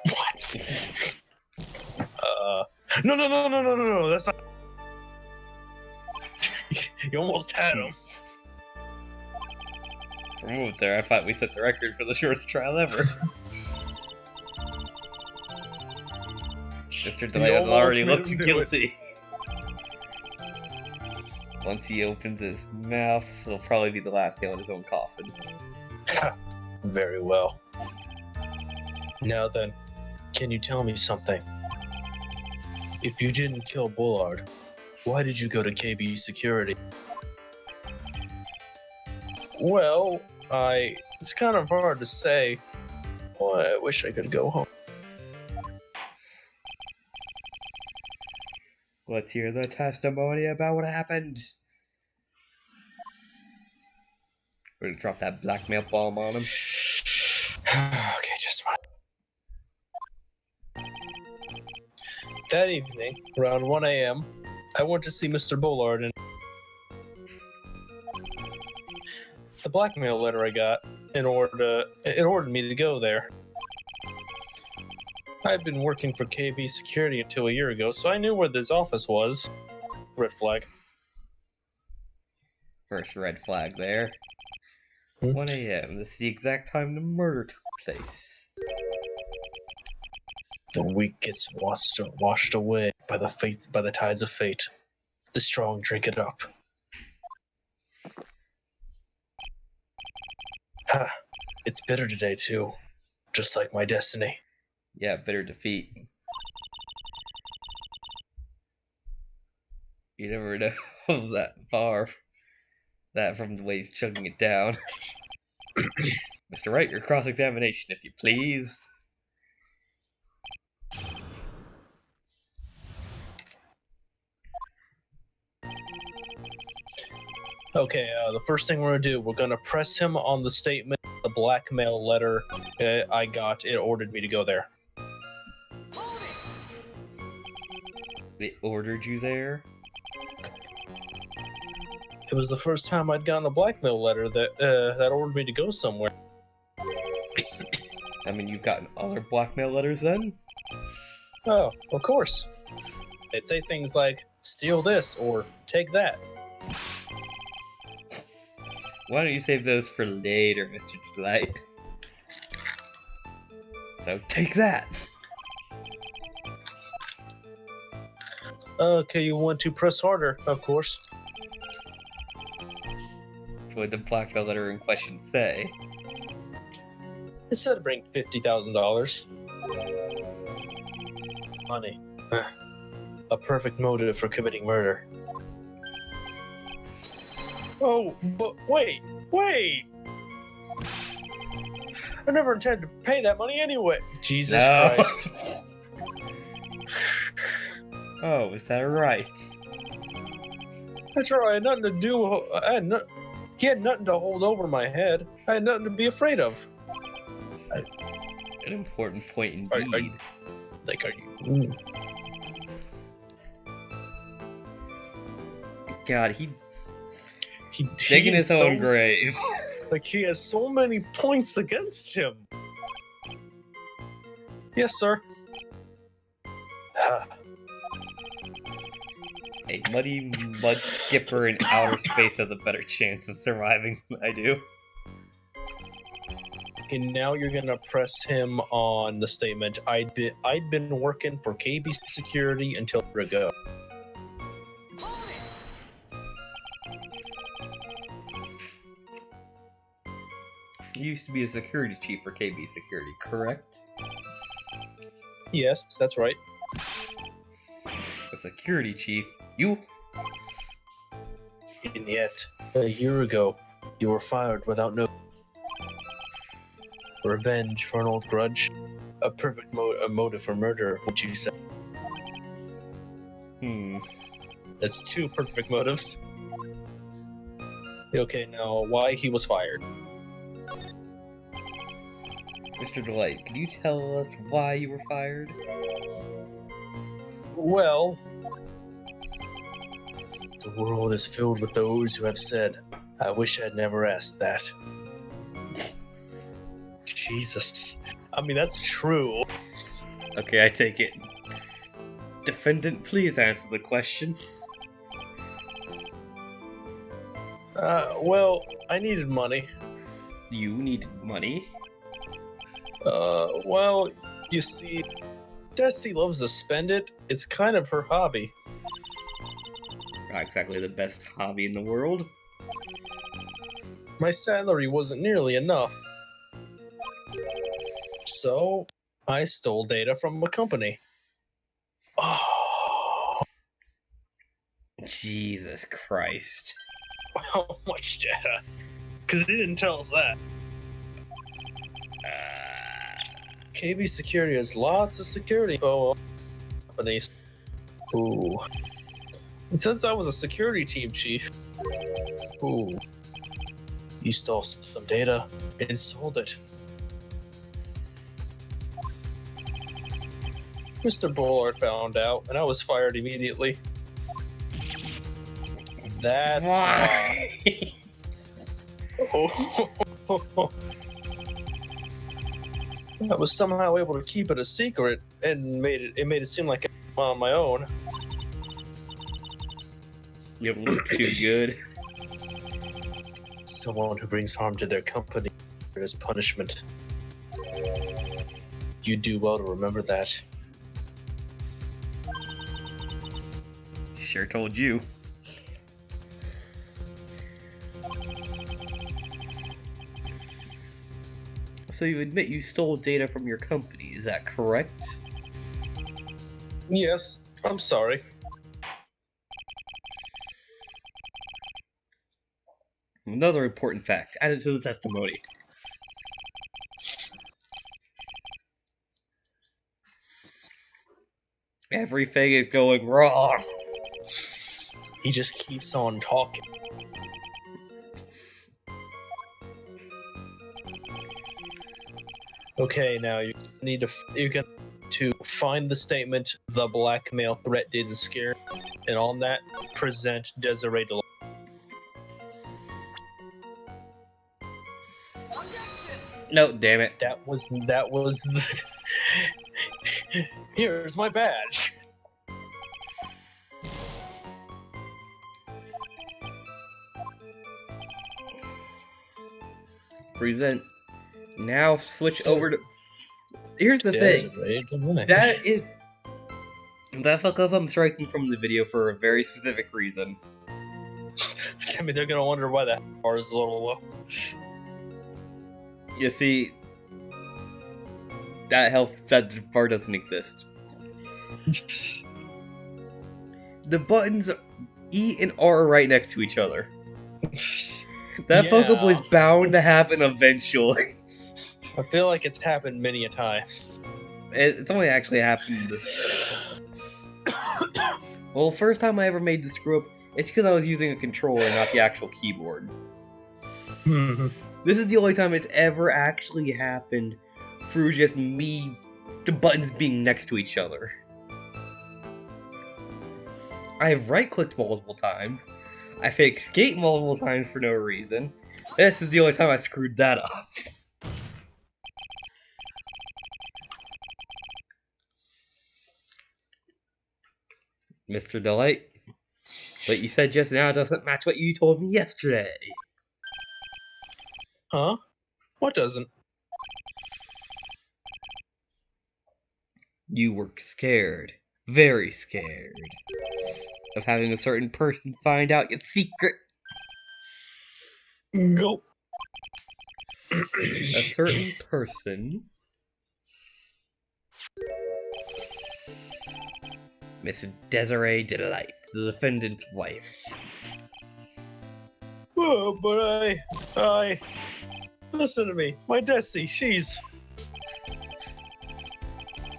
What? No, that's not... You almost had him. For a moment there, I thought we set the record for the shortest trial ever. Mr. DeLite already looks guilty. Once he opens his mouth, it'll probably be the last nail in his own coffin. Very well. Now then, can you tell me something? If you didn't kill Bullard, why did you go to KB Security? Well, it's kind of hard to say. Boy, I wish I could go home. Let's hear the testimony about what happened. We're gonna drop that blackmail bomb on him. Okay, just fine. That evening, around 1 a.m., I went to see Mr. Bullard, and the blackmail letter I got it ordered me to go there. I'd been working for KB Security until a year ago, so I knew where this office was. Red flag. First red flag there. 1 a.m. This is the exact time the murder took place. The weak gets washed away by the tides of fate. The strong drink it up. Ha! It's bitter today too, just like my destiny. Yeah, bitter defeat. You never know that far. That from the way he's chugging it down. Mr. Wright, your cross-examination, if you please. Okay, the first thing we're gonna do, we're gonna press him on the statement, the blackmail letter I got. It ordered me to go there. They ordered you there? It was the first time I'd gotten a blackmail letter that ordered me to go somewhere. I mean, you've gotten other blackmail letters then? Oh, of course. They'd say things like, steal this, or take that. Why don't you save those for later, Mr. DeLite? So, take that! Okay, you want to press harder, of course. What did the blackmail letter in question say? It said to bring $50,000. Money. A perfect motive for committing murder. Oh, but wait! I never intended to pay that money anyway. Jesus Christ. Oh, is that right? That's right, I had nothing to do. He had nothing to hold over my head. I had nothing to be afraid of. An important point indeed. Are you? God, he digging his own grave. Like, he has so many points against him. Yes, sir. A muddy mud skipper in outer space has a better chance of surviving than I do. And now you're gonna press him on the statement, I'd been working for KB Security until a year ago. You used to be a security chief for KB Security, correct? Yes, that's right. security chief. You? And yet, a year ago, you were fired without no revenge for an old grudge. A perfect motive for murder, would you say? That's two perfect motives. Okay, now why he was fired? Mr. DeLite, can you tell us why you were fired? Well, the world is filled with those who have said, I wish I'd never asked that. Jesus. I mean, that's true. Okay, I take it. Defendant, please answer the question. Well, I needed money. You needed money? Well, you see, Desi loves to spend it. It's kind of her hobby. Not exactly the best hobby in the world. My salary wasn't nearly enough. So, I stole data from a company. Oh, Jesus Christ. how much data? Because he didn't tell us that. KB Security has lots of security info on companies. Ooh. And since I was a security team chief, ooh, you stole some data and sold it. Mr. Bullard found out, and I was fired immediately. That's why. Oh. I was somehow able to keep it a secret and made it seem like I'm on my own. You look too good. Someone who brings harm to their company as punishment. You do well to remember that. Sure told you. So you admit you stole data from your company, is that correct? Yes, I'm sorry. Another important fact, added to the testimony. Everything is going wrong. He just keeps on talking. Okay, now you can find the statement, the blackmail threat didn't scare, and on that, present Desiree DeLite. No, damn it. That was the... Here's my badge. Present. Now switch over to... Here's the thing. That fuck up I'm striking from the video for a very specific reason. I mean, they're gonna wonder why that bar is a little low. You see, that bar doesn't exist. The buttons E and R are right next to each other. That fuck up was bound to happen eventually. I feel like it's happened many a times. It's only actually happened. Well, first time I ever made the screw up, it's because I was using a controller, not the actual keyboard. This is the only time it's ever actually happened through just me, the buttons being next to each other. I have right-clicked multiple times. I fake escape multiple times for no reason. This is the only time I screwed that up. Mr. DeLite, what you said just now doesn't match what you told me yesterday. Huh? What doesn't? You were scared, very scared, of having a certain person find out your secret. Go. A certain person Miss Desiree DeLite, the defendant's wife. Oh, but listen to me. My Desi, she's...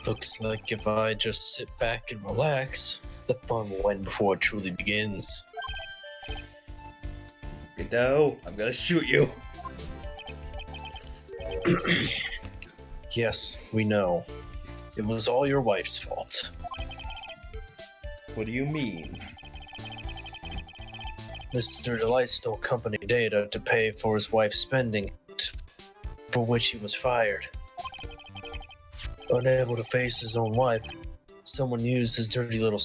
Looks like if I just sit back and relax, the fun will end before it truly begins. Godot, I'm gonna shoot you. Yes, we know. It was all your wife's fault. What do you mean? Mr. DeLite stole company data to pay for his wife's spending, for which he was fired. Unable to face his own wife, someone used his dirty little...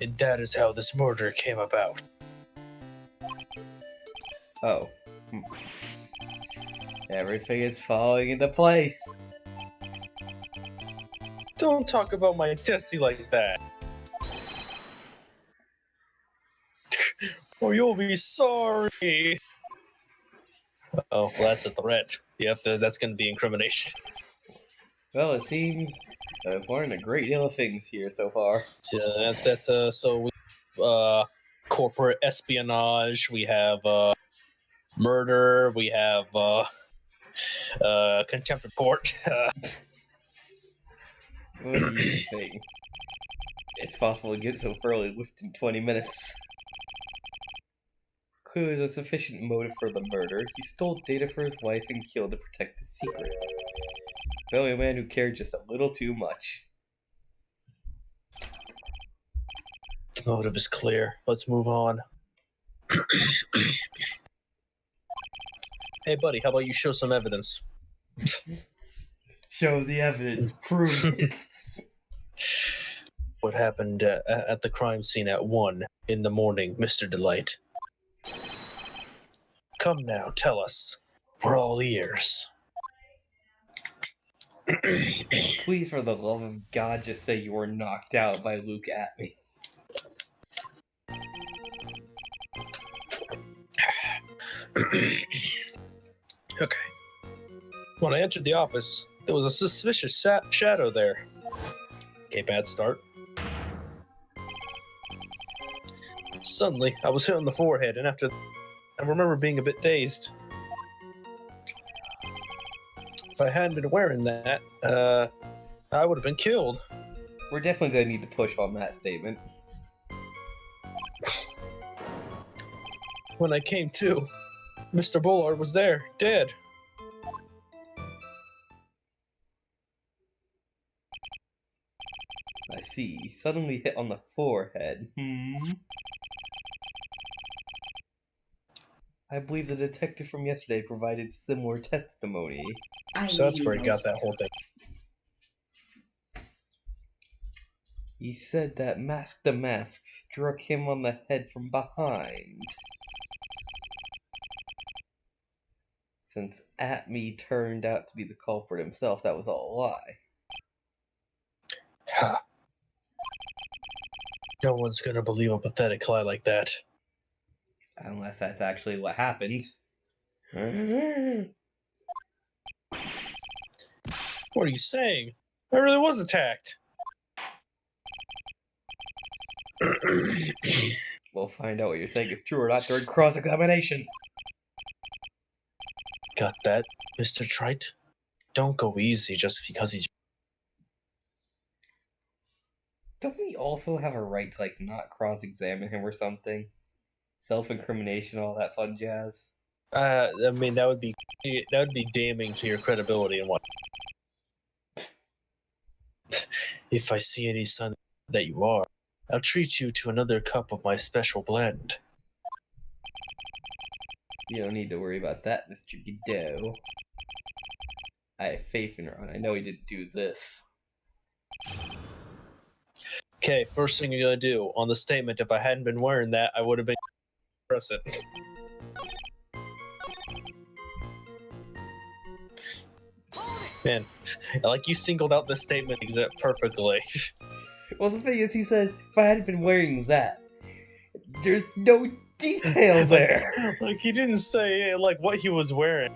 And that is how this murder came about. Oh. Everything is falling into place. Don't talk about my Tessie like that. Or you'll be sorry. Oh, well, that's a threat. That's gonna be incrimination. Well, it seems I've learned a great deal of things here so far. So we corporate espionage, we have murder, we have contempt of court. What do you think? It's possible to get so thoroughly within 20 minutes. Clearly there's a sufficient motive for the murder. He stole data for his wife and killed to protect his secret. Clearly a man who cared just a little too much. The motive is clear. Let's move on. Hey buddy, how about you show some evidence? Show the evidence. Prove it. What happened at the crime scene at 1 in the morning, Mr. DeLite? Come now, tell us. We're all ears. Please, for the love of God, just say you were knocked out by Luke at me. Okay. When I entered the office, there was a suspicious shadow there. Okay, bad start. Suddenly, I was hit on the forehead, and after I remember being a bit dazed. If I hadn't been wearing that, I would have been killed. We're definitely gonna need to push on that statement. When I came to, Mr. Bullard was there, dead. I see. Suddenly hit on the forehead. I believe the detective from yesterday provided similar testimony. So that's where he got that whole thing. He said that the Mask struck him on the head from behind. Since Atme turned out to be the culprit himself, that was all a lie. Ha. No one's gonna believe a pathetic lie like that. Unless that's actually what happened. What are you saying? I really was attacked. We'll find out what you're saying is true or not during cross-examination. Got that, Mr. Trite? Don't go easy just because he's... Don't we also have a right to, not cross-examine him or something? Self-incrimination, all that fun jazz? I mean, that would be damning to your credibility and what. If I see any sign that you are, I'll treat you to another cup of my special blend. You don't need to worry about that, Mr. Godot. I have faith in Ron. I know he didn't do this. Okay, first thing you're gonna do on the statement, if I hadn't been wearing that, I would have been... Press it. Man, like you singled out the statement perfectly. Well, the thing is, he says, if I hadn't been wearing that, there's no detail there. Like he didn't say, what he was wearing.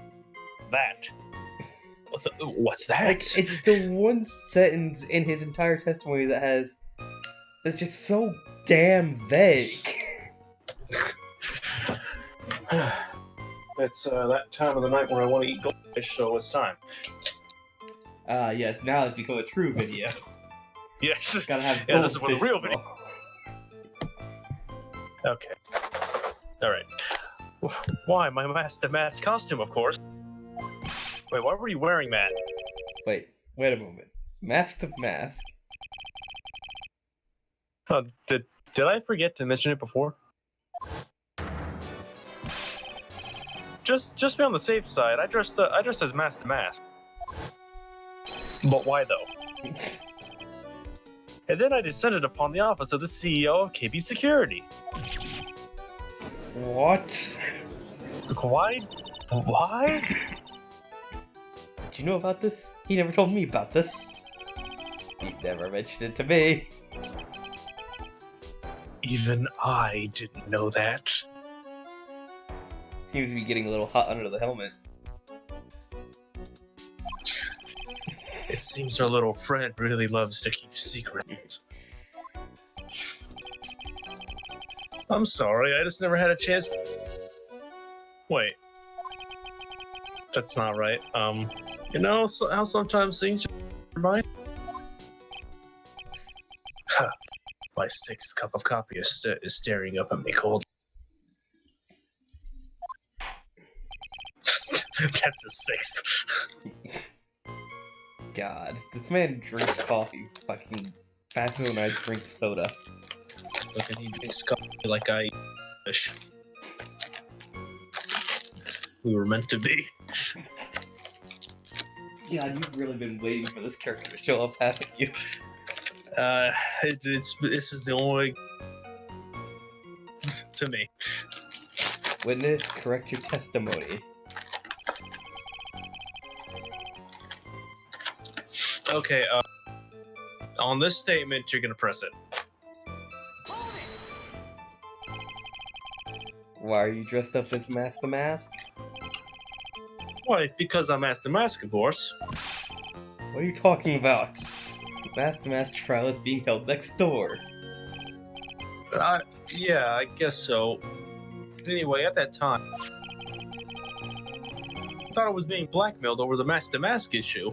That. What's that? Like, it's the one sentence in his entire testimony that's just so damn vague. It's that time of the night where I want to eat goldfish, so it's time. Yes, now it's become a true video. Yes. Gotta have Yeah, this is for the goldfish real ball. video. Okay. Alright. Why? My mask costume, of course. Wait, why were you wearing that? Wait a moment. Mask to mask. Did I forget to mention it before? Just be on the safe side. I dressed as mask to mask. But why though? And then I descended upon the office of the CEO of KB Security. What? Why? Why? Did you know about this? He never told me about this. He never mentioned it to me. Even I didn't know that. Seems to be getting a little hot under the helmet. It seems our little friend really loves to keep secrets. I'm sorry, I just never had a chance to... Wait. That's not right. You know how sometimes things just remind? Huh. My sixth cup of coffee is staring up at me cold. That's the sixth. God, this man drinks coffee fucking faster than I drink soda. Look, and he drinks coffee like I fish. We were meant to be. God, you've really been waiting for this character to show up, haven't you? This is the only way to me. Witness, correct your testimony. Okay, on this statement, you're gonna press it. Why are you dressed up as Mask to Mask? Why? Because I'm Master Mask, of course. What are you talking about? Mask to Mask trial is being held next door. Yeah, I guess so. Anyway, at that time, I thought I was being blackmailed over the Master Mask issue.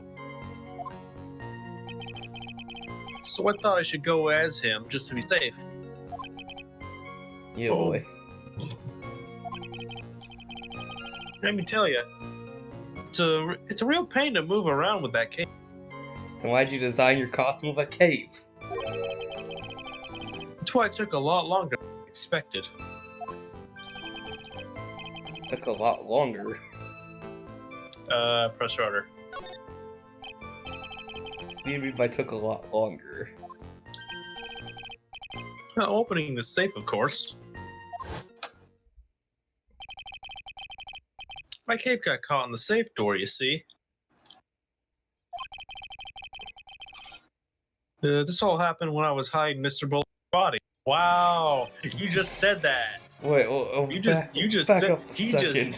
So I thought I should go as him, just to be safe. Yeah, boy. Let me tell you, it's a real pain to move around with that cape. Then why'd you design your costume with a cape? That's why it took a lot longer than I expected. Took a lot longer. Press rudder. What do you mean by took a lot longer? Opening the safe, of course. My cape got caught in the safe door, you see. This all happened when I was hiding Mr. Bullet's body. Wow, you just said that. Wait, back up a second.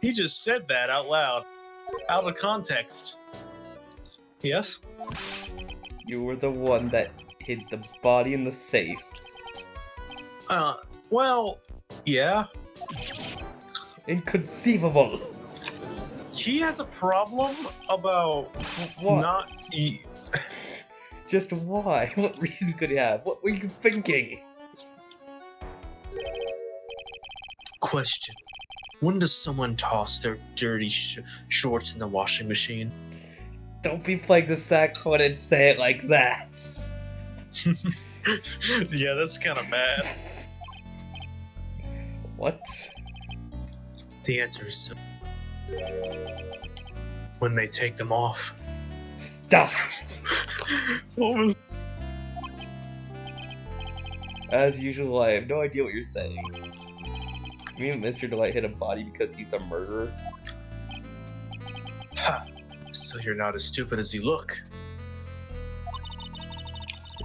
He just said that out loud, out of context. Yes? You were the one that hid the body in the safe. Well, yeah. Inconceivable. He has a problem about What? not Just why? What reason could he have? What were you thinking? Question. When does someone toss their dirty shorts in the washing machine? Don't be playing the saxophone and say it like that. Yeah, that's kind of bad. What? The answer is when they take them off. Stop! What was... As usual, I have no idea what you're saying. You mean Mr. DeLite hit a body because he's a murderer? Ha! So you're not as stupid as you look.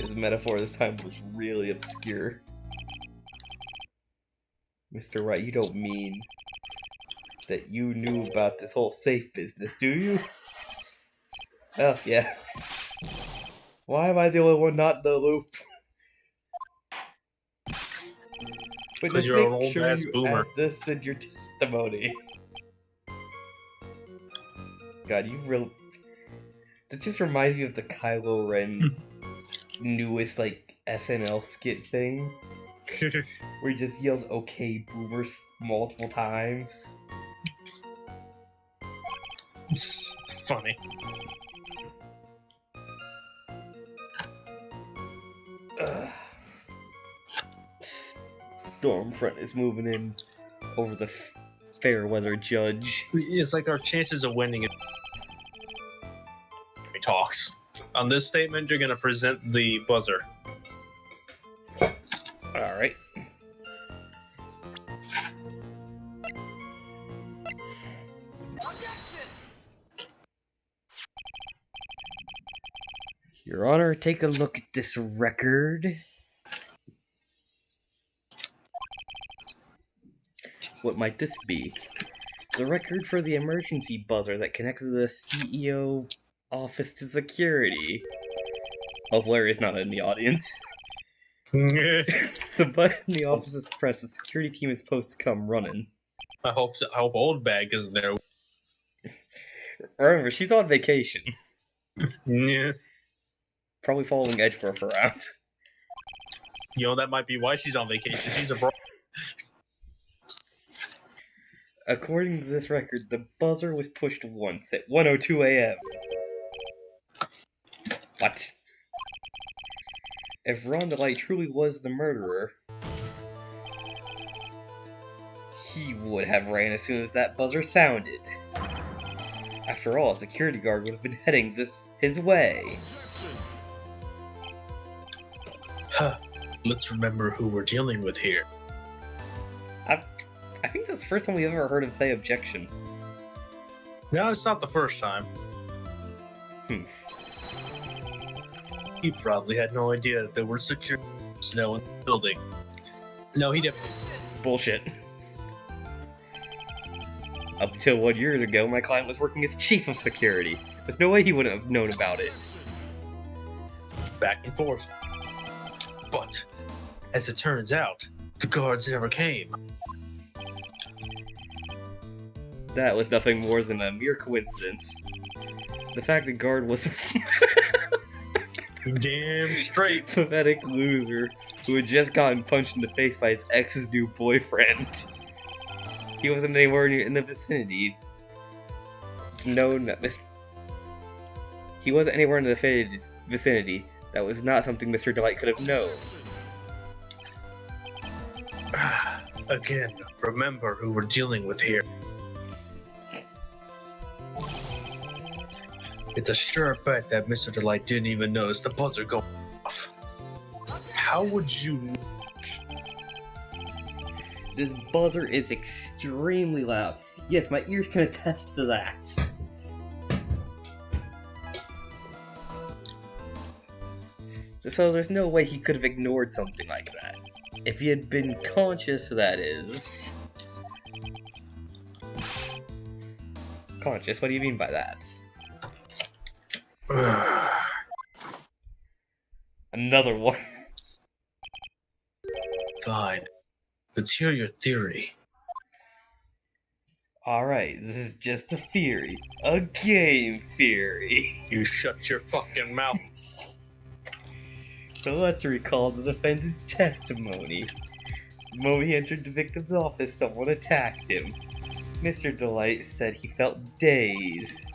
His metaphor this time was really obscure. Mr. Wright, you don't mean that you knew about this whole safe business, do you? Oh, yeah. Why am I the only one not in the loop? But Because just you're an make sure old-ass you boomer. add this in your testimony. God, you really... That just reminds me of the Kylo Ren newest, like, SNL skit thing. Where he just yells, "Okay, boomers," multiple times. It's funny. Ugh. Stormfront is moving in over the fair weather judge. It's like our chances of winning. He talks. On this statement, you're gonna present the buzzer. Alright. Your Honor, take a look at this record. What might this be? The record for the emergency buzzer that connects the CEO office to security. Oh, Blair is not in the audience. The button in the office is pressed, the security team is supposed to come running. I hope Old Bag is there. Remember, she's on vacation. Yeah. Probably following Edgeworth around. You know, that might be why she's on vacation. She's a bro. According to this record, the buzzer was pushed once at 1:02 a.m. What? If Ron DeLite truly was the murderer, he would have ran as soon as that buzzer sounded. After all, a security guard would have been heading his way. Huh. Let's remember who we're dealing with here. I think that's the first time we've ever heard him say objection. No, it's not the first time. He probably had no idea that there were security personnel in the building. No, he didn't. Bullshit. Up until 1 year ago, my client was working as chief of security. There's no way he wouldn't have known about it. Back and forth. But, as it turns out, the guards never came. That was nothing more than a mere coincidence. The fact the guard was Damn straight. pathetic loser who had just gotten punched in the face by his ex's new boyfriend. He wasn't anywhere in the vicinity. It's known that he wasn't anywhere in the vicinity. That was not something Mr. DeLite could have known. Again, remember who we're dealing with here. It's a sure bet that Mr. DeLite didn't even notice the buzzer go off. How would you... This buzzer is extremely loud. Yes, my ears can attest to that. So there's no way he could have ignored something like that. If he had been conscious, that is. Conscious? What do you mean by that? Another one. Fine. Let's hear your theory. Alright, this is just a theory. A game theory. You shut your fucking mouth. So let's recall the defendant's testimony. The moment he entered the victim's office, someone attacked him. Mr. DeLite said he felt dazed.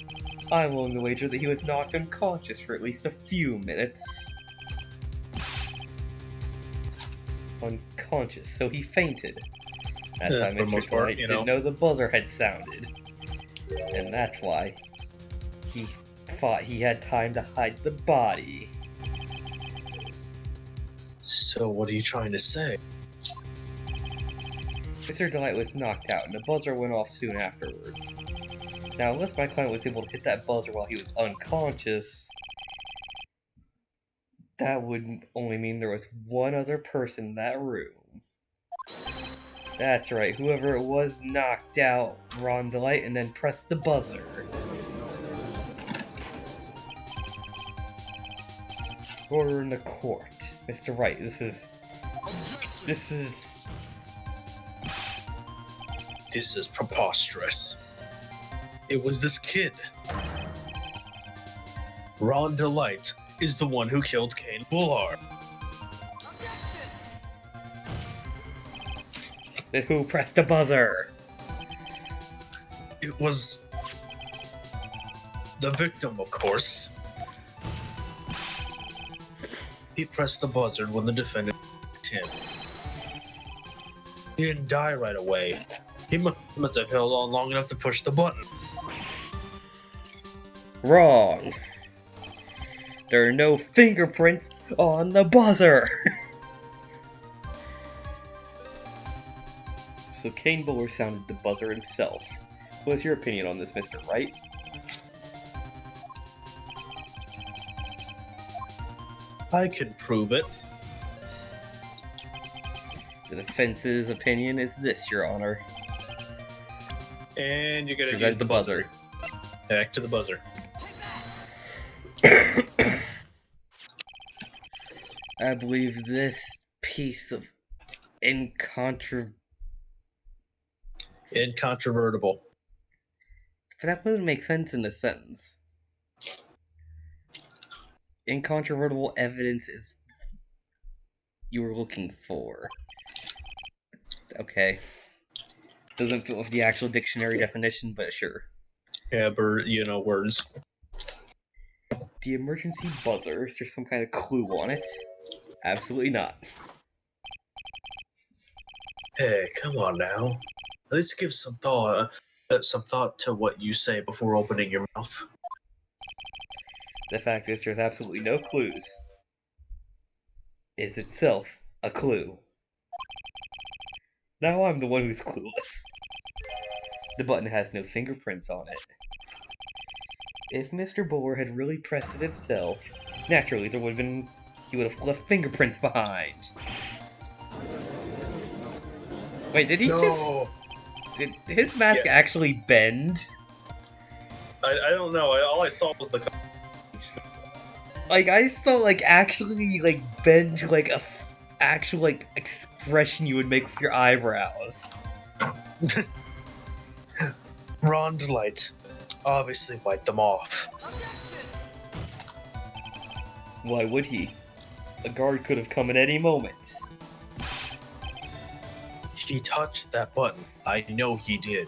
I'm willing to wager that he was knocked unconscious for at least a few minutes. Unconscious, so he fainted. That's why Mr. DeLite didn't know the buzzer had sounded. And that's why he thought he had time to hide the body. So what are you trying to say? Mr. DeLite was knocked out, and the buzzer went off soon afterwards. Now, unless my client was able to hit that buzzer while he was unconscious, that would only mean there was one other person in that room. That's right, whoever it was knocked out Ron DeLite and then pressed the buzzer. Order in the court. Mr. Wright, this is... This is preposterous. It was this kid. Ron DeLite is the one who killed Kane Bullard. Who pressed the buzzer? It was the victim, of course. He pressed the buzzer when the defendant hit him. He didn't die right away. He must have held on long enough to push the button. Wrong. There are no fingerprints on the buzzer. So Kane Bullard sounded the buzzer himself. What's your opinion on this, Mr. Wright? I can prove it. The defense's opinion is this, Your Honor. And you're gonna Present the buzzer. Back to the buzzer. I believe this piece of incontrovertible. Incontrovertible. But that wouldn't make sense in a sentence. Incontrovertible evidence is you were looking for. Okay. Doesn't fit with the actual dictionary definition, but sure. Yeah, but you know words. The emergency buzzer, is there some kind of clue on it? Absolutely not. Hey, come on now. Let's give some thought to what you say before opening your mouth. The fact is, there's absolutely no clues. Is itself a clue. Now I'm the one who's clueless. The button has no fingerprints on it. If Mr. Buller had really pressed it himself, naturally he would have left fingerprints behind. Wait, did he did his mask actually bend? I don't know. All I saw was the. Like, I saw, like, actually, like, bend to, like, a actual, like, expression you would make with your eyebrows. Ron DeLite obviously wiped them off. Why would he? A guard could have come at any moment. He touched that button. I know he did.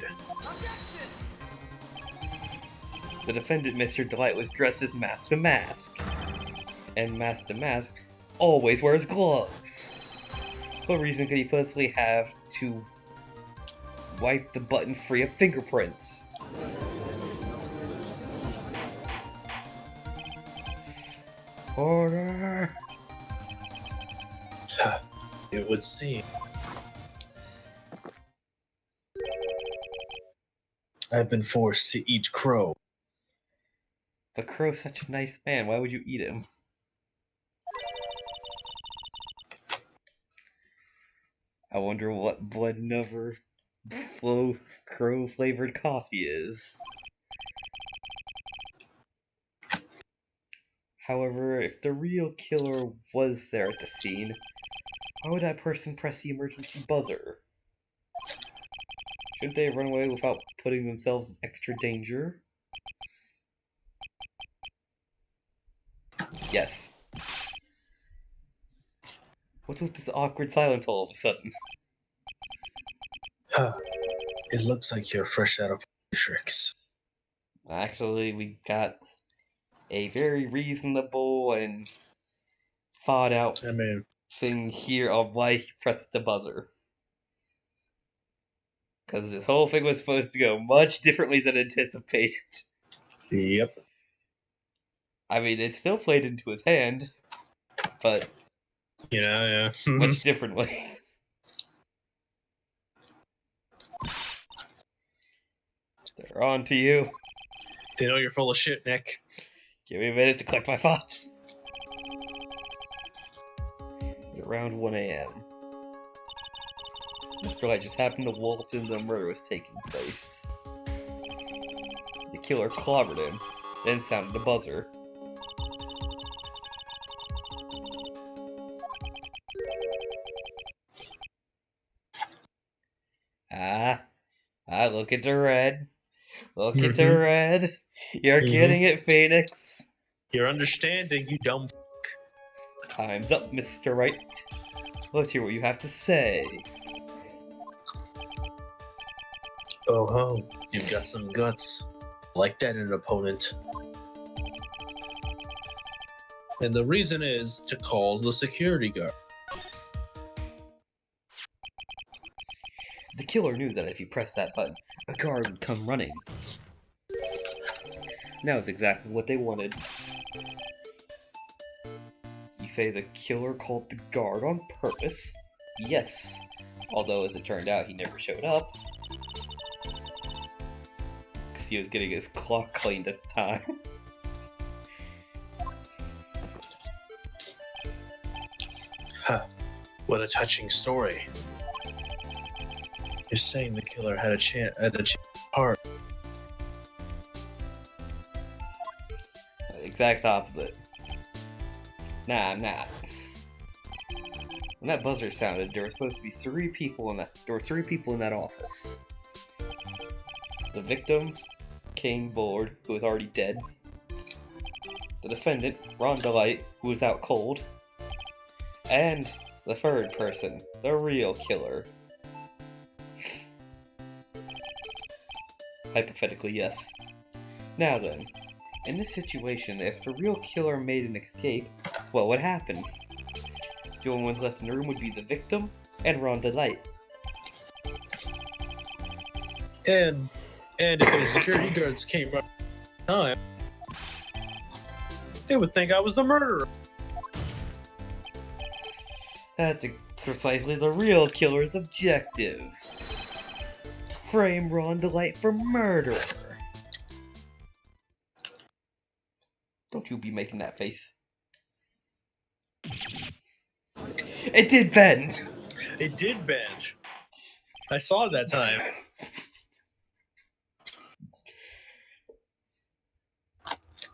The defendant, Mr. DeLite, was dressed as Mask to Mask. And Mask to Mask always wears gloves. What reason could he possibly have to wipe the button free of fingerprints? Order! It would seem. I've been forced to eat crow. But Crow's such a nice man, why would you eat him? I wonder what blood never flow crow flavored coffee is. However, if the real killer was there at the scene, why would that person press the emergency buzzer? Shouldn't they run away without putting themselves in extra danger? Yes. What's with this awkward silence all of a sudden? It looks like you're fresh out of tricks. Actually, we got a very reasonable and thought out thing here of why he pressed the buzzer. Because this whole thing was supposed to go much differently than anticipated. Yep. I mean, it still played into his hand, but Yeah. much differently. They're on to you. They know you're full of shit, Nick. Give me a minute to collect my thoughts. Around 1 a.m. Mr. Light just happened to waltz in the murder was taking place. The killer clobbered him, then sounded the buzzer. look at the red. Look at the red. You're getting it, Phoenix. You're understanding, you dumb. Time's up, Mr. Wright. Let's hear what you have to say. Oh ho, you've got some guts. Like that in an opponent. And the reason is to call the security guard. The killer knew that if he pressed that button, a guard would come running. Now it's exactly what they wanted. You say the killer called the guard on purpose? Yes. Although, as it turned out, he never showed up. Because he was getting his clock cleaned at the time. Huh. What a touching story. You're saying the killer had a chance heart. Exact opposite. Nah, I'm not. When that buzzer sounded, there were supposed to be three people in that office. The victim, Kane Bullard, who was already dead. The defendant, Ron DeLite, who was out cold. And the third person, the real killer. Hypothetically, yes. Now then, in this situation, if the real killer made an escape, what would happen? The only ones left in the room would be the victim and Ron DeLite. And if the security guards came up time, they would think I was the murderer. That's precisely the real killer's objective. Frame Ron DeLite for murder. Don't you be making that face. It did bend! It did bend. I saw it that time.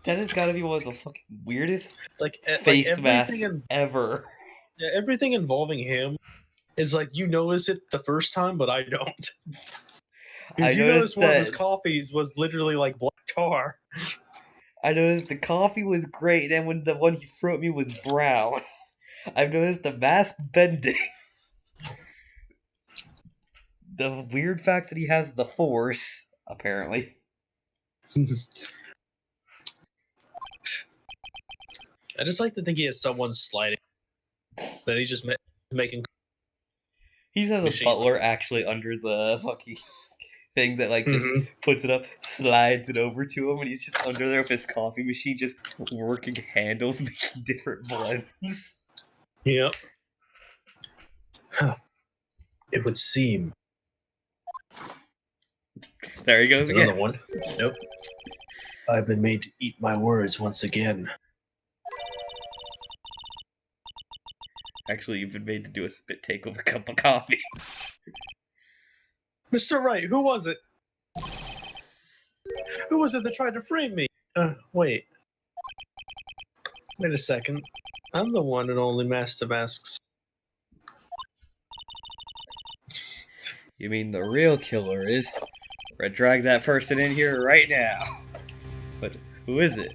That has gotta be one of the fucking weirdest Like face masks ever. Yeah, everything involving him is like you notice it the first time, but I don't. Because you noticed one of his coffees was literally like black tar. I noticed the coffee was great, and when the one he threw at me was brown. I've noticed the mask bending. The weird fact that he has the Force, apparently. I just like to think he has someone sliding. That he's just making. He just has a butler actually under the fucking thing that just puts it up, slides it over to him, and he's just under there with his coffee machine, just working handles, making different blends. Yep. Huh. It would seem. There he goes again. Another one. Nope. I've been made to eat my words once again. Actually, you've been made to do a spit take of a cup of coffee. Mr. Wright, who was it? Who was it that tried to frame me? Wait. Wait a second. I'm the one and only Master Masks. You mean the real killer is? We're gonna drag that person in here right now. But who is it?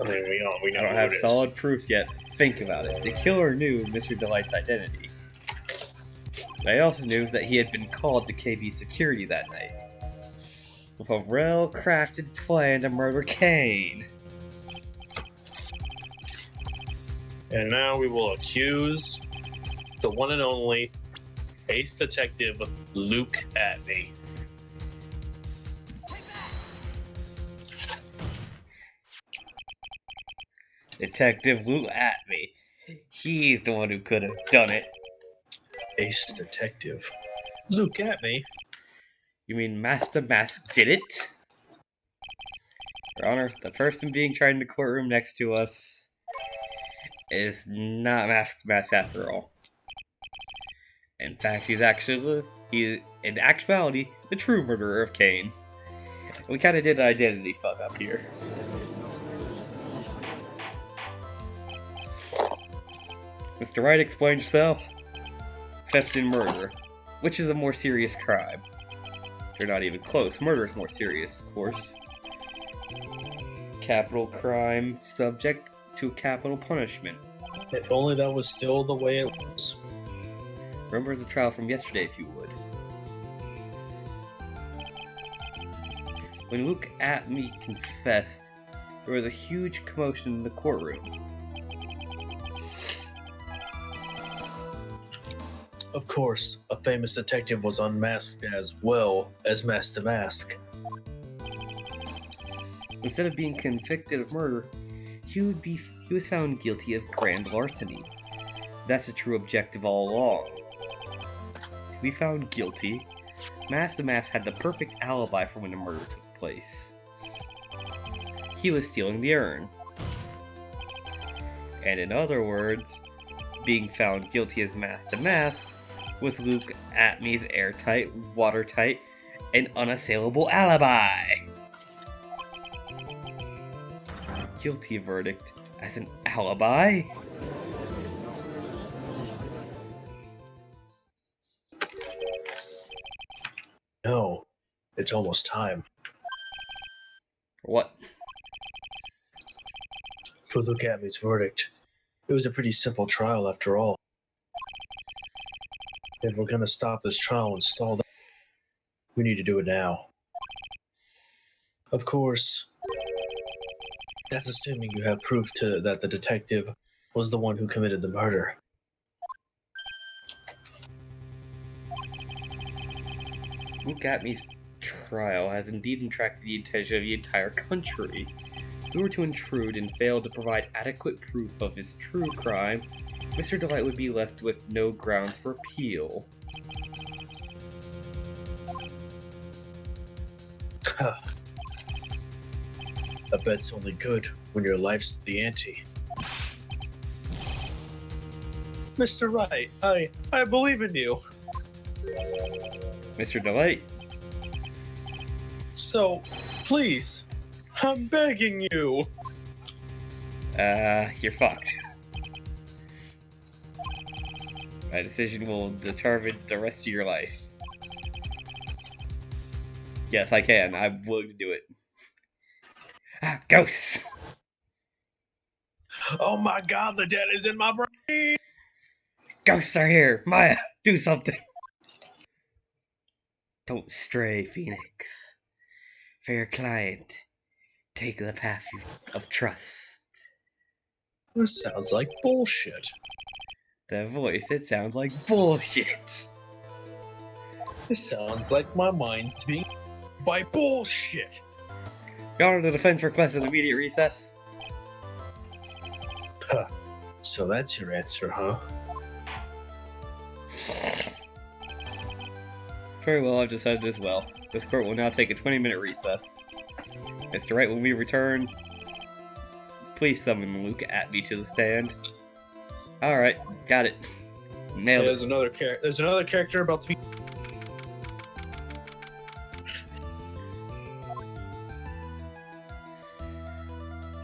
I mean, we know I don't have solid proof yet. Think about it. The killer knew Mr. DeLite's identity. They also knew that he had been called to KB security that night, with a well-crafted plan to murder Kane. And now we will accuse the one and only ace detective Luke Atney. Detective Luke Atney. He's the one who could have done it. Ace detective Luke Atney? You mean Master Mask did it? Your Honor, the person being tried in the courtroom next to us is not Masked Mask after all. In fact, he's in actuality the true murderer of Kane. We kind of did an identity fuck up here. Mr. Wright, explain yourself. Theft and murder. Which is a more serious crime? They're not even close. Murder is more serious, of course. Capital crime subject to capital punishment. If only that was still the way it was. Remember the trial from yesterday, if you would. When Luke Atme confessed, there was a huge commotion in the courtroom. Of course, a famous detective was unmasked as well as Master Mask. Instead of being convicted of murder, he was found guilty of grand larceny. That's the true objective all along. To be found guilty, Master Mask had the perfect alibi for when the murder took place. He was stealing the urn. And in other words, being found guilty as Master Mask was Luke Atme's airtight, watertight, and unassailable alibi. Guilty verdict as an alibi? No, it's almost time. What? For Luke Atme's verdict. It was a pretty simple trial after all. If we're gonna stop this trial and stall that, we need to do it now. Of course, that's assuming you have proof that the detective was the one who committed the murder. Luke Atme's trial has indeed attracted the attention of the entire country. If we were to intrude and fail to provide adequate proof of his true crime, Mr. DeLite would be left with no grounds for appeal. A bet's only good when your life's the ante. Mr. Wright, I believe in you. Mr. DeLite? So, please, I'm begging you. You're fucked. My decision will determine the rest of your life. Yes, I can. I'm willing to do it. Ah, ghosts! Oh my god, the dead is in my brain! Ghosts are here! Maya, do something! Don't stray, Phoenix. For your client, take the path of trust. This sounds like bullshit. That voice, it sounds like bullshit! This sounds like my mind's being by bullshit. Your Honor, the defense requests an immediate recess. Huh. So that's your answer, huh? Very well, I've decided as well. This court will now take a 20-minute recess. Mr. Wright, when we return, please summon Luke Atme to the stand. Alright, got it. Nailed it. There's another character about to be.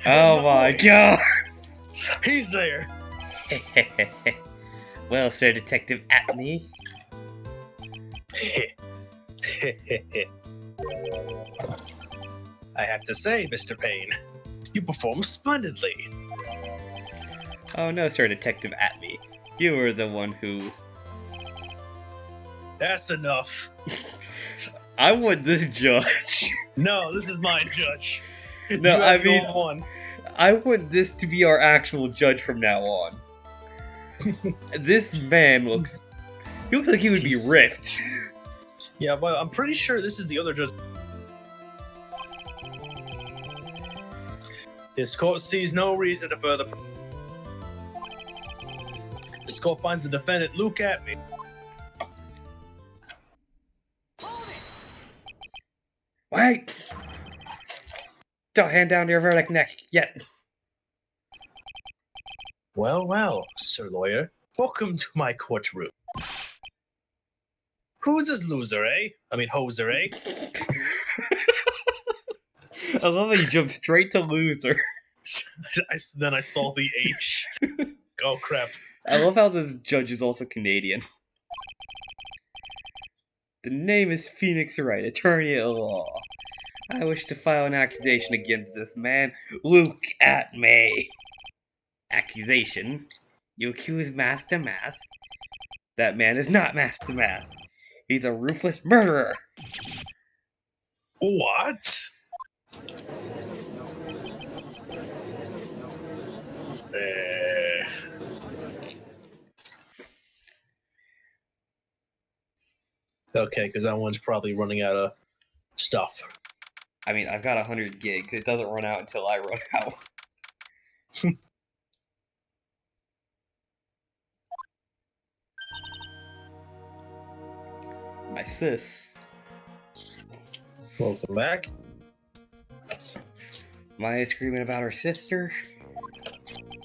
Oh my god! He's there! Well, Sir Detective Atme. I have to say, Mr. Payne, you perform splendidly. Oh no, Sir Detective Atme. You were the one who... That's enough. I want this judge. No, this is my judge. No, I mean... One. I want this to be our actual judge from now on. This man looks... He looks like he would be ripped. Yeah, but I'm pretty sure this is the other judge. This court sees no reason to further. This court finds the defendant Luke Atme. Wait! Don't hand down your verdict neck yet. Well, well, Sir Lawyer, welcome to my courtroom. Who's this loser, eh? I mean, hoser, eh? I love how you jumped straight to loser. Then I saw the H. Oh, crap. I love how this judge is also Canadian. The name is Phoenix Wright, attorney at law. I wish to file an accusation against this man. Look at me. Accusation? You accuse Master Mask? That man is not Master Mask. He's a ruthless murderer. What? Okay, because that one's probably running out of stuff. I mean, I've got 100 gigs. It doesn't run out until I run out. My sis. Welcome back. Maya screaming about her sister.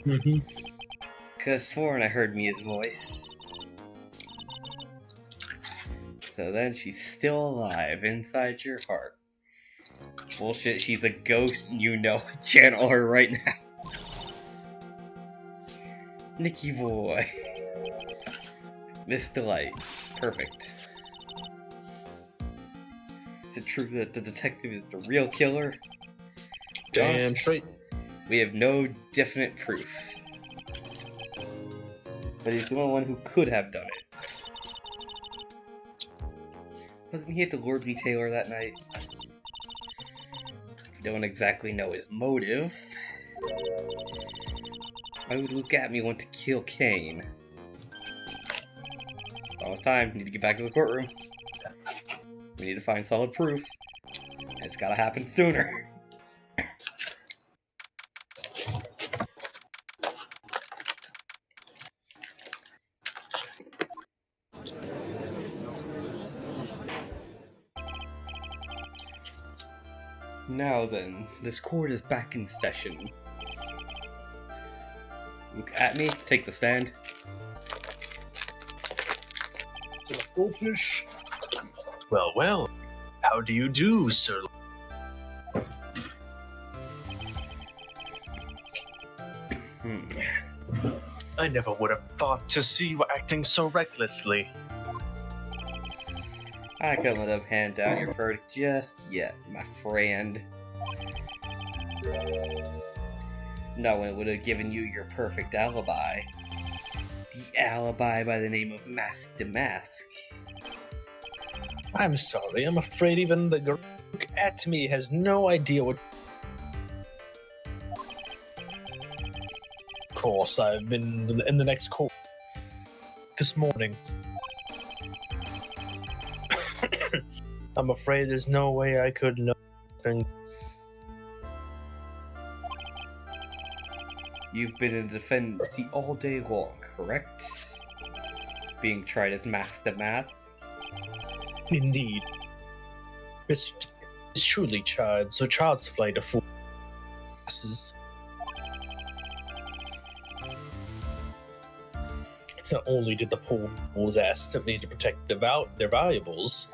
Mm-hmm. Could've sworn I heard Mia's voice. So then she's still alive inside your heart. Bullshit, she's a ghost and you know channel her right now. Nicky boy. Miss DeLite. Perfect. Is it true that the detective is the real killer? Damn straight. We have no definite proof. But he's the only one who could have done it. Wasn't he at the Lord B. Taylor that night? Don't exactly know his motive. Why would Look at Me want to kill Kane? It's almost time. We need to get back to the courtroom. We need to find solid proof. And it's gotta happen sooner. Now then, this court is back in session. Look at me, take the stand. Goldfish. Well, well. How do you do, sir? I never would have thought to see you acting so recklessly. I couldn't let them hand down your verdict just yet, my friend. No one would have given you your perfect alibi. The alibi by the name of Master Mask. I'm sorry, I'm afraid even the girl Look at Me has no idea what... Of course, I've been in the next court this morning. I'm afraid there's no way I could know. You've been in defense all day long, correct? Being tried as Master Mask? Indeed. It's truly child's play to fool masses. Not only did the poor fools ask me to protect their valuables,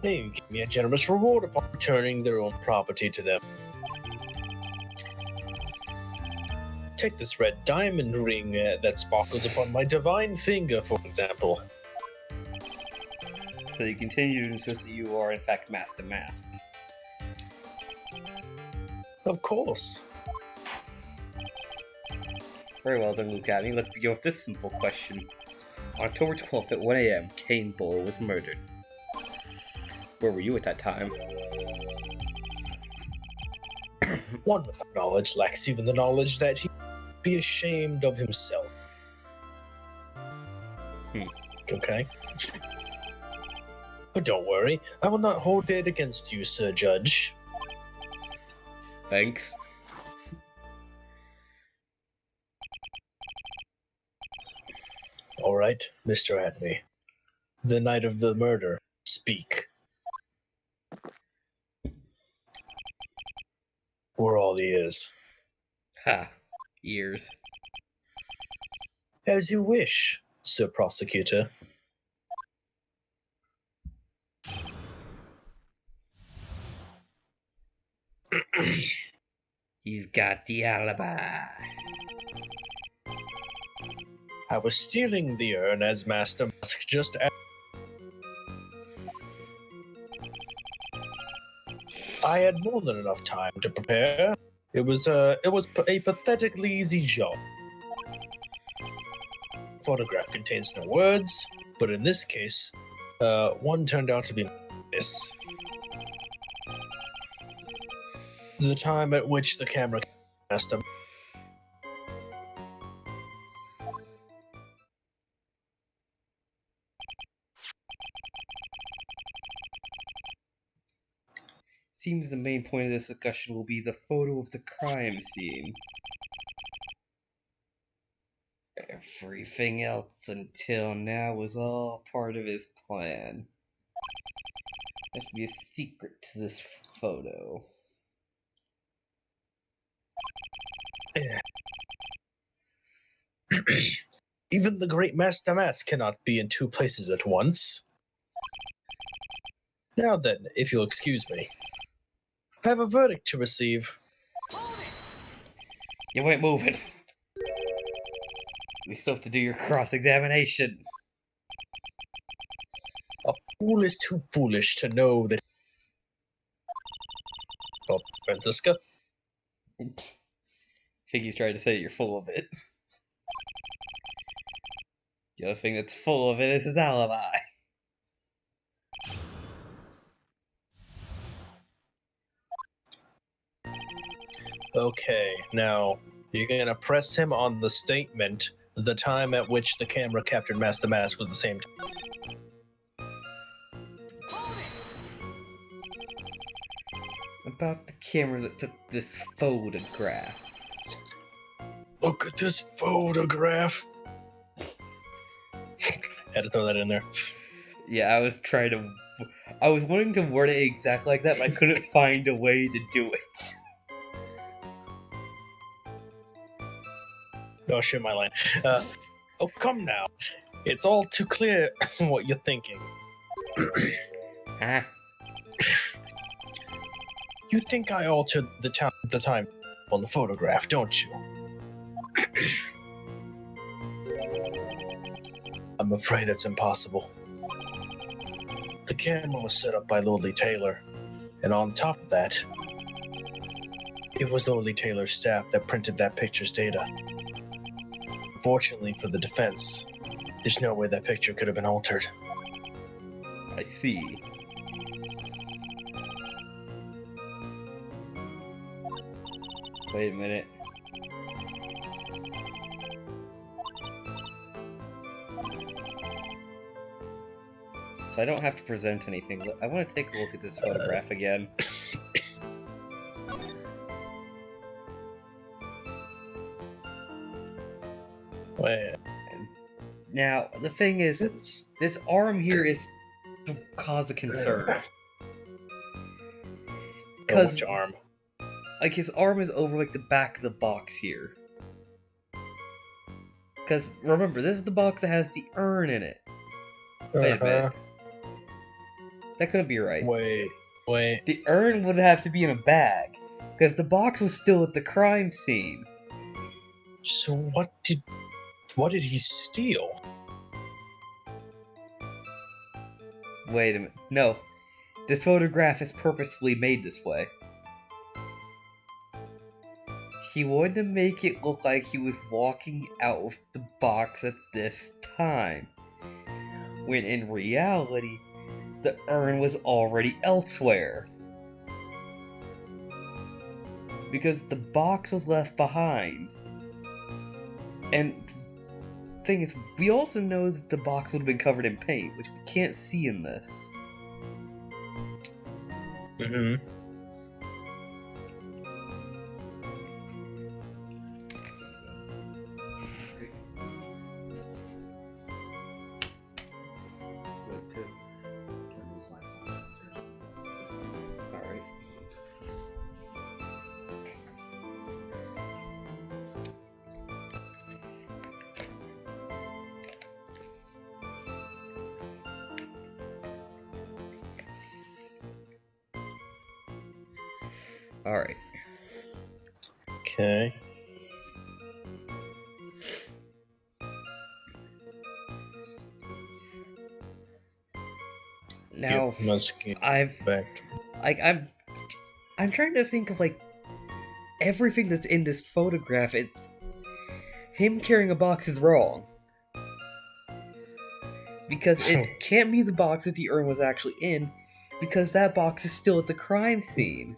they gave me a generous reward upon returning their own property to them. Take this red diamond ring that sparkles upon my divine finger, for example. So you continue to insist that you are in fact Master Mask. Of course. Very well then, Look at Me. Let's begin with this simple question. On October 12th at 1 AM, Kane Buller was murdered. Where were you at that time? One without knowledge lacks even the knowledge that he be ashamed of himself. Okay. But don't worry, I will not hold it against you, Sir Judge. Thanks. Alright, Mr. Atney. The night of the murder, speak. We're all ears. Ha. Ears. As you wish, Sir Prosecutor. He's got the alibi. I was stealing the urn as Master Mask just I had more than enough time to prepare. It was a pathetically easy job. Photograph contains no words, but in this case, one turned out to be this. The time at which the camera asked him. Seems the main point of this discussion will be the photo of the crime scene. Everything else until now was all part of his plan. Must be a secret to this photo. Even the great Master Mass cannot be in two places at once. Now then, if you'll excuse me, I have a verdict to receive. You ain't moving. We still have to do your cross-examination. A fool is too foolish to know that. Oh, Francisca? I think he's trying to say you're full of it. The other thing that's full of it is his alibi. Okay, now, you're gonna press him on the statement, the time at which the camera captured Master Mask was the same time. About the cameras that took this photograph. Look at this photograph! Had to throw that in there. Yeah, I was wanting to word it exactly like that, but I couldn't find a way to do it. Oh, shit, my line. Oh, come now. It's all too clear what you're thinking. Huh? You think I altered the time on the photograph, don't you? I'm afraid it's impossible. The camera was set up by Lordly Taylor, and on top of that, it was Lordly Taylor's staff that printed that picture's data. Fortunately for the defense, there's no way that picture could have been altered. I see. Wait a minute. So I don't have to present anything. I want to take a look at this photograph again. Wait. Now, the thing is, this arm here is the cause of concern. Because, which arm? like, his arm is over, like, the back of the box here. Because, remember, this is the box that has the urn in it. Wait a minute. That couldn't be right. Wait. The urn would have to be in a bag, because the box was still at the crime scene. So what did he steal? Wait a minute. No. This photograph is purposefully made this way. He wanted to make it look like he was walking out of the box at this time, when in reality, the urn was already elsewhere. Because the box was left behind. And the thing is, we also know that the box would have been covered in paint, which we can't see in this. Mm-hmm. Alright. Alright. Okay. Now, Must get I'm back. I'm trying to think of, like, everything that's in this photograph. It's... Him carrying a box is wrong. Because it can't be the box that the urn was actually in, because that box is still at the crime scene.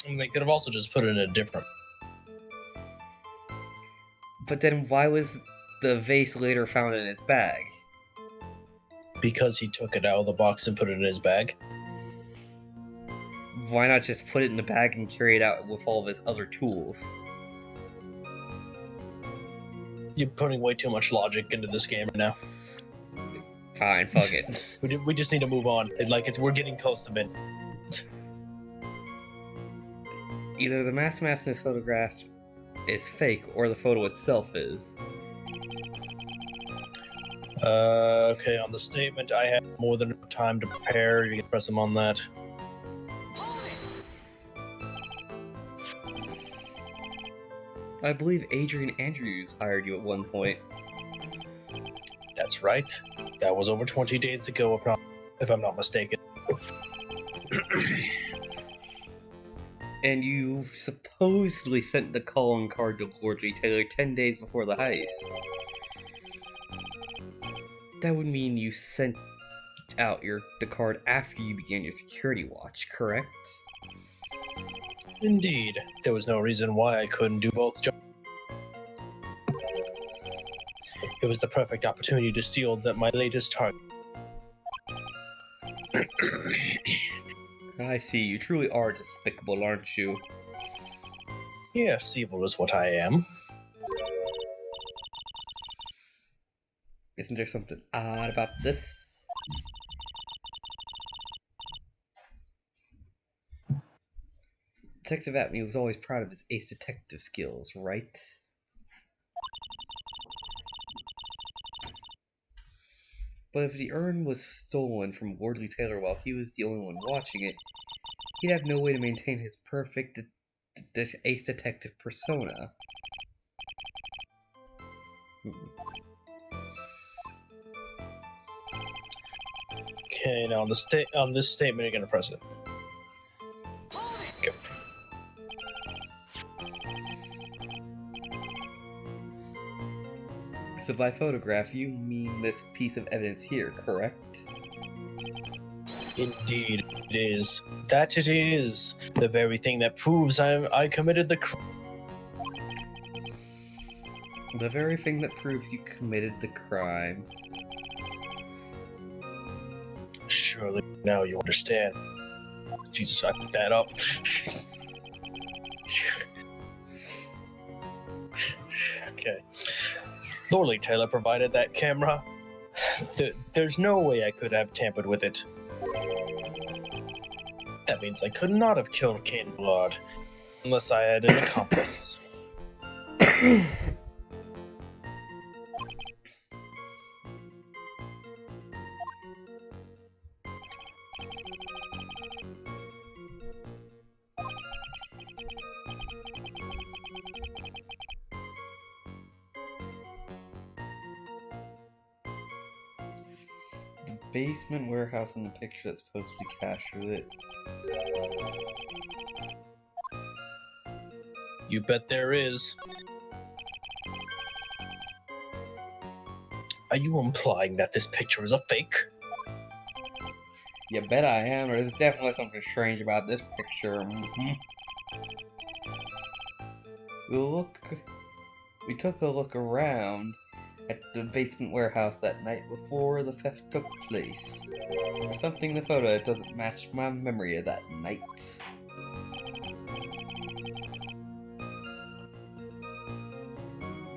And they could have also just put it in a different... But then why was the vase later found in his bag? Because he took it out of the box and put it in his bag. Why not just put it in the bag and carry it out with all of his other tools? You're putting way too much logic into this game right now. Fine, fuck it. We just need to move on. We're getting close to mid. Either the mask in this photograph is fake, or the photo itself is. Okay, on the statement, I have more than enough time to prepare. You can press him on that. I believe Adrian Andrews hired you at one point. That's right. That was over 20 days ago, if I'm not mistaken. And you supposedly sent the calling card to Lord Taylor 10 days before the heist. That would mean you sent out the card after you began your security watch, correct? Indeed. There was no reason why I couldn't do both jobs. It was the perfect opportunity to steal my latest target. I see, you truly are despicable, aren't you? Yes, evil is what I am. Isn't there something odd about this? Detective Atme was always proud of his ace detective skills, right? But if the urn was stolen from Wardley Taylor while he was the only one watching it, he'd have no way to maintain his perfect ace detective persona. Okay, now on this statement, you're gonna press it. Okay. So by photograph, you mean this piece of evidence here, correct? Indeed, it is. That it is. The very thing that proves I committed the crime. The very thing that proves you committed the crime. Surely now you understand. Jesus, I picked that up. Okay. Lordly Taylor provided that camera. There's no way I could have tampered with it. That means I could not have killed Kane Blood unless I had an accomplice. Basement warehouse in the picture that supposedly captures it. You bet there is. Are you implying that this picture is a fake? You bet I am. There's definitely something strange about this picture. We took a look around at the basement warehouse that night before the theft took place. There's something in the photo that doesn't match my memory of that night.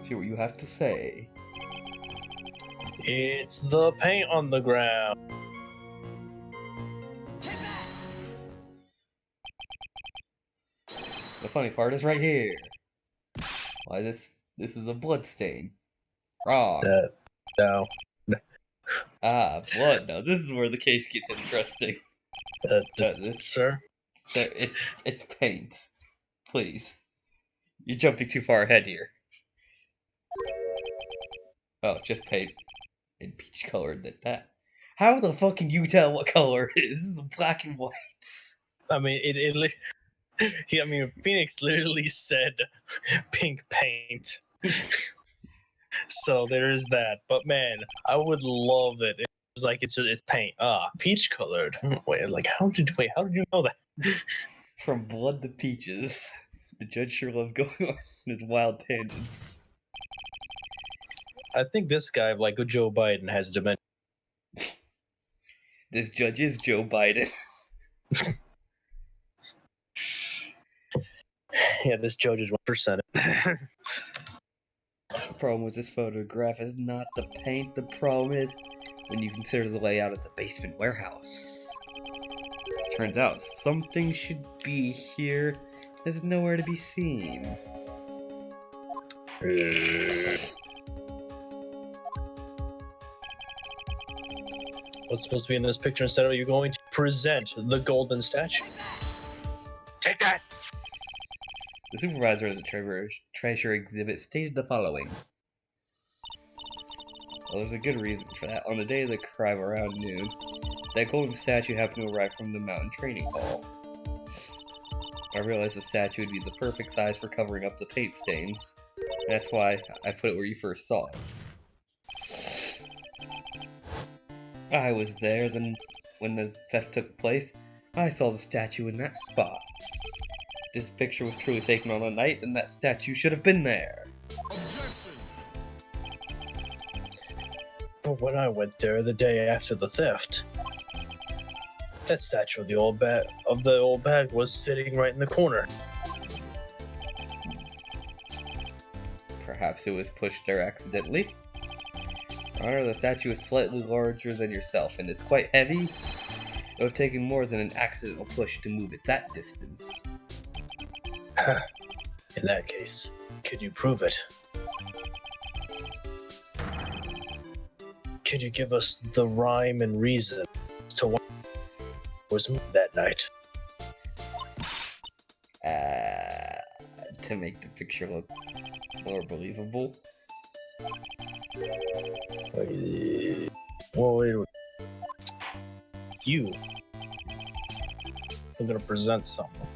See what you have to say. It's the paint on the ground. The funny part is right here. Why this is a blood stain. Wrong. No. Ah, blood. Now this is where the case gets interesting. Sir? It's paint. Please. You're jumping too far ahead here. Oh, just paint. In peach colored that. How the fuck can you tell what color it is? This is black and white. I mean, Phoenix literally said pink paint. So there is that. But man, I would love it. It was like it's paint. Peach colored. Wait, how did you know that? From blood to peaches. The judge sure loves going on his wild tangents. I think this guy, like Joe Biden, has dementia. This judge is Joe Biden. Yeah, this judge is 1%. The problem with this photograph is not the paint. The problem is when you consider the layout of the basement warehouse. Turns out something should be here. There's nowhere to be seen. What's supposed to be in this picture instead of you going to present the golden statue? Take that! The supervisor of the treasure exhibit stated the following. Well, there's a good reason for that. On the day of the crime around noon, that golden statue happened to arrive from the mountain training hall. I realized the statue would be the perfect size for covering up the paint stains. That's why I put it where you first saw it. I was there then when the theft took place. I saw the statue in that spot. This picture was truly taken on a night, and that statue should have been there. But when I went there the day after the theft, that statue of the old bag was sitting right in the corner. Perhaps it was pushed there accidentally. However, the statue is slightly larger than yourself, and it's quite heavy. It would have taken more than an accidental push to move it that distance. In that case, could you prove it? Could you give us the rhyme and reason as to why it was moved that night? To make the picture look more believable. Well, you are gonna present something.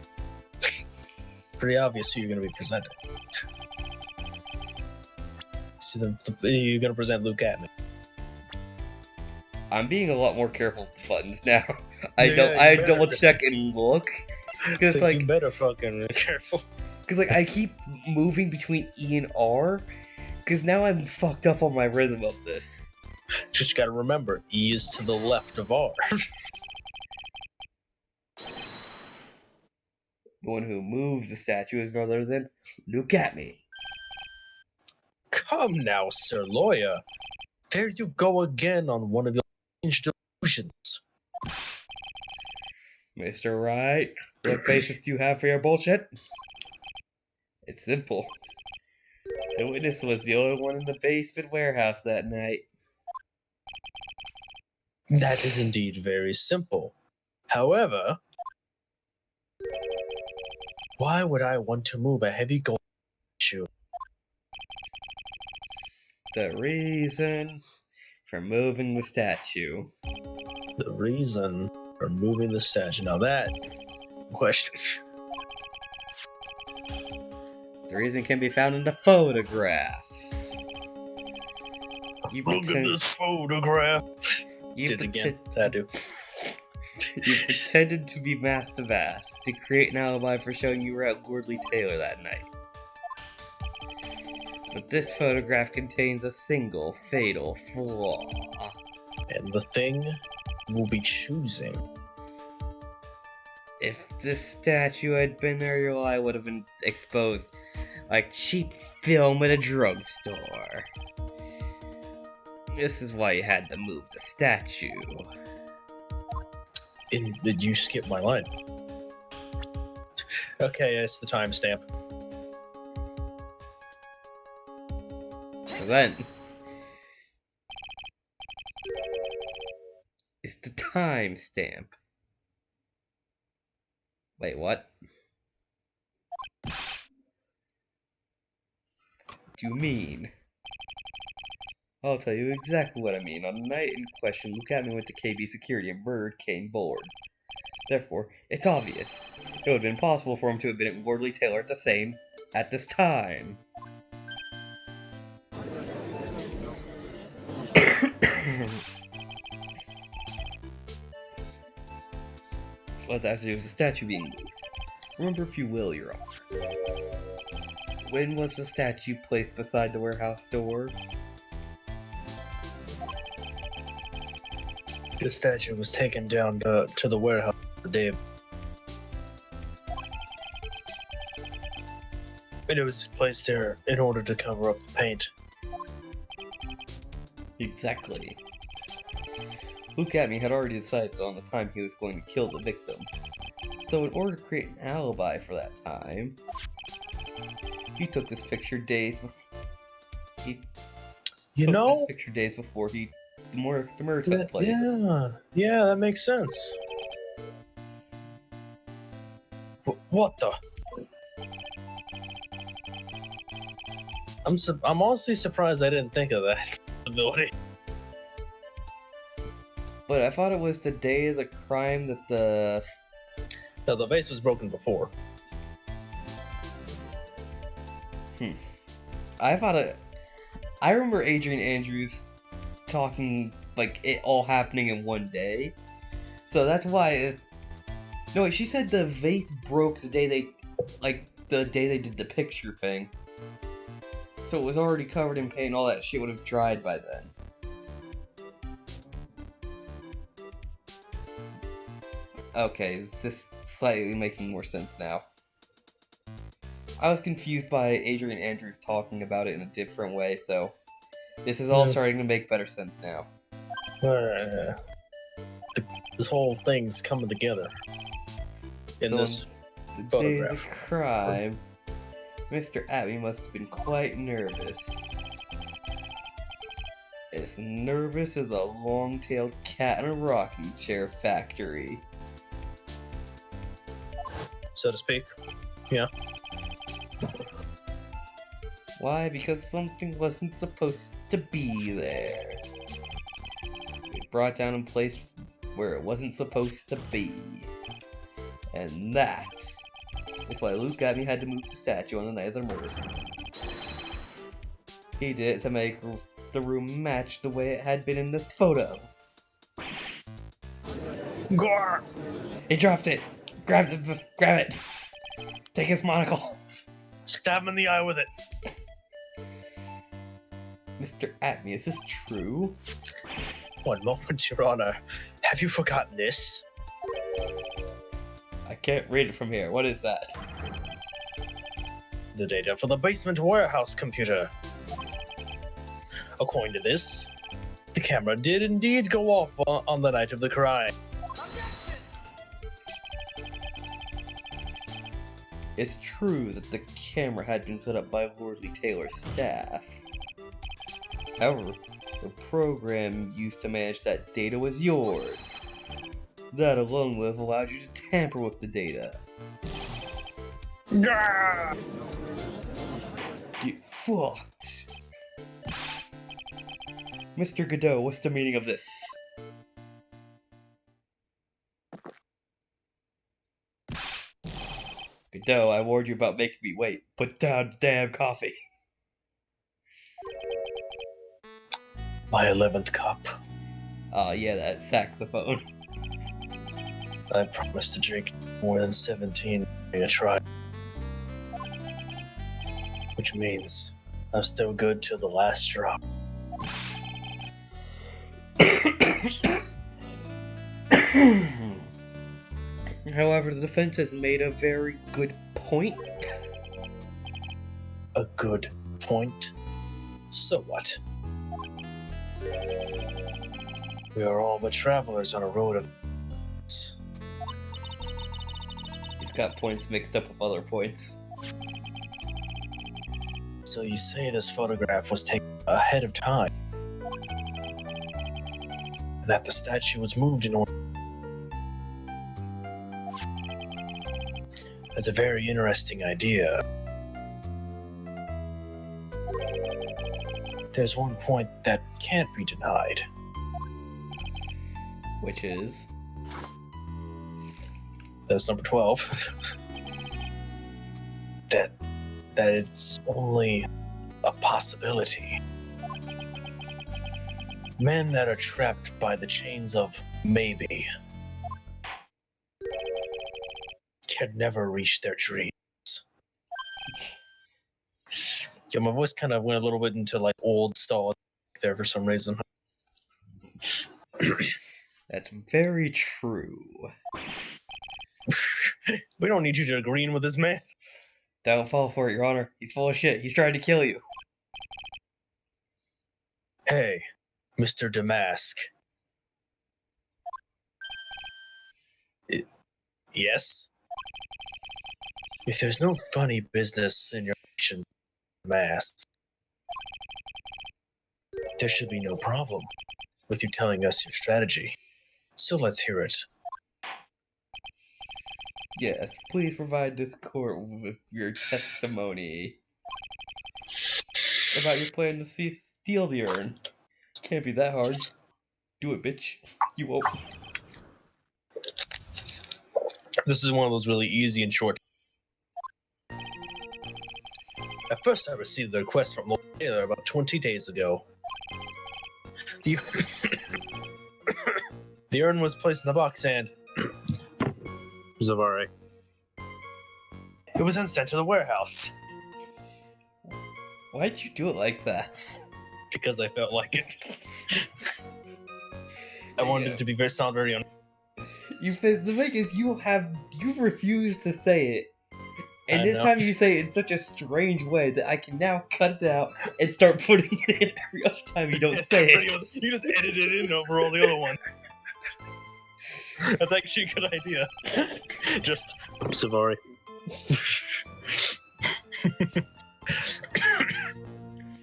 Pretty obvious who you're gonna be presenting. See, you're gonna present Luke at me. I'm being a lot more careful with the buttons now. I double check and look. Because So you better fucking be careful. Because I keep moving between E and R. Because now I'm fucked up on my rhythm of this. Just gotta remember, E is to the left of R. The one who moves the statue is none other than Look at me. Come now, Sir Lawyer. There you go again on one of your strange delusions. Mr. Wright, what basis do you have for your bullshit? It's simple. The witness was the only one in the basement warehouse that night. That is indeed very simple. However, why would I want to move a heavy gold statue? The reason for moving the statue. The reason for moving the statue. Now that question. The reason can be found in the photograph. You Look at this photograph. You Did it again. That do. You pretended to be Master Vase to create an alibi for showing you were at Lordly Taylor that night. But this photograph contains a single fatal flaw. And the thing we'll be choosing. If this statue had been there, your lie would have been exposed like cheap film at a drugstore. This is why you had to move the statue. Did you skip my line? Okay, it's the timestamp. Then it's the timestamp. Wait, what? What do you mean? I'll tell you exactly what I mean. On the night in question, Luke Atman went to KB security and murdered Kane Bullard. Therefore, it's obvious. It would have been possible for him to have been at Wardley Taylor at this time. Let's actually, it was a statue being moved. Remember if you will, Your Honor. When was the statue placed beside the warehouse door? The statue was taken down to the warehouse the day of. And it was placed there in order to cover up the paint. Exactly. Luke Atman had already decided on the time he was going to kill the victim. So in order to create an alibi for that time, he took this picture days before the murder took place. Yeah, that makes sense. What the? I'm honestly surprised I didn't think of that possibility. But I thought it was the day of the crime that the vase was broken before. I remember Adrian Andrews talking like it all happening in one day, so that's why. No, wait, she said the vase broke the day they did the picture thing. So it was already covered in paint, and all that shit would have dried by then. Okay, this is slightly making more sense now. I was confused by Adrian Andrews talking about it in a different way, so this is all starting to make better sense now. This whole thing's coming together in this the photograph. day of the crime, Mr. Atman must have been quite nervous. As nervous as a long-tailed cat in a rocking chair factory. So to speak. Yeah. Why? Because something wasn't supposed to be there. It brought down in place where it wasn't supposed to be. And that is why Luke Atman had to move the statue on the night of the murder. He did it to make the room match the way it had been in this photo. Gore! He dropped it! Grab it! Take his monocle! Stab him in the eye with it! Mr. Atman, is this true? One moment, Your Honor. Have you forgotten this? I can't read it from here. What is that? The data for the basement warehouse computer. According to this, the camera did indeed go off on the night of the crime. It's true that the camera had been set up by Wardley Taylor's staff. However, the program used to manage that data was yours. That alone would have allowed you to tamper with the data. Get fucked. Mr. Godot, what's the meaning of this? Godot, I warned you about making me wait. Put down the damn coffee. My 11th cup. Yeah, that saxophone. I promised to drink more than 17 during a try. Which means I'm still good till the last drop. However, the defense has made a very good point. A good point? So what? We are all but travelers on a road of... He's got points mixed up with other points. So you say this photograph was taken ahead of time? That the statue was moved in order... That's a very interesting idea. there's one point that can't be denied. Which is? That's number 12. that it's only a possibility. Men that are trapped by the chains of maybe can never reach their dreams. Yeah, my voice kind of went a little bit into like old style there for some reason. That's very true. We don't need you to agree with this man. Don't fall for it, Your Honor. He's full of shit. He's trying to kill you. Hey, Mr. Damask. Yes? If there's no funny business in your action, Damask, there should be no problem with you telling us your strategy. So let's hear it. Yes, please provide this court with your testimony about your plan to steal the urn. Can't be that hard. Do it, bitch. You won't. This is one of those really easy and short. At first, I received the request from Lord Taylor about 20 days ago. The urn was placed in the box and... Zavari. It was then sent to the warehouse. Why'd you do it like that? Because I felt like it. I wanted it to be sound very on. The thing is, you refused to say it. And this know. time you say it in such a strange way that I can now cut it out and start putting it in every other time you don't say it. You just edit it in over all the other ones. That's actually a good idea. Just Savari.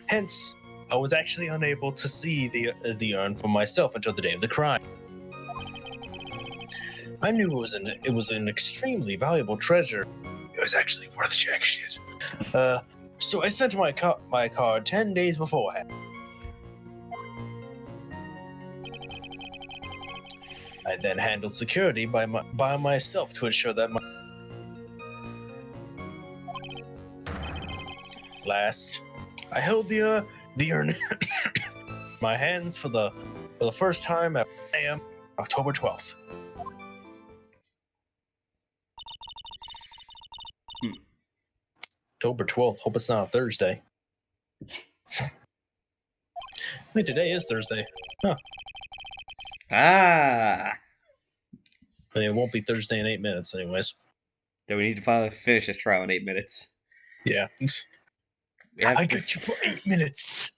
Hence, I was actually unable to see the urn for myself until the day of the crime. I knew it was an extremely valuable treasure. It was actually worth jack shit. So I sent my card 10 days beforehand. I then handled security by myself to ensure that Last, I held the urn in my hands for the first time at 1 a.m. October 12th. October 12th. Hope it's not a Thursday. Wait, today is Thursday. Huh. Ah! I mean, it won't be Thursday in 8 minutes, anyways. Then we need to finally finish this trial in 8 minutes. Yeah. I got you for 8 minutes.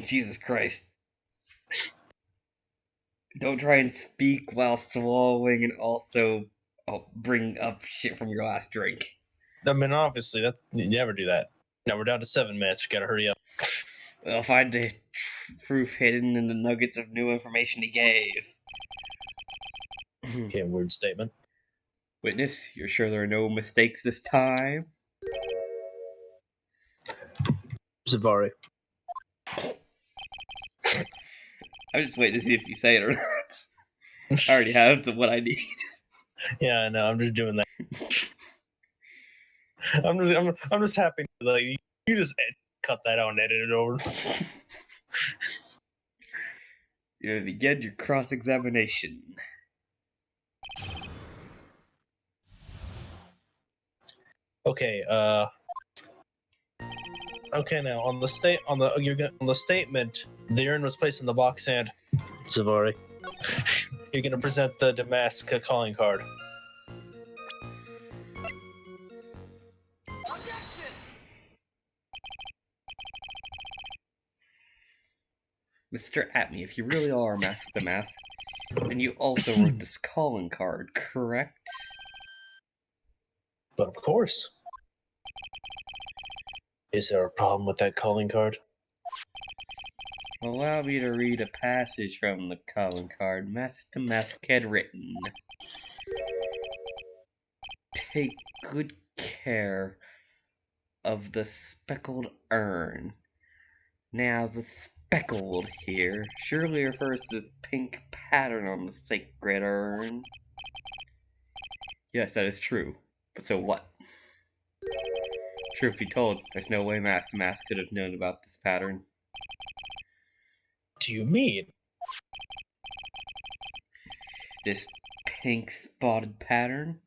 Jesus Christ. Don't try and speak while swallowing and also bring up shit from your last drink. I mean, obviously, you never do that. Now we're down to 7 minutes. We gotta hurry up. We'll find the proof hidden in the nuggets of new information he gave. Okay, weird statement. Witness, you're sure there are no mistakes this time? Zavari. I'm just waiting to see if you say it or not. I already have what I need. Yeah, I know. I'm just doing that. I'm just happy that you just cut that out and edit it over. You're gonna begin your cross-examination. Okay. Okay. Now on the statement, the urn was placed in the box and Zavari. You're gonna present the Damask calling card. Mr. Atme, if you really are Mask the Mask, then you also wrote this calling card, correct? But of course. Is there a problem with that calling card? Allow me to read a passage from the calling card Master Mask had written. Take good care of the speckled urn. Now the speckled here surely refers to this pink pattern on the sacred urn. Yes, that is true. But so what? Truth be told, there's no way Master Mask could have known about this pattern. What do you mean? This pink spotted pattern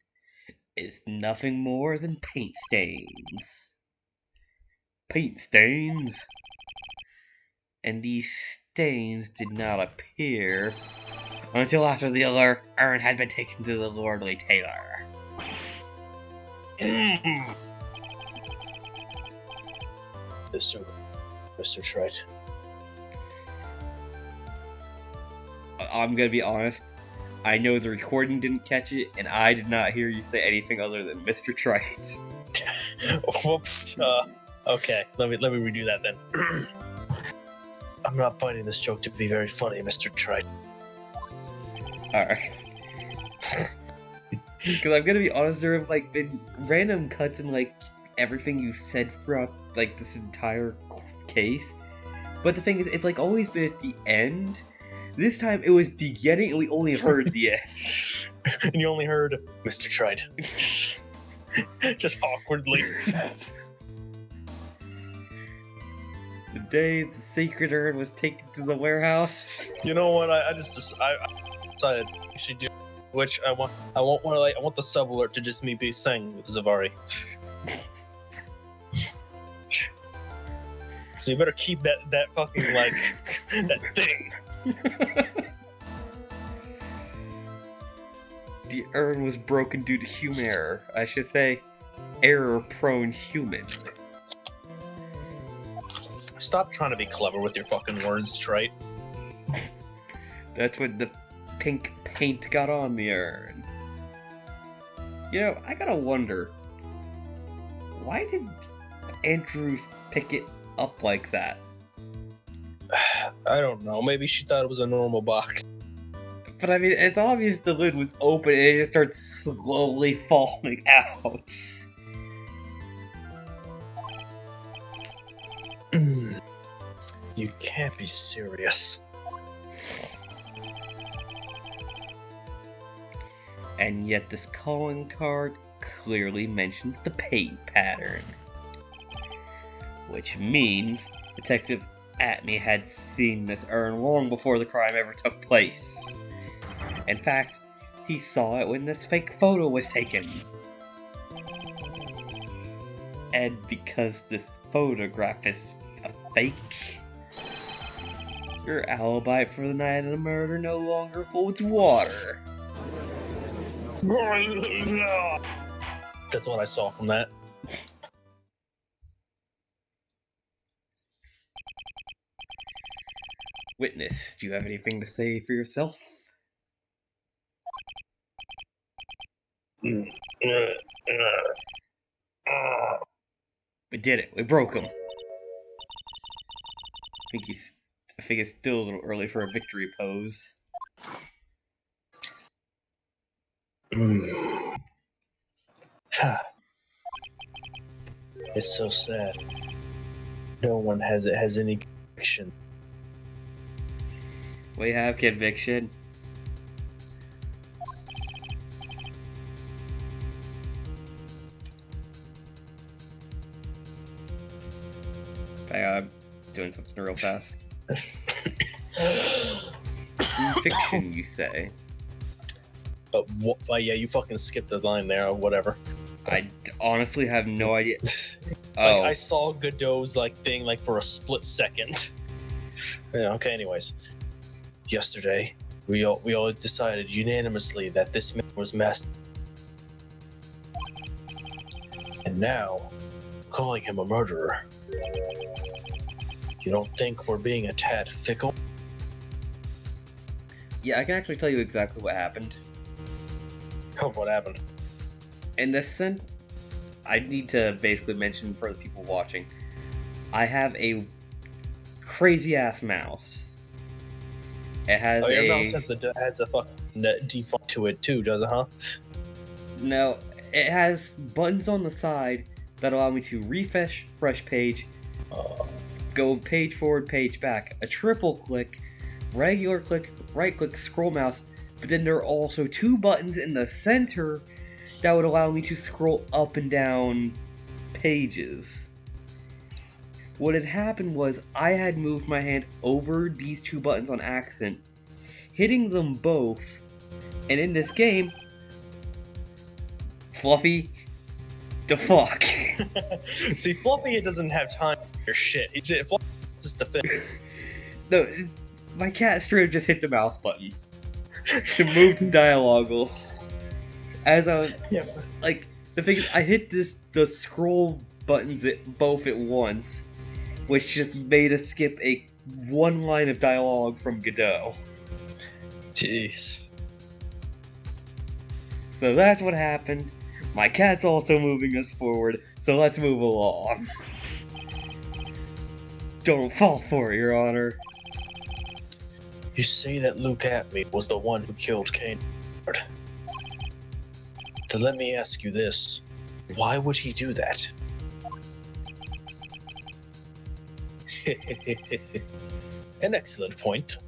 is nothing more than paint stains. Paint stains? And these stains did not appear until after the urn had been taken to the lordly tailor. Mr. Trite. I'm gonna be honest, I know the recording didn't catch it, and I did not hear you say anything other than Mr. Trite. Whoops. Okay, let me redo that then. I'm not finding this joke to be very funny, Mr. Trite. Alright. Because I'm gonna be honest, there have like been random cuts in like everything you've said throughout like this entire case. But the thing is, it's like always been at the end. This time it was beginning and we only heard the end. And you only heard Mr. Trite. Just awkwardly. The day the sacred urn was taken to the warehouse. You know what? I decided we should do, which I want the sub alert to just me be saying with Zavari. So you better keep that fucking like that thing. The urn was broken due to human error. I should say, error-prone human. Stop trying to be clever with your fucking words, Trite. That's when the pink paint got on the urn. You know, I gotta wonder, why did Andrews pick it up like that? I don't know. Maybe she thought it was a normal box. But I mean, it's obvious the lid was open and it just starts slowly falling out. You can't be serious. And yet this calling card clearly mentions the paint pattern. Which means Detective Atney had seen this urn long before the crime ever took place. In fact, he saw it when this fake photo was taken. And because this photograph is a fake, your alibi for the night of the murder no longer holds water. That's what I saw from that. Witness, do you have anything to say for yourself? We did it. We broke him. I think it's still a little early for a victory pose. It's so sad. No one has any conviction. We have conviction. Hang on, I'm doing something real fast. Conviction, you say? Yeah, you fucking skipped the line there, or whatever. I honestly have no idea. Oh. I saw Godot's thing for a split second. Yeah, okay, anyways. Yesterday, we all decided unanimously that this man was master. And now, calling him a murderer. You don't think we're being a tad fickle? Yeah, I can actually tell you exactly what happened. Oh, what happened? In this sense, I need to basically mention for the people watching, I have a crazy ass mouse. It has your mouse has a fucking default to it too, does it, huh? No, it has buttons on the side that allow me to refresh page, go page forward, page back, a triple click, regular click, right click, scroll mouse, but then there are also 2 buttons in the center that would allow me to scroll up and down pages. What had happened was I had moved my hand over these 2 buttons on accident, hitting them both, and in this game, Fluffy, the fuck. See, Fluffy doesn't have time for your shit. Fluffy's just a thing. No, my cat straight up just hit the mouse button to move the dialogue. As I was, like, the thing is, I hit the scroll buttons both at once, which just made us skip one line of dialogue from Godot. Jeez. So that's what happened. My cat's also moving us forward, so let's move along. Don't fall for it, Your Honor. You say that Luke Atme was the one who killed Cain. Then let me ask you this. Why would he do that? An excellent point.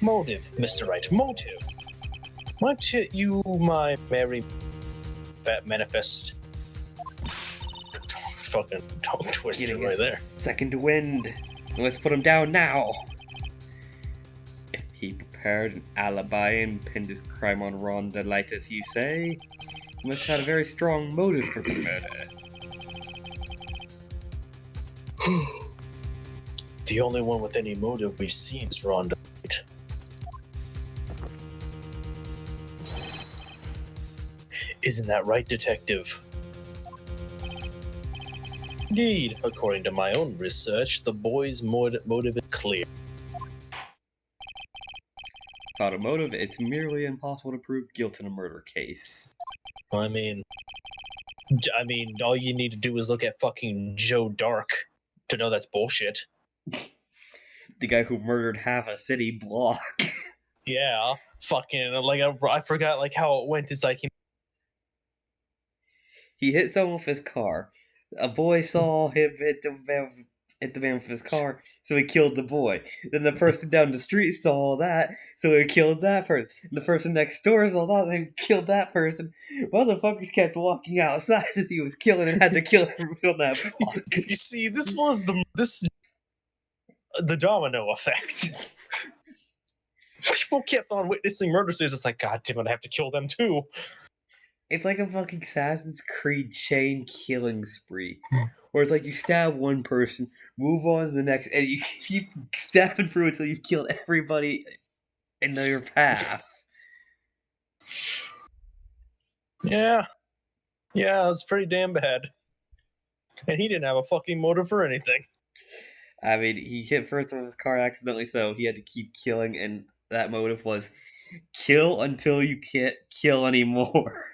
Motive, Mr. Wright, motive. Why don't you, my merry fat manifest? Fucking tongue twister right there. Second wind. Let's put him down now. If he prepared an alibi and pinned his crime on Ron DeLite, as you say, he must have had a very strong motive for the murder. The only one with any motive we've seen is Ron DeLite. Isn't that right, Detective? Indeed, according to my own research, the boy's motive is clear. Without a motive, it's merely impossible to prove guilt in a murder case. I mean, all you need to do is look at fucking Joe Dark to know that's bullshit. The guy who murdered half a city block. Yeah, fucking, like, I forgot, like, how it went. It's like he hit someone with his car. A boy saw him hit the man with his car, so he killed the boy. Then the person down the street saw that, so he killed that person. The person next door saw that, and killed that person. Motherfuckers kept walking outside as he was killing and had to kill everyone on that block. You see, this was the domino effect. People kept on witnessing murder scenes. It's like, God damn it, I have to kill them too. It's like a fucking Assassin's Creed chain killing spree. Where it's like you stab one person, move on to the next, and you keep stabbing through until you've killed everybody in your path. Yeah. Yeah, it's pretty damn bad. And he didn't have a fucking motive for anything. I mean, he hit first with his car accidentally, so he had to keep killing, and that motive was kill until you can't kill anymore.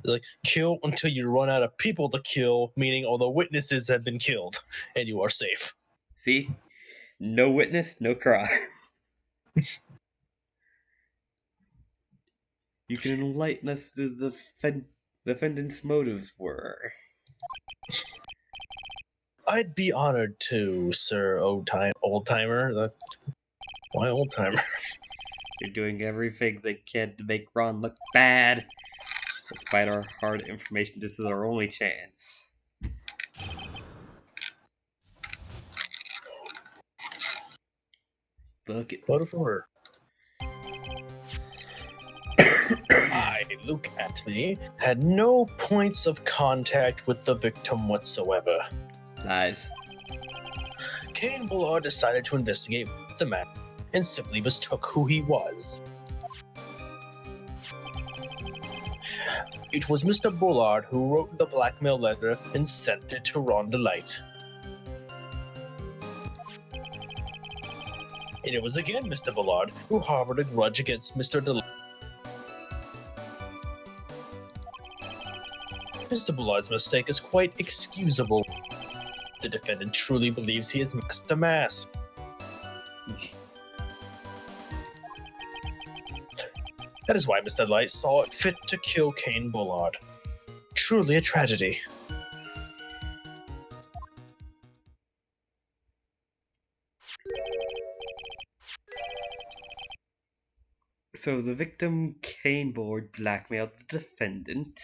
Like, kill until you run out of people to kill, meaning all the witnesses have been killed, and you are safe. See? No witness, no crime. You can enlighten us as the defendant's motives were. I'd be honored to, sir, old-timer. Why old-timer? You're doing everything they can to make Ron look bad. Despite our hard information, this is our only chance. Book it. What for? I, Luke Atme, had no points of contact with the victim whatsoever. Lies. Cain Bullard decided to investigate the matter and simply mistook who he was. It was Mr. Bullard who wrote the blackmail letter and sent it to Ron DeLite. And it was again Mr. Bullard who harbored a grudge against Mr. DeLite. Mr. Bullard's mistake is quite excusable. The defendant truly believes he is Master Mask. That is why Mr. DeLite saw it fit to kill Kane Bullard. Truly a tragedy. So the victim, Kane Bullard, blackmailed the defendant.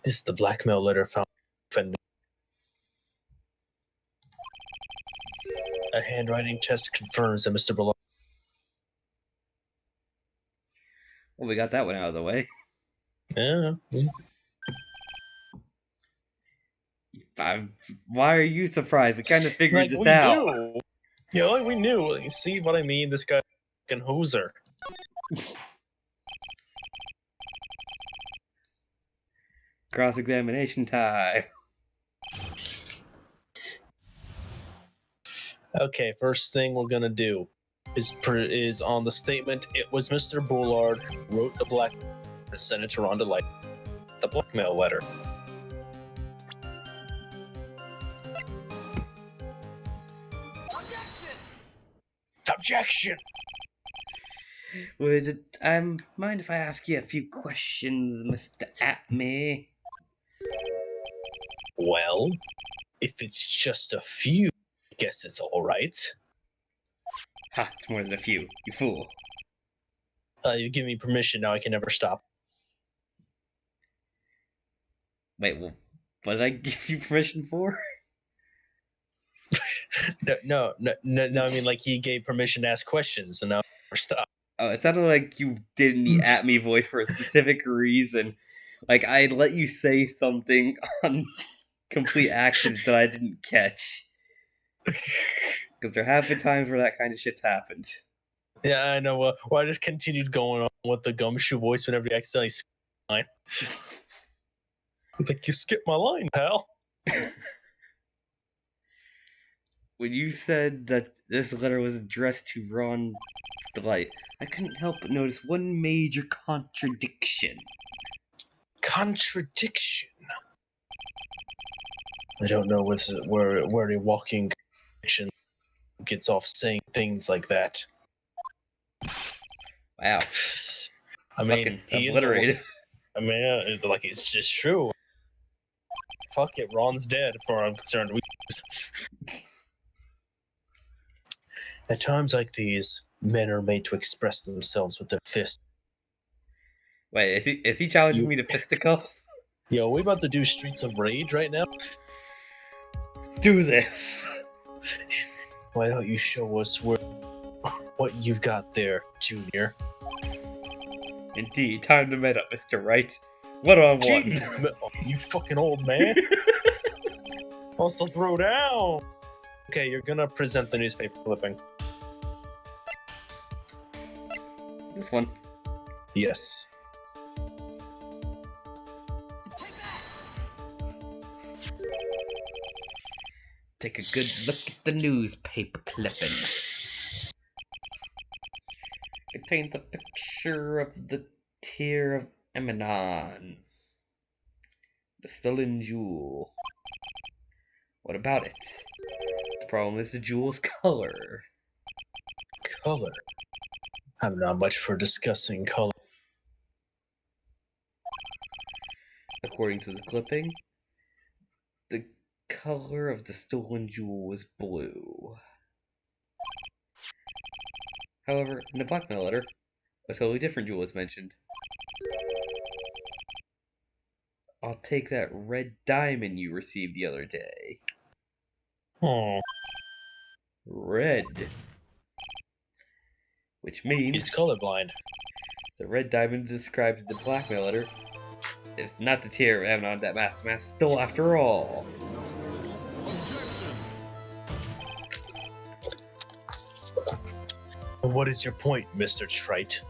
This is the blackmail letter found in the defendant. A handwriting test confirms that Mr. Bullard. Well, we got that one out of the way. Yeah. Why are you surprised? We kind of figured Like, this we out. knew. Yeah, like we knew. You see what I mean? This guy fucking hoser. Cross-examination time. Okay, first thing we're gonna do is on the statement. It was Mr. Bullard who wrote the black and sent it to Ron DeLite. The blackmail letter. Objection! Would mind if I ask you a few questions, Mr. Atme? Well, if it's just a few, I guess it's all right. Ha! It's more than a few. You fool. You give me permission now. I can never stop. Wait, well, what did I give you permission for? No. I mean, like he gave permission to ask questions, and now never stop. Oh, it sounded like you did the Atme voice for a specific reason. Like I'd let you say something on complete accident that I didn't catch. Because there have been times where that kind of shit's happened. Yeah, I know. Well, I just continued going on with the gumshoe voice whenever you accidentally skip my line. Like, you skipped my line, pal. When you said that this letter was addressed to Ron DeLite, I couldn't help but notice one major contradiction. Contradiction? I don't know where a walking contradiction gets off saying things like that. Wow. I mean, Fucking he obliterated. it's like it's just true. Fuck it, Ron's dead, as far as I'm concerned. At times like these, men are made to express themselves with their fists. Wait, is he challenging me to fisticuffs? Yo, we about to do Streets of Rage right now? Let's do this. Why don't you show us what you've got there, Junior? Indeed, time to meet up, Mr. Wright. One-on-one. Jeez, you fucking old man. Wants to throw down. Okay, you're gonna present the newspaper clipping. This one. Yes. Take a good look at the newspaper clipping. Contains a picture of the tear of Emanon, the stolen jewel. What about it? The problem is the jewel's color. Color? I'm not much for discussing color. According to the clipping, the color of the stolen jewel was blue. However, in the blackmail letter, a totally different jewel is mentioned. I'll take that red diamond you received the other day. Hmm. Red. Which means He's colorblind. the red diamond described in the blackmail letter is not the tear of Emanon that Master Mask stole after all. What is your point, Mr. Trite?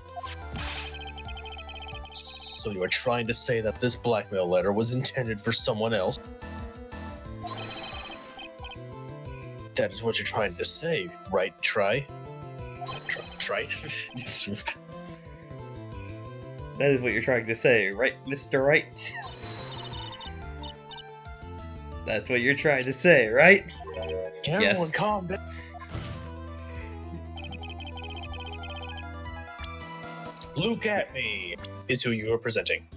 So you are trying to say that this blackmail letter was intended for someone else? That is what you're trying to say, right, Trite? That is what you're trying to say, right, Mr. Wright? That's what you're trying to say, right? Everyone, Yes. calm down. Look at me is who you are presenting.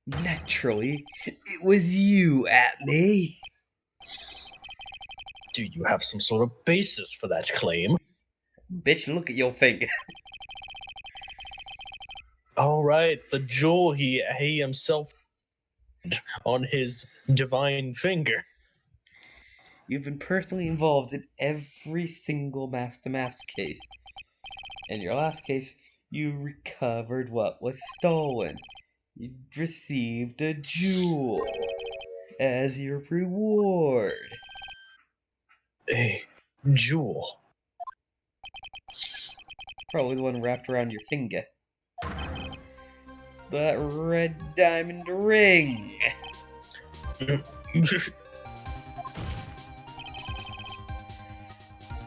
Naturally, it was you at me. Do you have some sort of basis for that claim? Bitch, look at your finger. All right, the jewel he himself on his divine finger. You've been personally involved in every single mask-to-mask case. In your last case, you recovered what was stolen. You received a jewel as your reward. A jewel. Probably the one wrapped around your finger. That red diamond ring.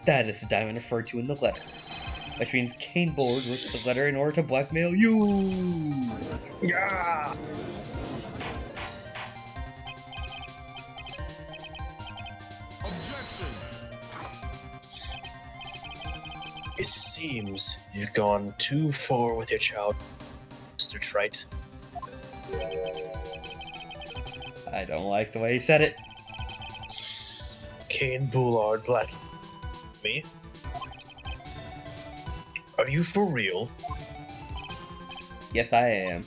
That is the diamond referred to in the letter. Which means Kane Bullard wrote the letter in order to blackmail you. Yeah. Objection. It seems you've gone too far with your child, Mr. Trite. I don't like the way he said it. Kane Bullard black me? Are you for real? Yes, I am.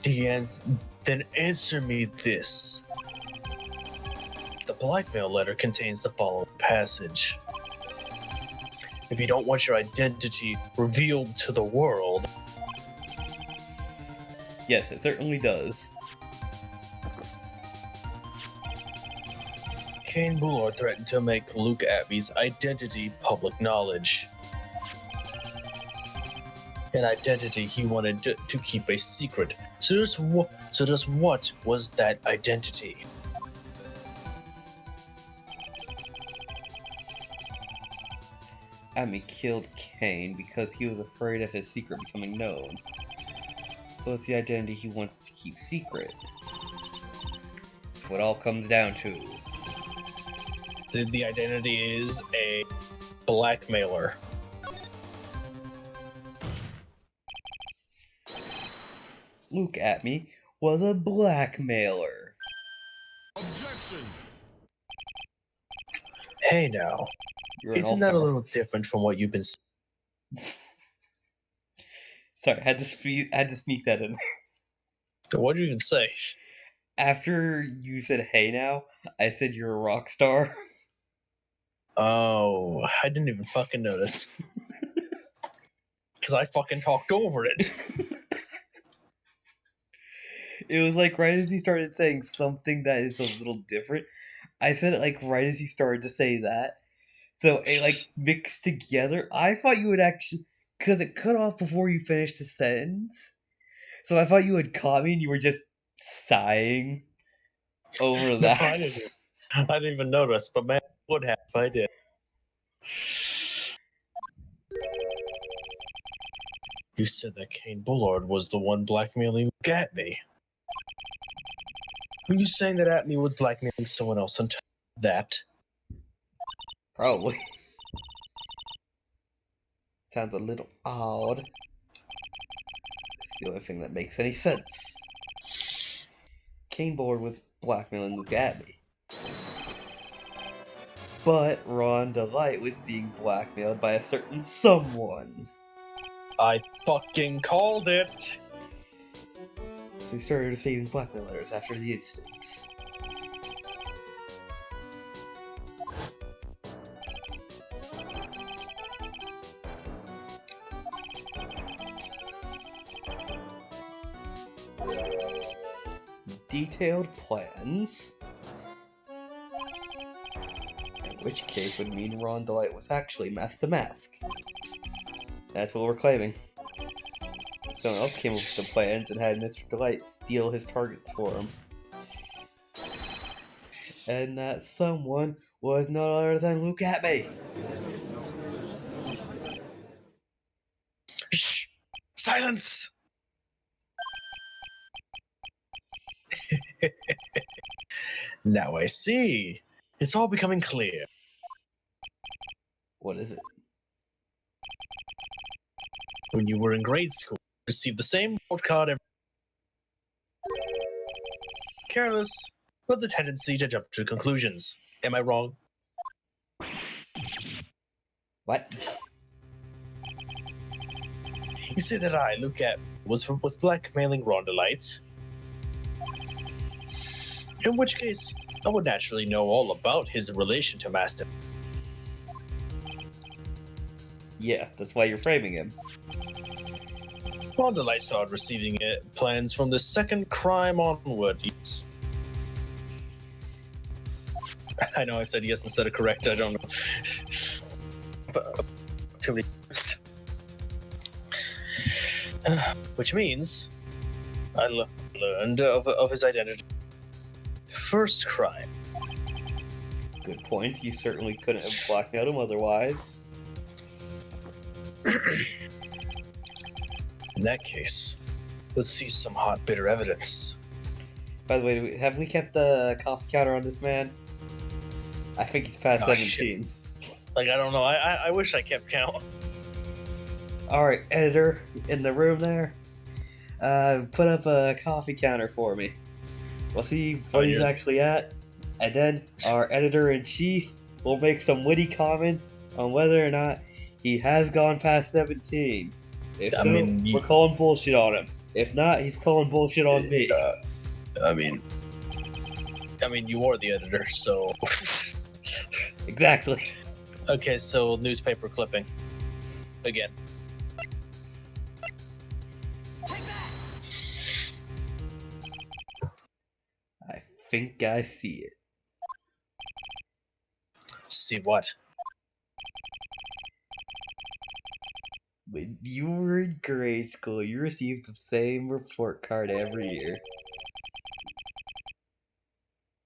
Then answer me this. The blackmail letter contains the following passage. If you don't want your identity revealed to the world... Yes, it certainly does. Kane Bullard threatened to make Luke Abbey's identity public knowledge. An identity he wanted to keep a secret. So just what was that identity? Amy killed Kane because he was afraid of his secret becoming known. So it's the identity he wants to keep secret. That's what it all comes down to. The identity is a blackmailer. Luke at me was a blackmailer. Objection. Hey now, You're an isn't that a all-star. little different from what you've been Sorry, I had to sneak that in. What did you even say? After you said hey now, I said you're a rock star. Oh, I didn't even fucking notice. Because I fucking talked over it. It was like right as he started saying something that is a little different. I said it like right as he started to say that. So it like mixed together. I thought you would actually, because it cut off before you finished the sentence. So I thought you had caught me and you were just sighing over that. I didn't even notice, but man, I would have if I did. You said that Kane Bullard was the one blackmailing Luke at me. Were you saying that at me was blackmailing someone else on top of that? Probably. Sounds a little odd. It's the only thing that makes any sense. Kane Bullard was blackmailing Luke Abbey. But Ron DeLite was being blackmailed by a certain someone. I fucking called it! So he started receiving blackmail letters after the incident. Detailed plans, in which case would mean Ron DeLite was actually mask to mask. That's what we're claiming. Someone else came up with the plans and had Mr. DeLite steal his targets for him. And that someone was none other than Luke at me. Shh! Silence! Now I see. It's all becoming clear. What is it? When you were in grade school, you received the same report card every careless, with the tendency to jump to conclusions. Am I wrong? What? You say that I, Luke at, was blackmailing Ron DeLite. In which case, I would naturally know all about his relation to Master. Yeah, that's why you're framing him. Ron DeLite started receiving plans from the second crime onward. Yes. I know I said yes instead of correct, I don't know. But, too many which means I learned of his identity. First crime. Good point. You certainly couldn't have blackmailed him otherwise. In that case, let's see some hot, bitter evidence. By the way, have we kept the coffee counter on this man? I think he's past 17. Like, I don't know. I wish I kept count. Alright, editor, in the room there, put up a coffee counter for me. We'll see what he's actually at, and then our editor-in-chief will make some witty comments on whether or not he has gone past 17. If so, we're calling bullshit on him. If not, he's calling bullshit on me. I mean, you are the editor, so... Exactly. Okay, so newspaper clipping. Again. I think I see it. See what? When you were in grade school, you received the same report card every year.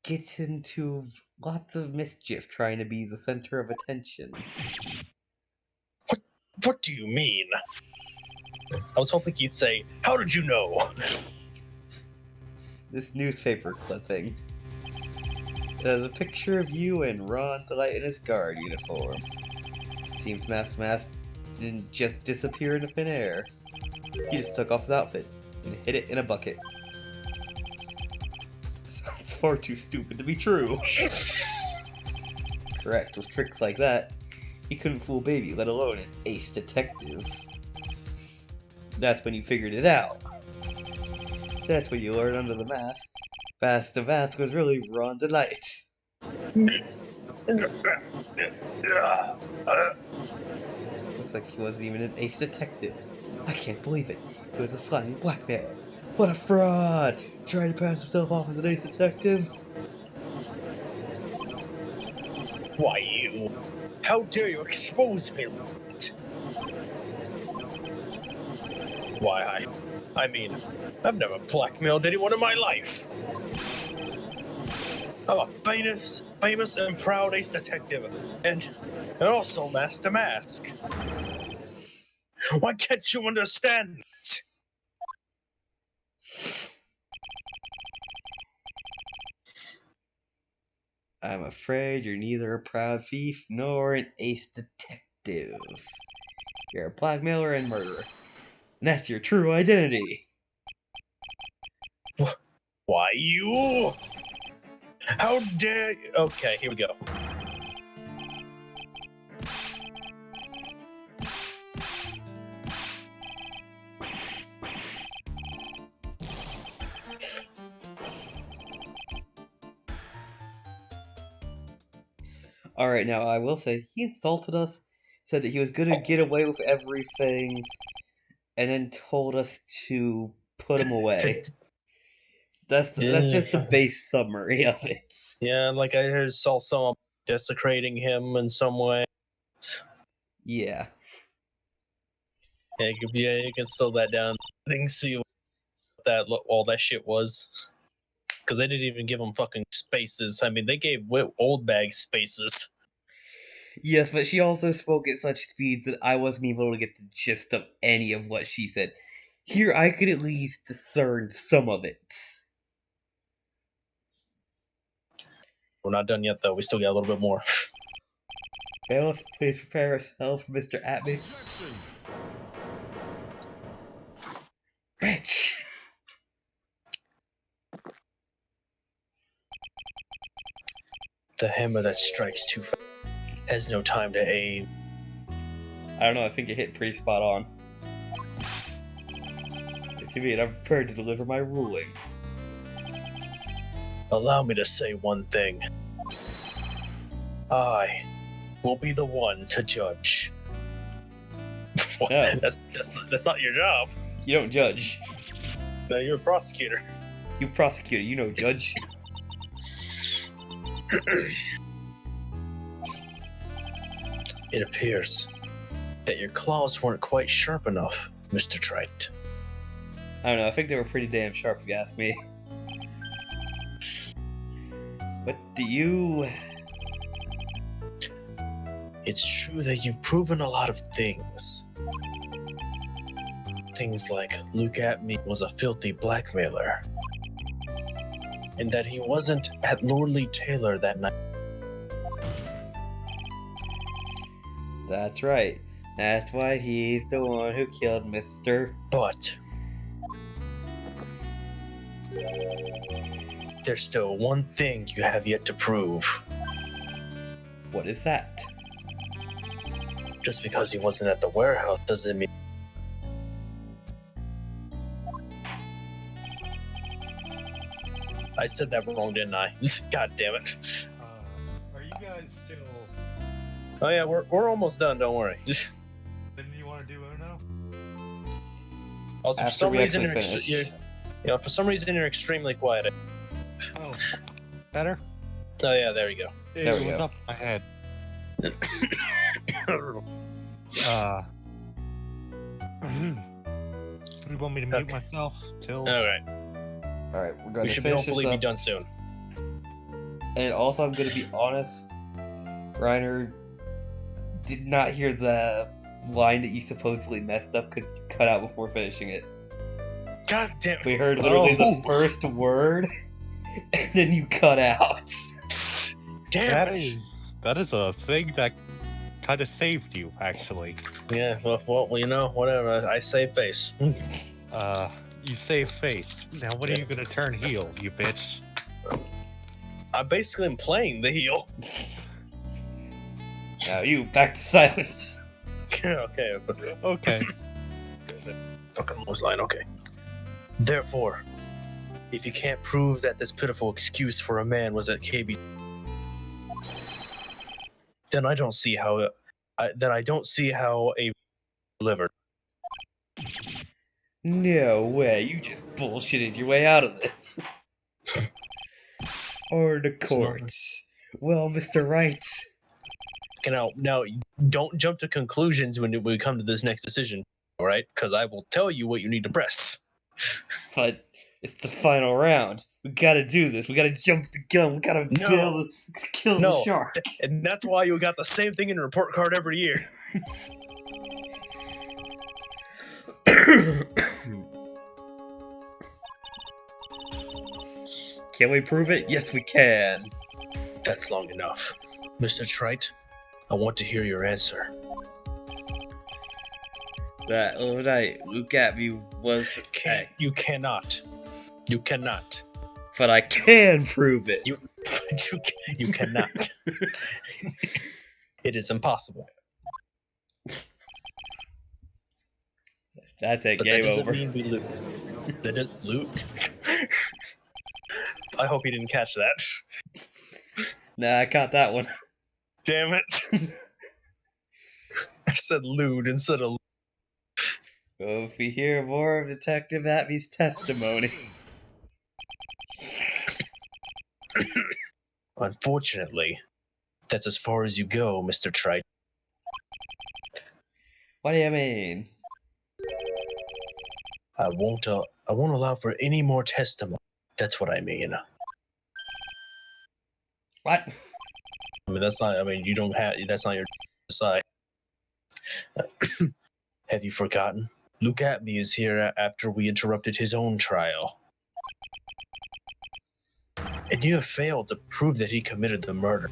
Gets into lots of mischief trying to be the center of attention. What do you mean? I was hoping he'd say, "How did you know?" This newspaper clipping. It has a picture of you and Ron DeLite in his guard uniform. Seems Master Mask didn't just disappear into thin air. He just took off his outfit and hid it in a bucket. Sounds far too stupid to be true. Correct, with tricks like that, he couldn't fool Baby, let alone an ace detective. That's when you figured it out. That's when you learned under the mask. Vast was really Ron DeLite. Looks like he wasn't even an ace detective. I can't believe it. He was a slimy black man. What a fraud! Trying to pass himself off as an ace detective. Why, you? How dare you expose me? Why, I mean, I've never blackmailed anyone in my life. I'm a famous and proud ace detective, and also Master Mask. Why can't you understand it? I'm afraid you're neither a proud thief nor an ace detective. You're a blackmailer and murderer. And that's your true identity. Why, you? How dare you? Okay, here we go. Alright, now I will say, he insulted us, said that he was gonna get away with everything, and then told us to put him away. That's just the base summary of it. Yeah, like I saw someone desecrating him in some way. Yeah. Yeah, you can slow that down. I didn't see what all that shit was. Because they didn't even give them fucking spaces. I mean, they gave old bag spaces. Yes, but she also spoke at such speeds that I wasn't able to get the gist of any of what she said. Here, I could at least discern some of it. We're not done yet, though. We still got a little bit more. Bailiff, please prepare ourselves for Mr. Atby. Objection. Bitch! The hammer that strikes too fast has no time to aim. I don't know, I think it hit pretty spot on. To me, I'm prepared to deliver my ruling. Allow me to say one thing. I will be the one to judge. What? No. That's not your job. You don't judge. No, you're a prosecutor. You prosecutor, you know judge. It appears that your claws weren't quite sharp enough, Mr. Trite. I don't know, I think they were pretty damn sharp if you ask me. What do you... It's true that you've proven a lot of things. Things like Luke Atme was a filthy blackmailer. And that he wasn't at Lordly Taylor that night. That's right. That's why he's the one who killed Mr. But there's still one thing you have yet to prove. What is that? Just because he wasn't at the warehouse doesn't mean... I said that wrong, didn't I? God damn it. Are you guys still? Oh yeah, we're almost done, don't worry. Then you want to do Uno? Also, for After some we reason actually you're, finish. for some reason you're extremely quiet. Oh, better. Oh yeah, there we go. There we what's go. up in my head? You want me to mute Okay. myself till? Alright, Alright, we're going we to should finish hopefully this be up. done soon. And also, I'm going to be honest. Reiner did not hear the line that you supposedly messed up because you cut out before finishing it. God damn it. We heard literally Oh. the first word, and then you cut out. Damn That it. is a thing that kind of saved you, actually. Yeah, well, you know, whatever. I save face. You save face. Now when are you gonna turn heel, you bitch? I basically am playing the heel. Now you back to silence. Okay. Okay. Okay, Moore's line, okay. Therefore, if you can't prove that this pitiful excuse for a man was at KB, then I don't see how a delivered. No way, you just bullshitted your way out of this. Or the courts. Well, Mr. Wright. Now, don't jump to conclusions when we come to this next decision, all right? Because I will tell you what you need to press. But it's the final round. We gotta do this. We gotta jump the gun. We gotta No. kill the No. shark. And that's why you got the same thing in your report card every year. Can we prove it? Yes, we can. That's long enough. Mr. Trite, I want to hear your answer. That little night, Luke at me was. You cannot. You cannot. But I can prove it. You cannot. It is impossible. That's it. But Game that doesn't over. mean we loot. That is loot. I hope you didn't catch that. Nah, I caught that one. Damn it. I said lewd instead of. Well, if we hear more of Detective Atby's testimony. Unfortunately, that's as far as you go, Mr. Trite. What do you mean? I won't allow for any more testimony. That's what I mean. What? I mean, that's not. I mean, you don't have. That's not your side. Have you forgotten? Look at me is here after we interrupted his own trial. And you have failed to prove that he committed the murder.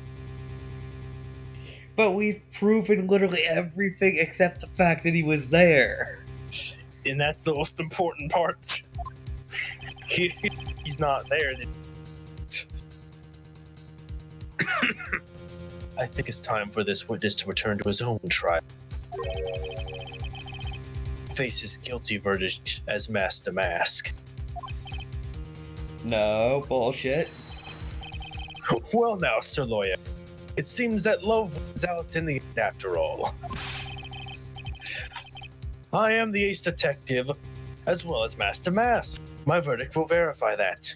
But we've proven literally everything except the fact that he was there. And that's the most important part. He's not there. I think it's time for this witness to return to his own trial. Face his guilty verdict as mask to mask. No, bullshit. Well now, Sir Lawyer, it seems that love was out in the end after all. I am the ace detective, as well as mask to mask. My verdict will verify that.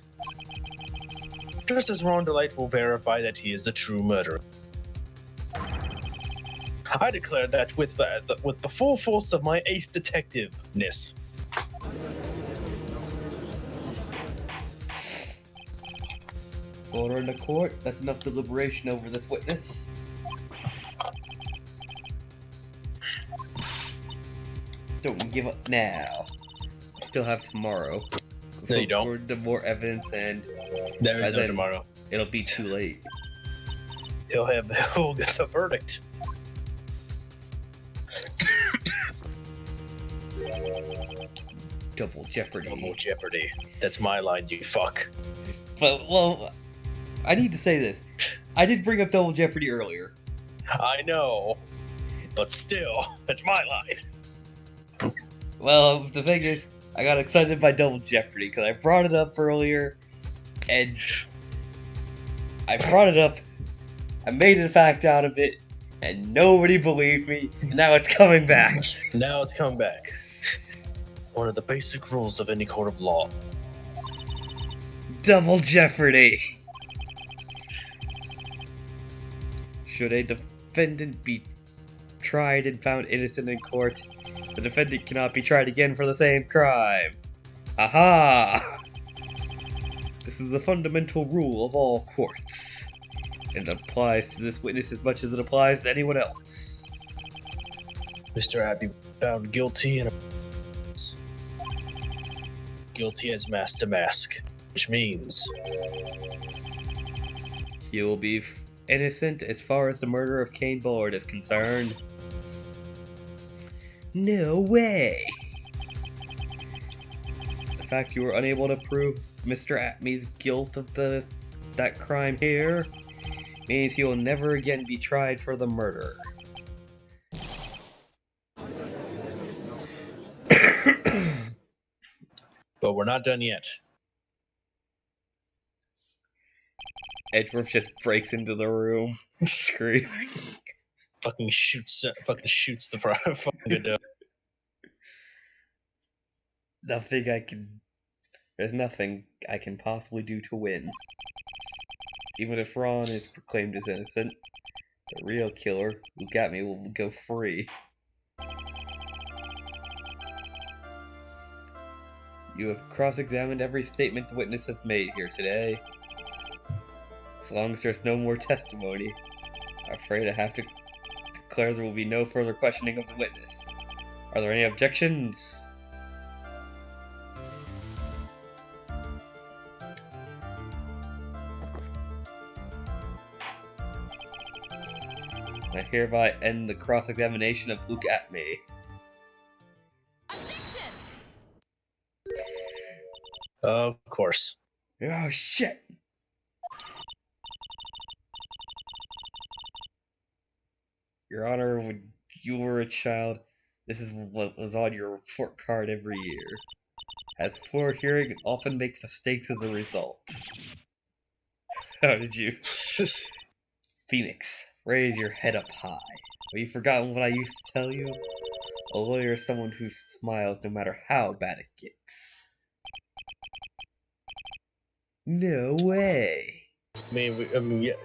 Just as Ron DeLite will verify that he is the true murderer. I declare that with the full force of my ace detective-ness. Order in the court. That's enough deliberation over this witness. Don't give up now. Still have tomorrow. No, you don't. For the more evidence, and There by is no then, tomorrow. it'll be too late. He'll get the verdict. Double jeopardy. Double jeopardy. That's my line, you fuck. But, well, I need to say this. I did bring up double jeopardy earlier. I know, but still, that's my line. Well, the thing is, I got excited by double jeopardy because I brought it up earlier, and I made a fact out of it, and nobody believed me, and now it's coming back. Now it's come back. One of the basic rules of any court of law. Double jeopardy. Should a defendant be tried and found innocent in court, the defendant cannot be tried again for the same crime. Aha! This is a fundamental rule of all courts. It applies to this witness as much as it applies to anyone else. Mr. Abbey found guilty and guilty as mask to mask, which means He will be innocent as far as the murder of Kane Bullard is concerned. No way! The fact you were unable to prove Mr. Atmey's guilt of that crime here means he will never again be tried for the murder. but we're not done yet. Edgeworth just breaks into the room, screaming. Fucking shoots the fucking window. There's nothing I can possibly do to win. Even if Ron is proclaimed as innocent, the real killer who got me will go free. You have cross-examined every statement the witness has made here today. As long as there's no more testimony, I'm afraid I have to declare there will be no further questioning of the witness. Are there any objections? I hereby end the cross-examination of Luke Atmey. Of course. Oh shit! Your Honor, when you were a child, this is what was on your report card every year. As before hearing, it often makes mistakes as a result. How did you? Phoenix, raise your head up high. Have you forgotten what I used to tell you? A lawyer is someone who smiles no matter how bad it gets. No way. I mean, yeah.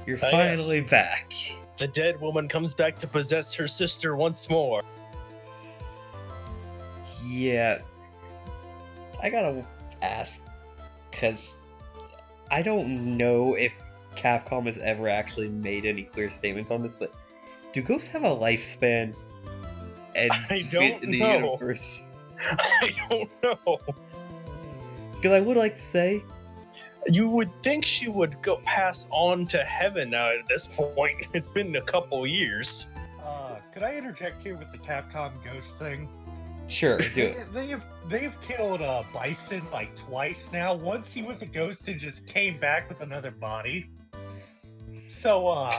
You're finally back. The dead woman comes back to possess her sister once more. Yeah. I gotta ask, because I don't know if Capcom has ever actually made any clear statements on this, but do ghosts have a lifespan and I fit don't in the know. universe? I don't know. Because I would like to say, You would think she would go pass on to heaven now at this point. It's been a couple years. Could I interject here with the Capcom ghost thing? sure, do it. They've killed Bison like twice now. Once he was a ghost and just came back with another body. So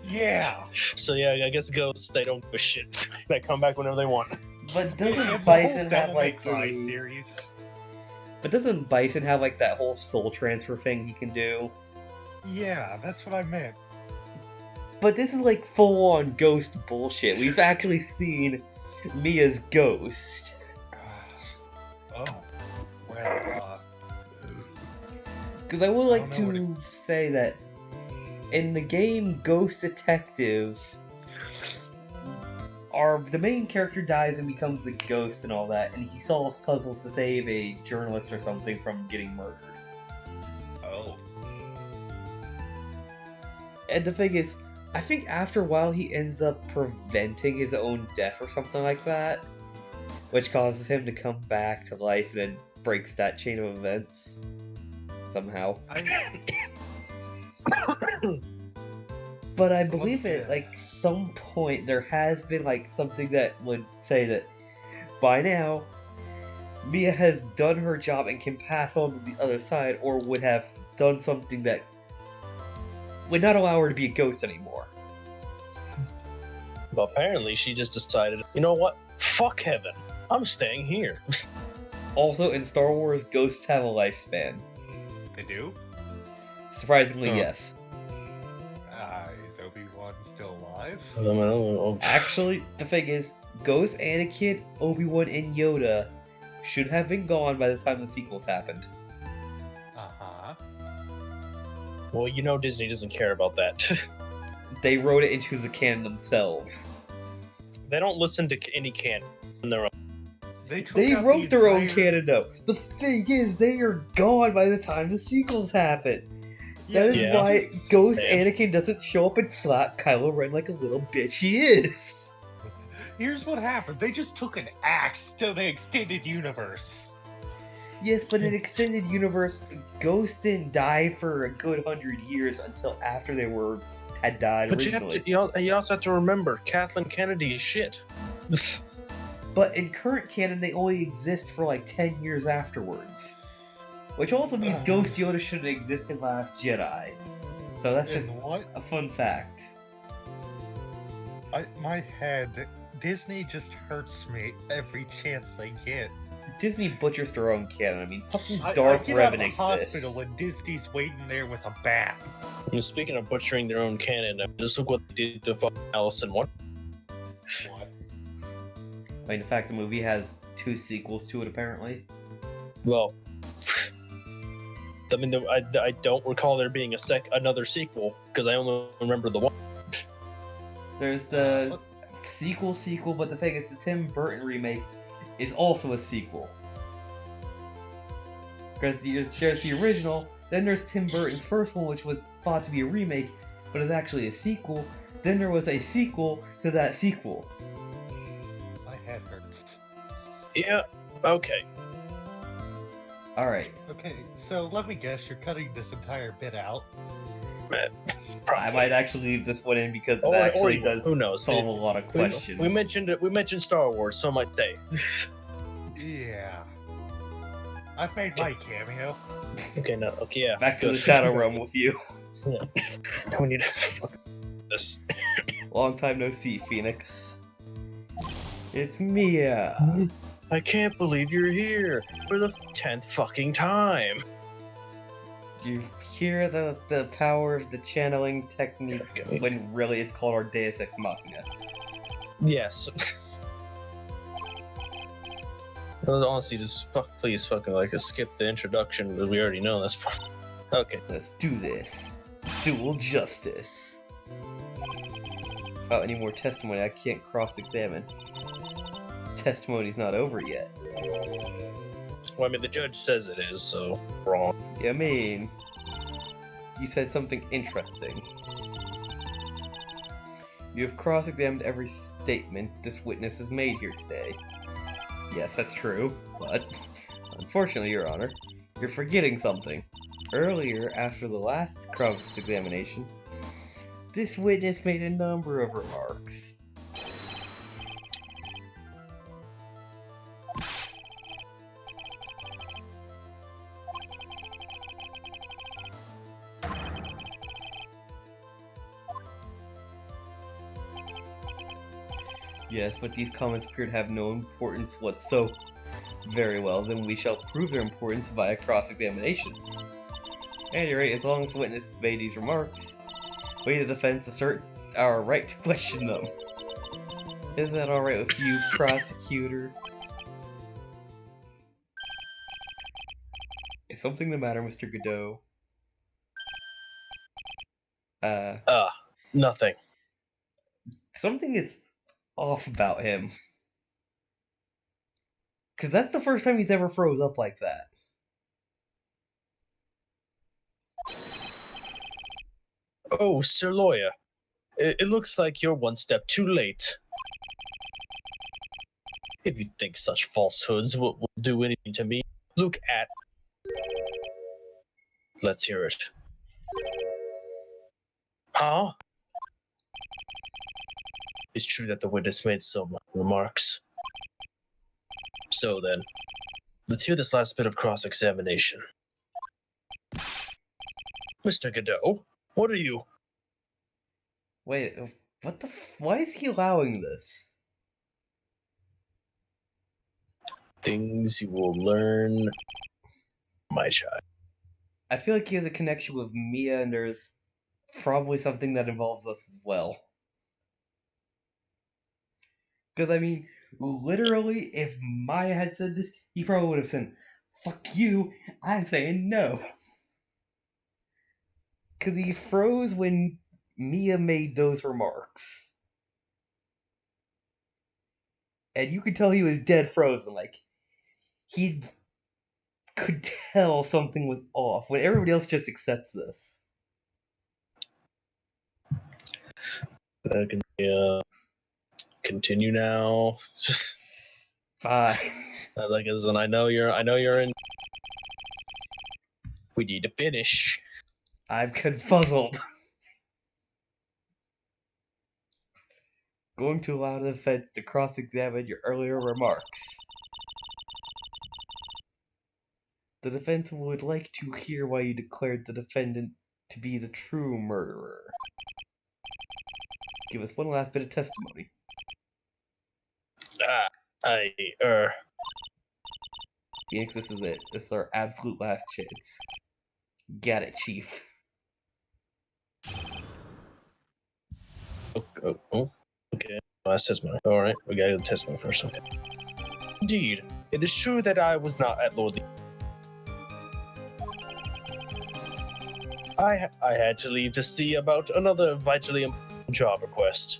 yeah. So yeah, I guess ghosts, they don't give a shit. They come back whenever they want. But The doesn't whole Bison have Devil May like Cry a... series. But doesn't Bison have like that whole soul transfer thing he can do? Yeah, that's what I meant. But this is like full-on ghost bullshit. We've actually seen Mia's ghost. Oh, well, Because I would like don't know to say that in the game Ghost Detective, the main character dies and becomes a ghost and all that, and he solves puzzles to save a journalist or something from getting murdered. Oh. And the thing is, I think after a while he ends up preventing his own death or something like that, which causes him to come back to life and then breaks that chain of events somehow. But I believe at like some point there has been like something that would say that by now Mia has done her job and can pass on to the other side, or would have done something that would not allow her to be a ghost anymore. But apparently she just decided, you know what? Fuck heaven. I'm staying here. Also, in Star Wars, ghosts have a lifespan. they do? Surprisingly, Huh. yes. Is Obi-Wan still alive? Actually, the thing is, Ghost Anakin, Obi-Wan, and Yoda should have been gone by the time the sequels happened. Uh-huh. Well, you know Disney doesn't care about that. They wrote it into the canon themselves. They don't listen to any canon on their own. They wrote their own canon though. The thing is, they are gone by the time the sequels happen. That is Yeah. why Ghost Yeah. Anakin doesn't show up and slap Kylo Ren like a little bitch he is. Here's what happened. They just took an axe to the extended universe. Yes, but in Extended Universe, Ghost didn't die for a good 100 years until after they had died But originally. you also have to remember, Kathleen Kennedy is shit. But in current canon, they only exist for like 10 years afterwards. Which also means Ghost Yoda shouldn't exist in Last Jedi. So that's just And what? a fun fact. My head. Disney just hurts me every chance they get. Disney butchers their own canon. I mean, fucking I Darth get out of Revan the hospital exists. when Disney's waiting there with a bat. And speaking of butchering their own canon, just look what they did to fucking Allison. What? What? I mean, in fact, the movie has 2 sequels to it, apparently. Well, I mean, I don't recall there being another sequel because I only remember the one. There's the sequel, but the thing is, the Tim Burton remake is also a sequel. Because there's the original, then there's Tim Burton's first one, which was thought to be a remake, but is actually a sequel. Then there was a sequel to that sequel. My head hurts. Yeah. Okay. Alright, Okay, so let me guess, you're cutting this entire bit out. I might actually leave this one in because it Or actually you- does who knows? solve a lot of questions. We mentioned Star Wars, so I might say. Yeah. I've made my cameo. Okay, no. Okay, yeah. Back to good. the Shadow Realm with you. We need to fuck this. Long time no see, Phoenix. It's Mia. I can't believe you're here for the 10th fucking time. You hear the power of the channeling technique when really it's called our Deus Ex Machina. Yes. Honestly, just please fucking skip the introduction because we already know this. Okay. Let's do this. Dual justice. Without any more testimony, I can't cross-examine. Testimony's not over yet. Well, I mean, the judge says it is, so wrong. I mean, you said something interesting. You have cross-examined every statement this witness has made here today. Yes, that's true, but unfortunately, Your Honor, you're forgetting something. Earlier, after the last cross-examination, this witness made a number of remarks. Yes, but these comments appear to have no importance whatsoever. Very well, then we shall prove their importance via cross-examination. At any rate, as long as the witness has made these remarks, we the defense assert our right to question them. Isn't that alright with you, prosecutor? Is something the matter, Mr. Godot? Nothing. Something is off about him. Because that's the first time he's ever froze up like that. Oh, Sir Lawyer. It looks like you're one step too late. If you think such falsehoods will do anything to me, look at... Let's hear it. Huh? It's true that the witness made some remarks. So then, let's hear this last bit of cross-examination. Mr. Godot, what are you... Wait, what the why is he allowing this? Things you will learn, my child. I feel like he has a connection with Mia, and there's probably something that involves us as well. Because, I mean, literally, if Maya had said this, he probably would have said, "Fuck you, I'm saying no." Because he froze when Mia made those remarks. And you could tell he was dead frozen, like, he could tell something was off, when everybody else just accepts this. Continue now. Fine. Like, as in, I know you're in. We need to finish. I'm confuzzled. Going to allow the defense to cross-examine your earlier remarks. The defense would like to hear why you declared the defendant to be the true murderer. Give us one last bit of testimony. Phoenix, this is it. This is our absolute last chance. Get it, Chief. Okay. Last testimony. Alright, we gotta get the testimony first, okay. Indeed, it is true that I was not at Lord I had to leave to see about another vitally important job request.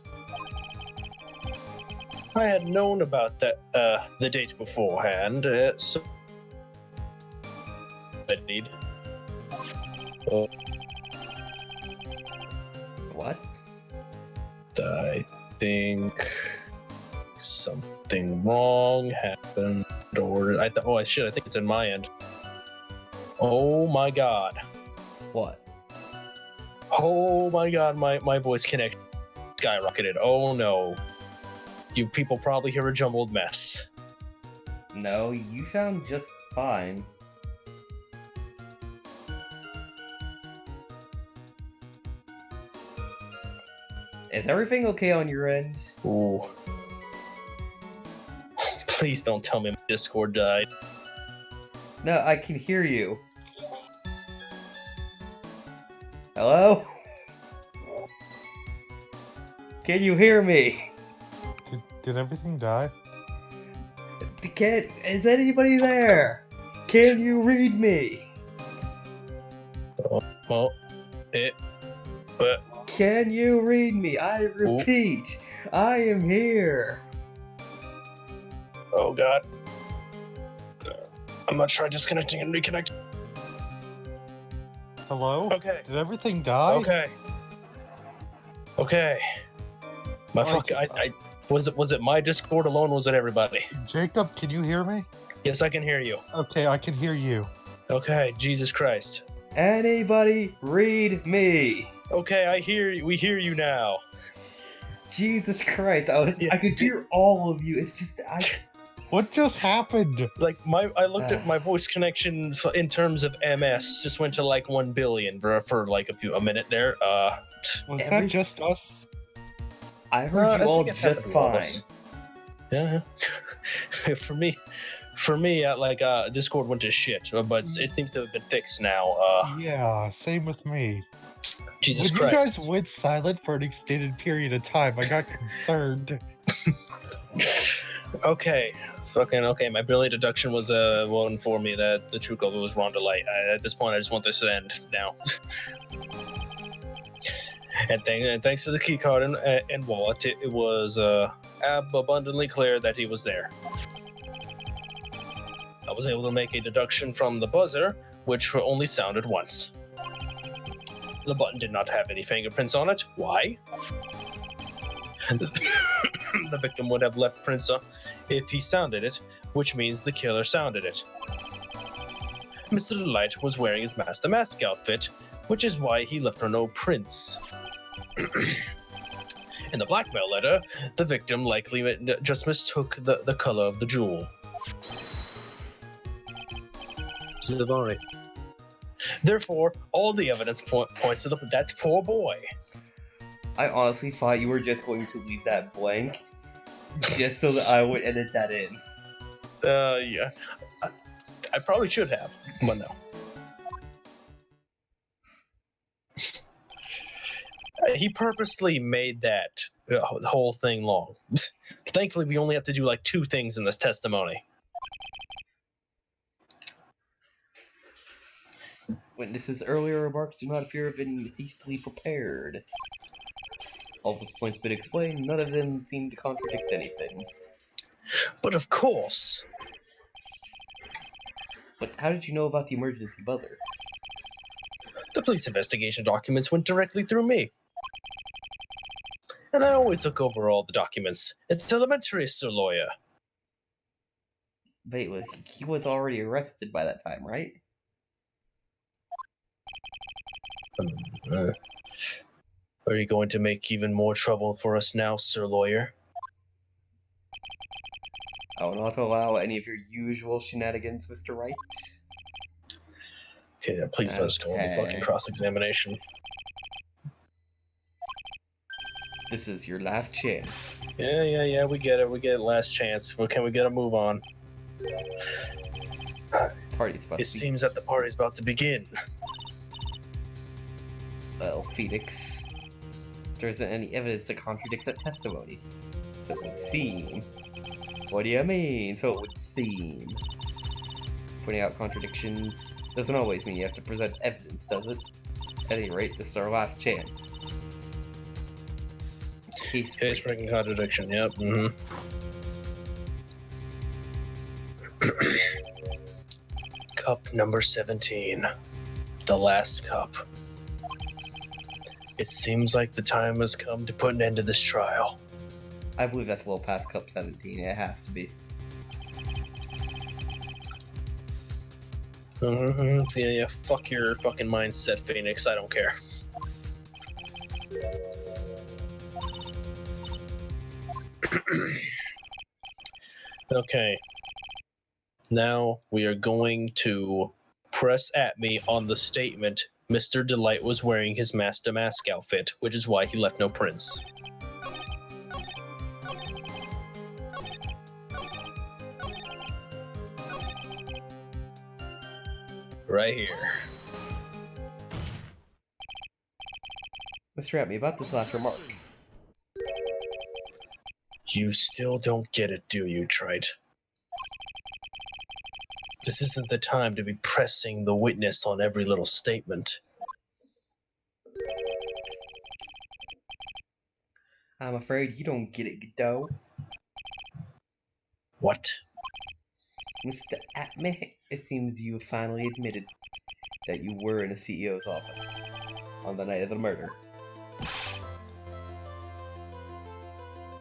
I had known about that the date beforehand, so I need. Oh. What? I think something wrong happened, or I think it's in my end. Oh my god. What? Oh my god, my voice connect skyrocketed. Oh no. You people probably hear a jumbled mess. No, you sound just fine. Is everything okay on your end? Ooh. Please don't tell me my Discord died. No, I can hear you. Hello? Can you hear me? Did everything die? Is anybody there? Can you read me? But Can you read me? I repeat, I am here. oh god. I'm gonna try disconnecting and reconnect. Hello? Okay. Did everything die? Okay. My Like, fuck. I was it my Discord alone? Was it everybody? Jacob, can you hear me? Yes, I can hear you. Okay, I can hear you. Okay. Jesus Christ. Anybody read me? Okay, I hear you. We hear you now. Jesus Christ, Yeah. I could hear all of you. It's just What just happened? Like I looked at my voice connection in terms of MS, just went to like 1 billion for like a minute there. Was that just us? I heard you I all think it happened just to all of fine. us. Yeah. for me, Discord went to shit, but it seems to have been fixed now. Yeah, same with me. Jesus When Christ. you guys went silent for an extended period of time, I got concerned. Okay. Okay, my brilliant deduction was will inform me that the true culprit was Ron DeLite. At this point, I just want this to end now. and thanks to the keycard and wallet, it was abundantly clear that he was there. I was able to make a deduction from the buzzer, which only sounded once. The button did not have any fingerprints on it. Why? The victim would have left prints if he sounded it, which means the killer sounded it. Mr. DeLite was wearing his Master Mask outfit, which is why he left her no prints. In the blackmail letter, the victim likely just mistook the color of the jewel. Zavari. Therefore, all the evidence points to that poor boy. I honestly thought you were just going to leave that blank, just so that I would edit that in. Yeah. I probably should have, but no. He purposely made that the whole thing long. Thankfully, we only have to do like 2 things in this testimony. Witnesses' earlier remarks do not appear to have been hastily prepared. All of his points have been explained, none of them seem to contradict anything. But of course. But how did you know about the emergency buzzer? The police investigation documents went directly through me. And I always look over all the documents. It's elementary, Sir Lawyer. Wait, he was already arrested by that time, right? Are you going to make even more trouble for us now, Sir Lawyer? I will not allow any of your usual shenanigans, Mr. Wright. Okay, then please let us go on the fucking cross-examination. This is your last chance. Yeah, we get it. We get last chance. Well, can we get a move on? Party's about It to be... seems that the party's about to begin. Well, Phoenix, there isn't any evidence that contradicts that testimony. So it would seem. What do you mean, so it would seem? Pointing out contradictions doesn't always mean you have to present evidence, does it? At any rate, this is our last chance. Case breaking contradiction, yep. Cup number 17. The last cup. It seems like the time has come to put an end to this trial. I believe that's well past Cup 17. It has to be. Yeah, fuck your fucking mindset, Phoenix. I don't care. Okay. Now we are going to press at me on the statement Mr. DeLite was wearing his Master Mask outfit, which is why he left no prints. Right here. Mr. Atme, about this last remark. You still don't get it, do you, Trite? This isn't the time to be pressing the witness on every little statement. I'm afraid you don't get it, Godot. What? Mr. Atme, it seems you have finally admitted that you were in a CEO's office on the night of the murder.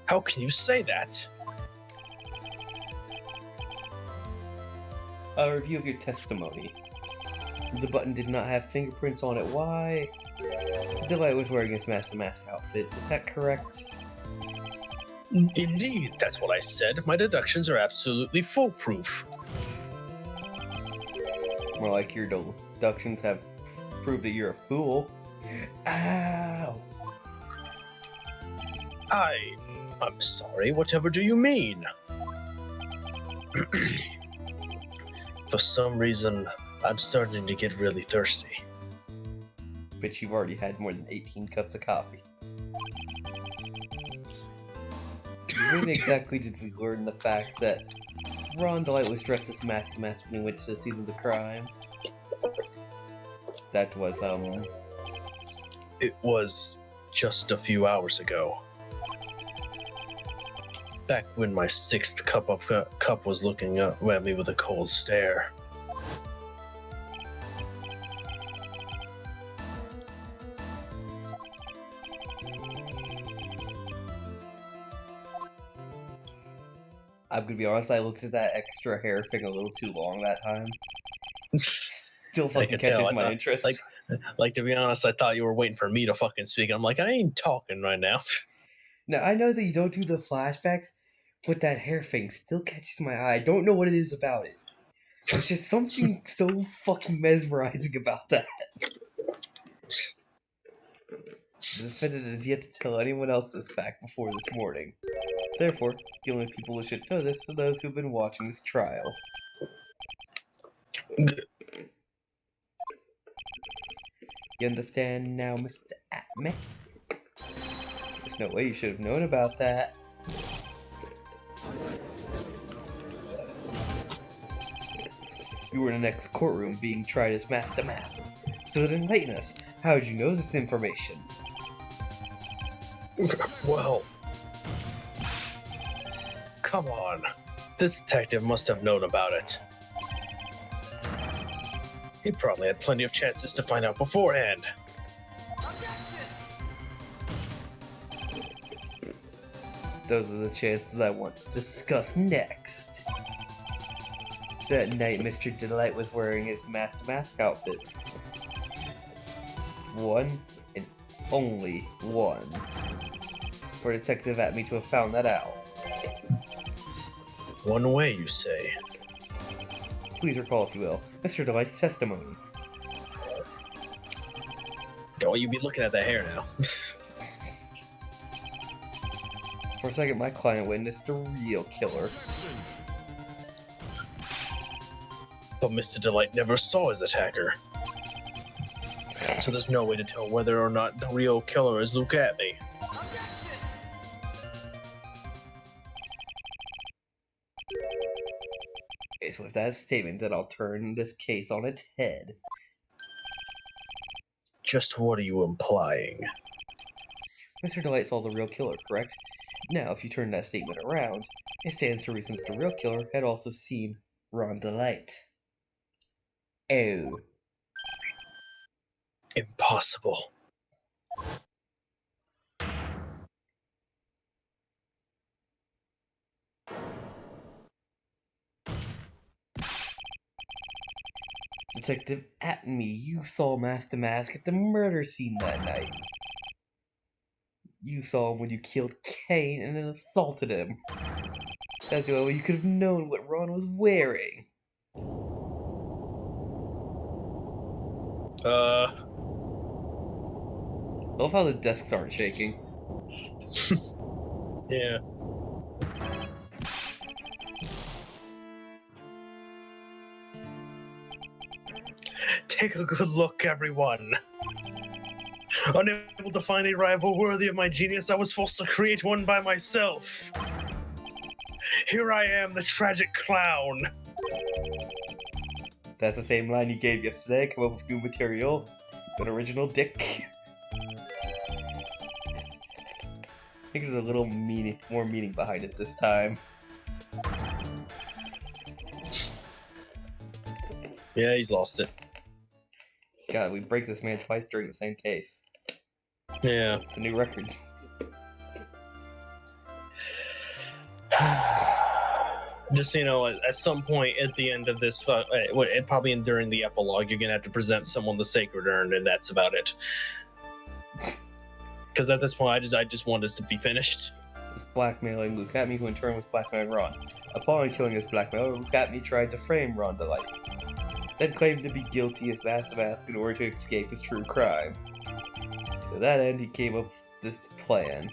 How can you say that? A review of your testimony. The button did not have fingerprints on it. Why? DeLite was wearing his Master Mask outfit. Is that correct? Indeed, that's what I said. My deductions are absolutely foolproof. More like your deductions have proved that you're a fool. Ow! I'm sorry, whatever do you mean? For some reason, I'm starting to get really thirsty. But you've already had more than 18 cups of coffee. When exactly did we learn the fact that Ron DeLite was dressed as Master Mask when he went to the scene of the crime? That was, It was just a few hours ago. Back when my sixth cup was looking up at me with a cold stare. I'm gonna be honest, I looked at that extra hair thing a little too long that time. Still fucking catches my interest. Like, to be honest, I thought you were waiting for me to fucking speak. I'm like, I ain't talking right now. Now, I know that you don't do the flashbacks, but that hair thing still catches my eye. I don't know what it is about it. There's just something so fucking mesmerizing about that. The defendant is yet to tell anyone else this fact before this morning. Therefore, the only people who should know this are those who have been watching this trial. You understand now, Mr. Atme? There's no way you should have known about that. You were in the next courtroom being tried as Master Mask. So then enlighten us. How did you know this information? Well, come on. This detective must have known about it. He probably had plenty of chances to find out beforehand. Those are the chances I want to discuss next. That night, Mr. DeLite was wearing his Master Mask outfit. One and only one. For Detective Atme to have found that out. One way, you say? Please recall, if you will, Mr. DeLite's testimony. Don't you be looking at the hair now. For a second, my client witnessed a real killer. But Mr. DeLite never saw his attacker. So there's no way to tell whether or not the real killer is Luke Atme. It's with that statement that I'll turn this case on its head. Just what are you implying? Mr. DeLite saw the real killer, correct? Now, if you turn that statement around, it stands to reason that the real killer had also seen Ron DeLite. Oh. Impossible. Detective Atme, you saw Master Mask at the murder scene that night. You saw him when you killed Kane and then assaulted him. That's the only way you could have known what Ron was wearing. I love how the desks aren't shaking. Yeah. Take a good look, everyone. Unable to find a rival worthy of my genius, I was forced to create one by myself. Here I am, the tragic clown. That's the same line you gave yesterday. Come up with new material. An original dick. I think there's a little more meaning behind it this time. Yeah, he's lost it. God, we break this man twice during the same case. Yeah. It's a new record. Just so you know, at some point at the end of this, probably during the epilogue, you're gonna have to present someone the sacred urn, and that's about it. Because at this point, I just want this to be finished. Was blackmailing Lucatme, who in turn was blackmailing Ron. Upon killing his blackmailer, Lucatme tried to frame Ron DeLite, then claimed to be guilty as Master Mask in order to escape his true crime. To that end, he came up with this plan.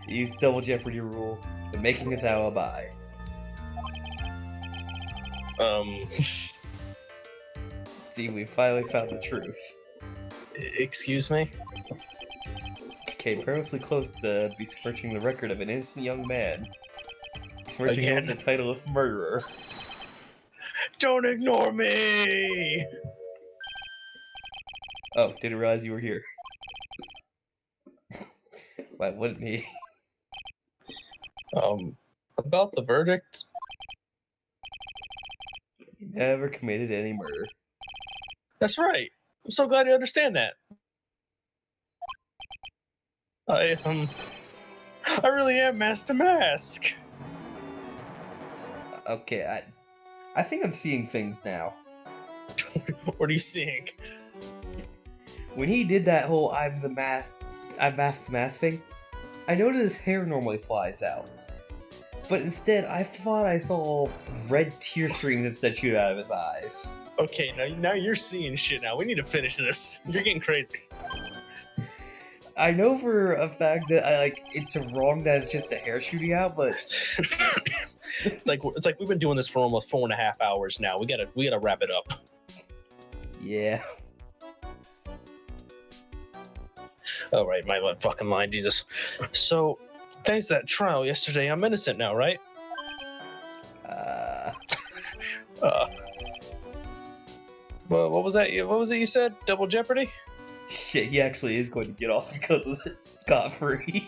He used double jeopardy rule in making his alibi. See, we finally found the truth. Excuse me? Came perilously close to besmirching the record of an innocent young man. Besmirching him with the title of murderer. Don't ignore me! Oh, didn't realize you were here. Why wouldn't he? About the verdict? He never committed any murder. That's right. I'm so glad you understand that. I really am Master Mask. Okay, I think I'm seeing things now. What are you seeing? When he did that whole I'm Masked Mask thing, I noticed his hair normally flies out. But instead, I thought I saw red tear streams instead shoot out of his eyes. Okay, now you're seeing shit now. We need to finish this. You're getting crazy. I know for a fact that it's wrong that it's just a hair shooting out, but it's like we've been doing this for almost 4.5 hours now. We gotta wrap it up. Yeah. Oh right, my fucking line, Jesus. So, thanks to that trial yesterday, I'm innocent now, right? Well, what was that? What was it you said? Double jeopardy? Shit, he actually is going to get off because of this scot-free.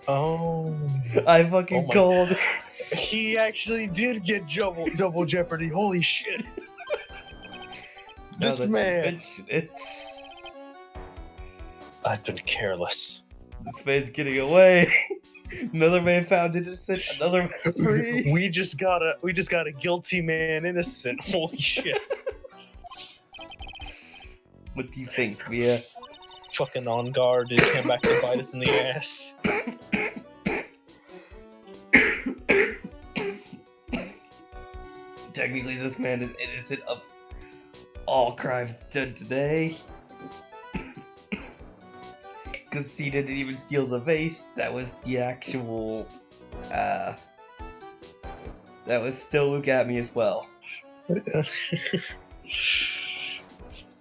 Oh. I fucking called it. He actually did get double jeopardy. Holy shit. This man. I've been careless. This man's getting away. Another man found innocent. Another man free. We just got a guilty man innocent. Holy shit. What do you think, Mia? Fucking on guard, dude. Came back to bite us in the ass. Technically, this man is innocent of all crimes done today. Because he didn't even steal the vase. That was the actual. That was still look at me as well.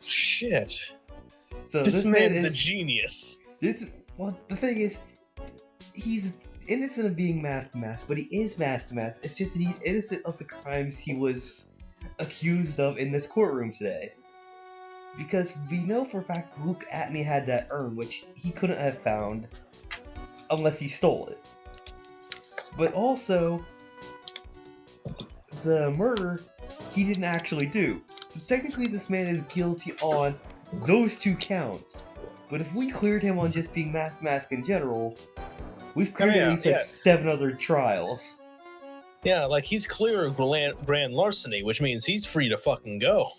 Shit. So this man is a genius. Well, the thing is, he's innocent of being Master Mask, but he is Master Mask. It's just that he's innocent of the crimes he was accused of in this courtroom today. Because we know for a fact Luke Atme had that urn, which he couldn't have found unless he stole it. But also, the murder he didn't actually do. So technically this man is guilty on those 2 counts. But if we cleared him on just being Master Mask in general, we've cleared at least 7 other trials. Yeah, like he's clear of grand larceny, which means he's free to fucking go.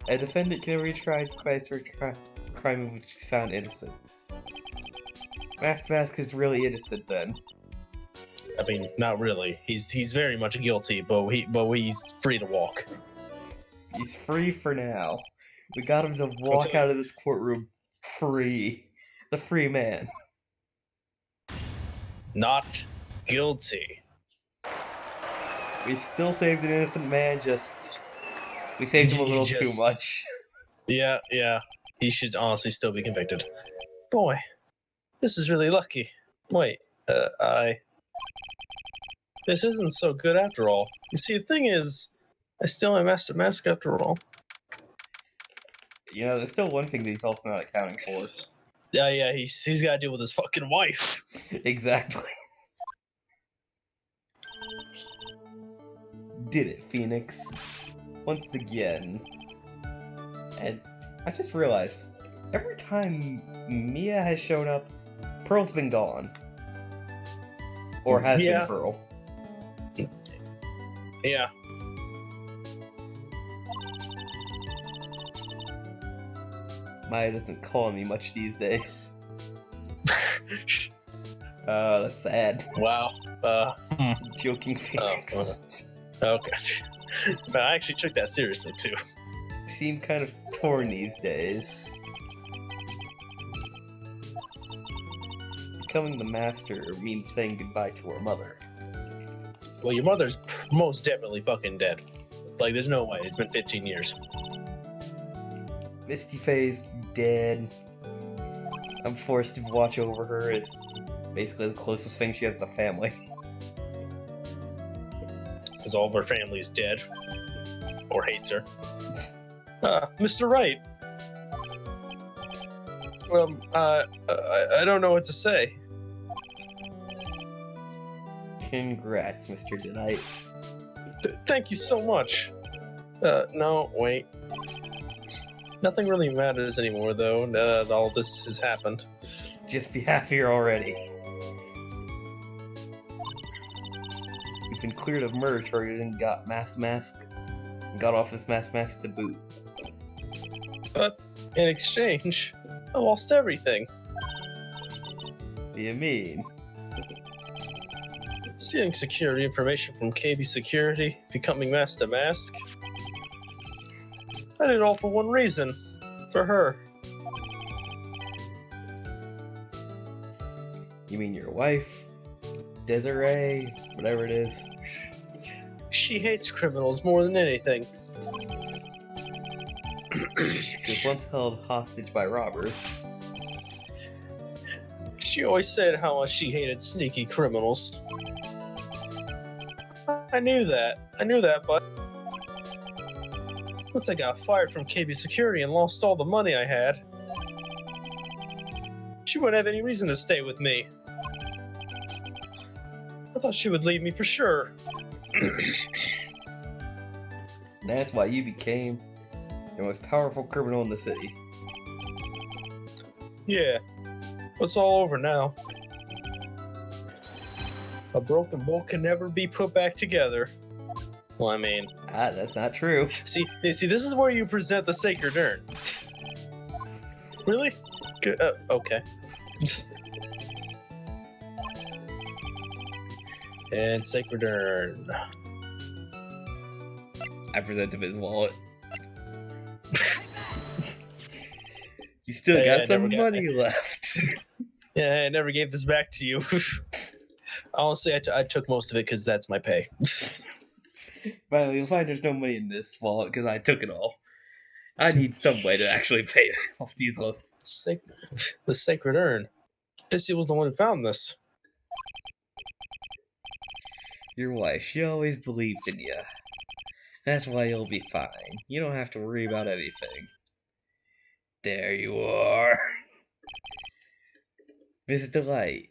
A defendant can be tried twice for a crime in which he's found innocent. Master Mask is really innocent then. I mean, not really. He's very much guilty, but he's free to walk. He's free for now. We got him to walk out of this courtroom free. The free man. Not guilty. We still saved an innocent man, we saved him a little too much. Yeah. He should honestly still be convicted. Boy, this is really lucky. Wait, this isn't so good after all. You see, the thing is, I still am Master Mask after all. You know, there's still one thing that he's also not accounting for. Yeah, he's got to deal with his fucking wife. Exactly. Did it, Phoenix. once again. And I just realized, every time Mia has shown up, Pearl's been gone. Or has been Pearl. Yeah. Maya doesn't call me much these days. That's sad. Wow. Joking Phoenix. Okay. But I actually took that seriously, too. You seem kind of torn these days. Becoming the master means saying goodbye to our mother. Well, your mother's most definitely fucking dead. Like, there's no way. It's been 15 years. Misty Faye's dead. I'm forced to watch over her as basically the closest thing she has to family. Because all of her family's dead. Or hates her. Mr. Wright. Well, I don't know what to say. Congrats, Mr. DeLite. Thank you so much. No, wait. Nothing really matters anymore, though, now that all this has happened. Just be happier already. You've been cleared of murder charges and got got off his mask to boot. But, in exchange, I lost everything. What do you mean? Stealing security information from KB Security, becoming mask to mask. I did it all for one reason. For her. You mean your wife? Desiree? Whatever it is. She hates criminals more than anything. She was once held hostage by robbers. She always said how much she hated sneaky criminals. I knew that, but once I got fired from KB Security and lost all the money I had, she wouldn't have any reason to stay with me. I thought she would leave me for sure. That's why you became the most powerful criminal in the city. Yeah, it's all over now. A broken bolt can never be put back together. Well, I mean... that's not true. See, this is where you present the sacred urn. Really? Good. Okay. And sacred urn. I present him his wallet. You still got some money left. Yeah, I never gave this back to you. Honestly, I took most of it because that's my pay. Well, you'll find there's no money in this wallet because I took it all. I need some way to actually pay off these loans. The sacred urn. Dissy was the one who found this. Your wife, she always believed in you. That's why you'll be fine. You don't have to worry about anything. There you are. Miss DeLite.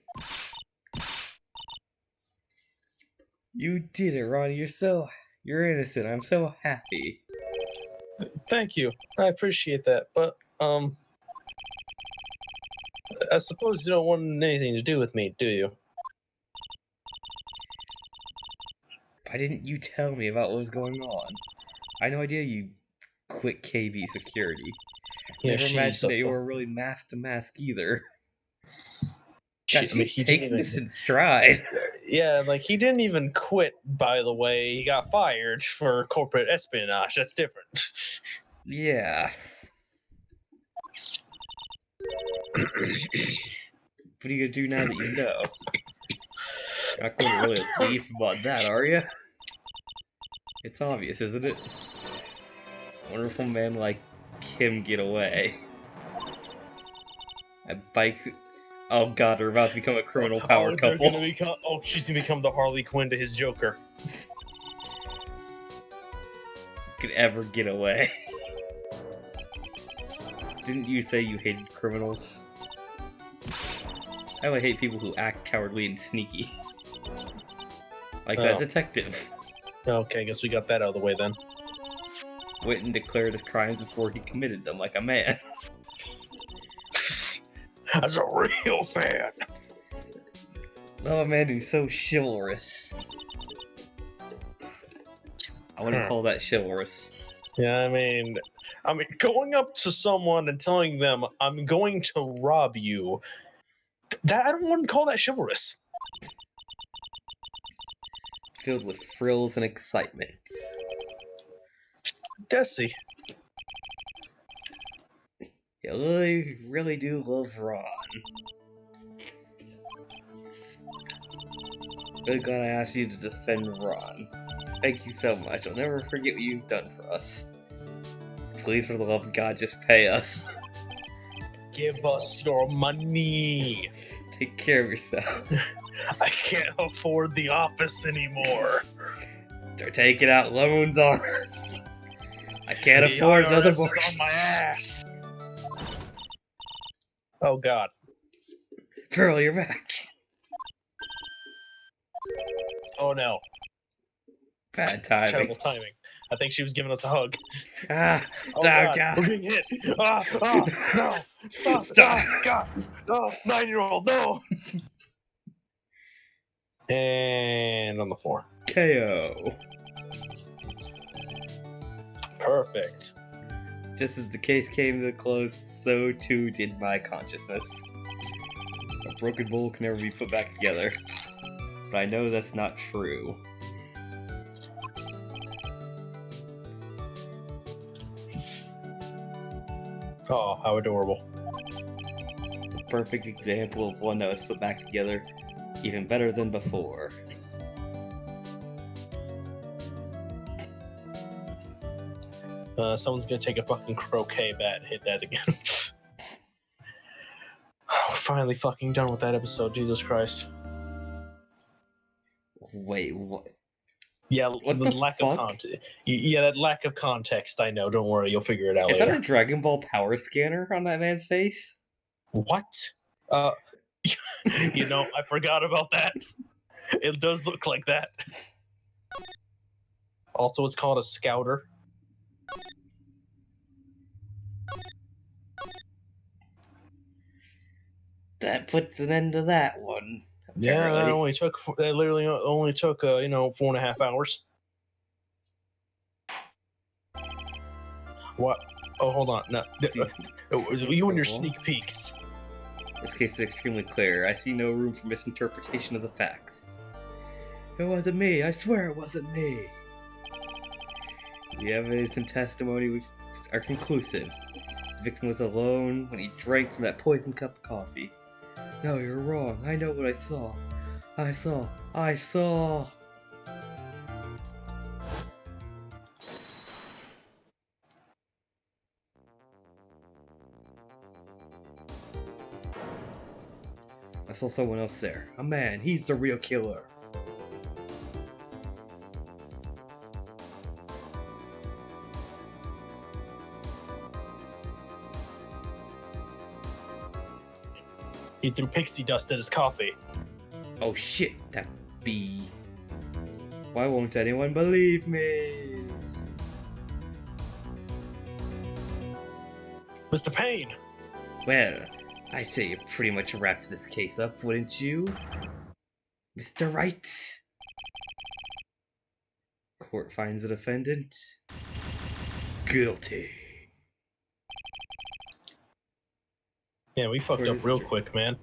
You did it, Ronnie. You're innocent. I'm so happy. Thank you. I appreciate that. But, I suppose you don't want anything to do with me, do you? Why didn't you tell me about what was going on? I had no idea you quit KB Security. Yeah, Never imagined that you were really mask to mask either. Gosh, he's taking this in stride. Yeah, like, he didn't even quit, by the way. He got fired for corporate espionage. That's different. Yeah. What are you gonna do now that you know? You're not going to really leave about that, are you? It's obvious, isn't it? Wonderful man like him get away. That bike's... Oh god, they're about to become a criminal power couple. She's gonna become the Harley Quinn to his Joker. Could ever get away. Didn't you say you hated criminals? I only hate people who act cowardly and sneaky. Like that detective. Okay, I guess we got that out of the way then. went and declared his crimes before he committed them like a man. As a real man. Oh, a man who's so chivalrous. I wouldn't call that chivalrous. Yeah, I mean, going up to someone and telling them, I'm going to rob you, that I don't want to call that chivalrous. Filled with frills and excitement. Desi. You really, really do love Ron. Really glad I asked you to defend Ron. Thank you so much. I'll never forget what you've done for us. Please, for the love of God, just pay us. Give us your money. Take care of yourselves. I can't afford the office anymore. They're taking out loans on us. I can't The afford IRS another is mortgage. on my ass. Oh God. Pearl, you're back. Oh no. Bad timing. Terrible timing. I think she was giving us a hug. Ah, Oh God. God. We're being hit. No. Stop. Stop. God. No. 9-year-old. No. And on the floor. KO. Perfect. Just as the case came to a close, so too did my consciousness. A broken bowl can never be put back together. But I know that's not true. Oh, how adorable. The perfect example of one that was put back together even better than before. Someone's gonna take a fucking croquet bat and hit that again. We're finally fucking done with that episode, Jesus Christ. Wait, what? Yeah, What the the lack fuck? of context. Yeah, that lack of context, I know. Don't worry, you'll figure it out Is that later. a Dragon Ball power scanner on that man's face? What? You know, I forgot about that. It does look like that. Also, it's called a scouter. That puts an end to that one. Yeah, that apparently. only took. That literally only took 4.5 hours. What? Oh, hold on. No, it was you and your sneak peeks. This case is extremely clear. I see no room for misinterpretation of the facts. It wasn't me. I swear it wasn't me. The evidence and testimony are conclusive. The victim was alone when he drank from that poisoned cup of coffee. No, you're wrong. I know what I saw. I saw. I saw. I saw someone else there. A man. He's the real killer. He threw pixie dust in his coffee. Oh shit, that bee. Why won't anyone believe me? Mr. Payne! Well, I'd say it pretty much wraps this case up, wouldn't you? Mr. Wright? Court finds the defendant guilty. Yeah, we fucked Where up is real it? quick, man.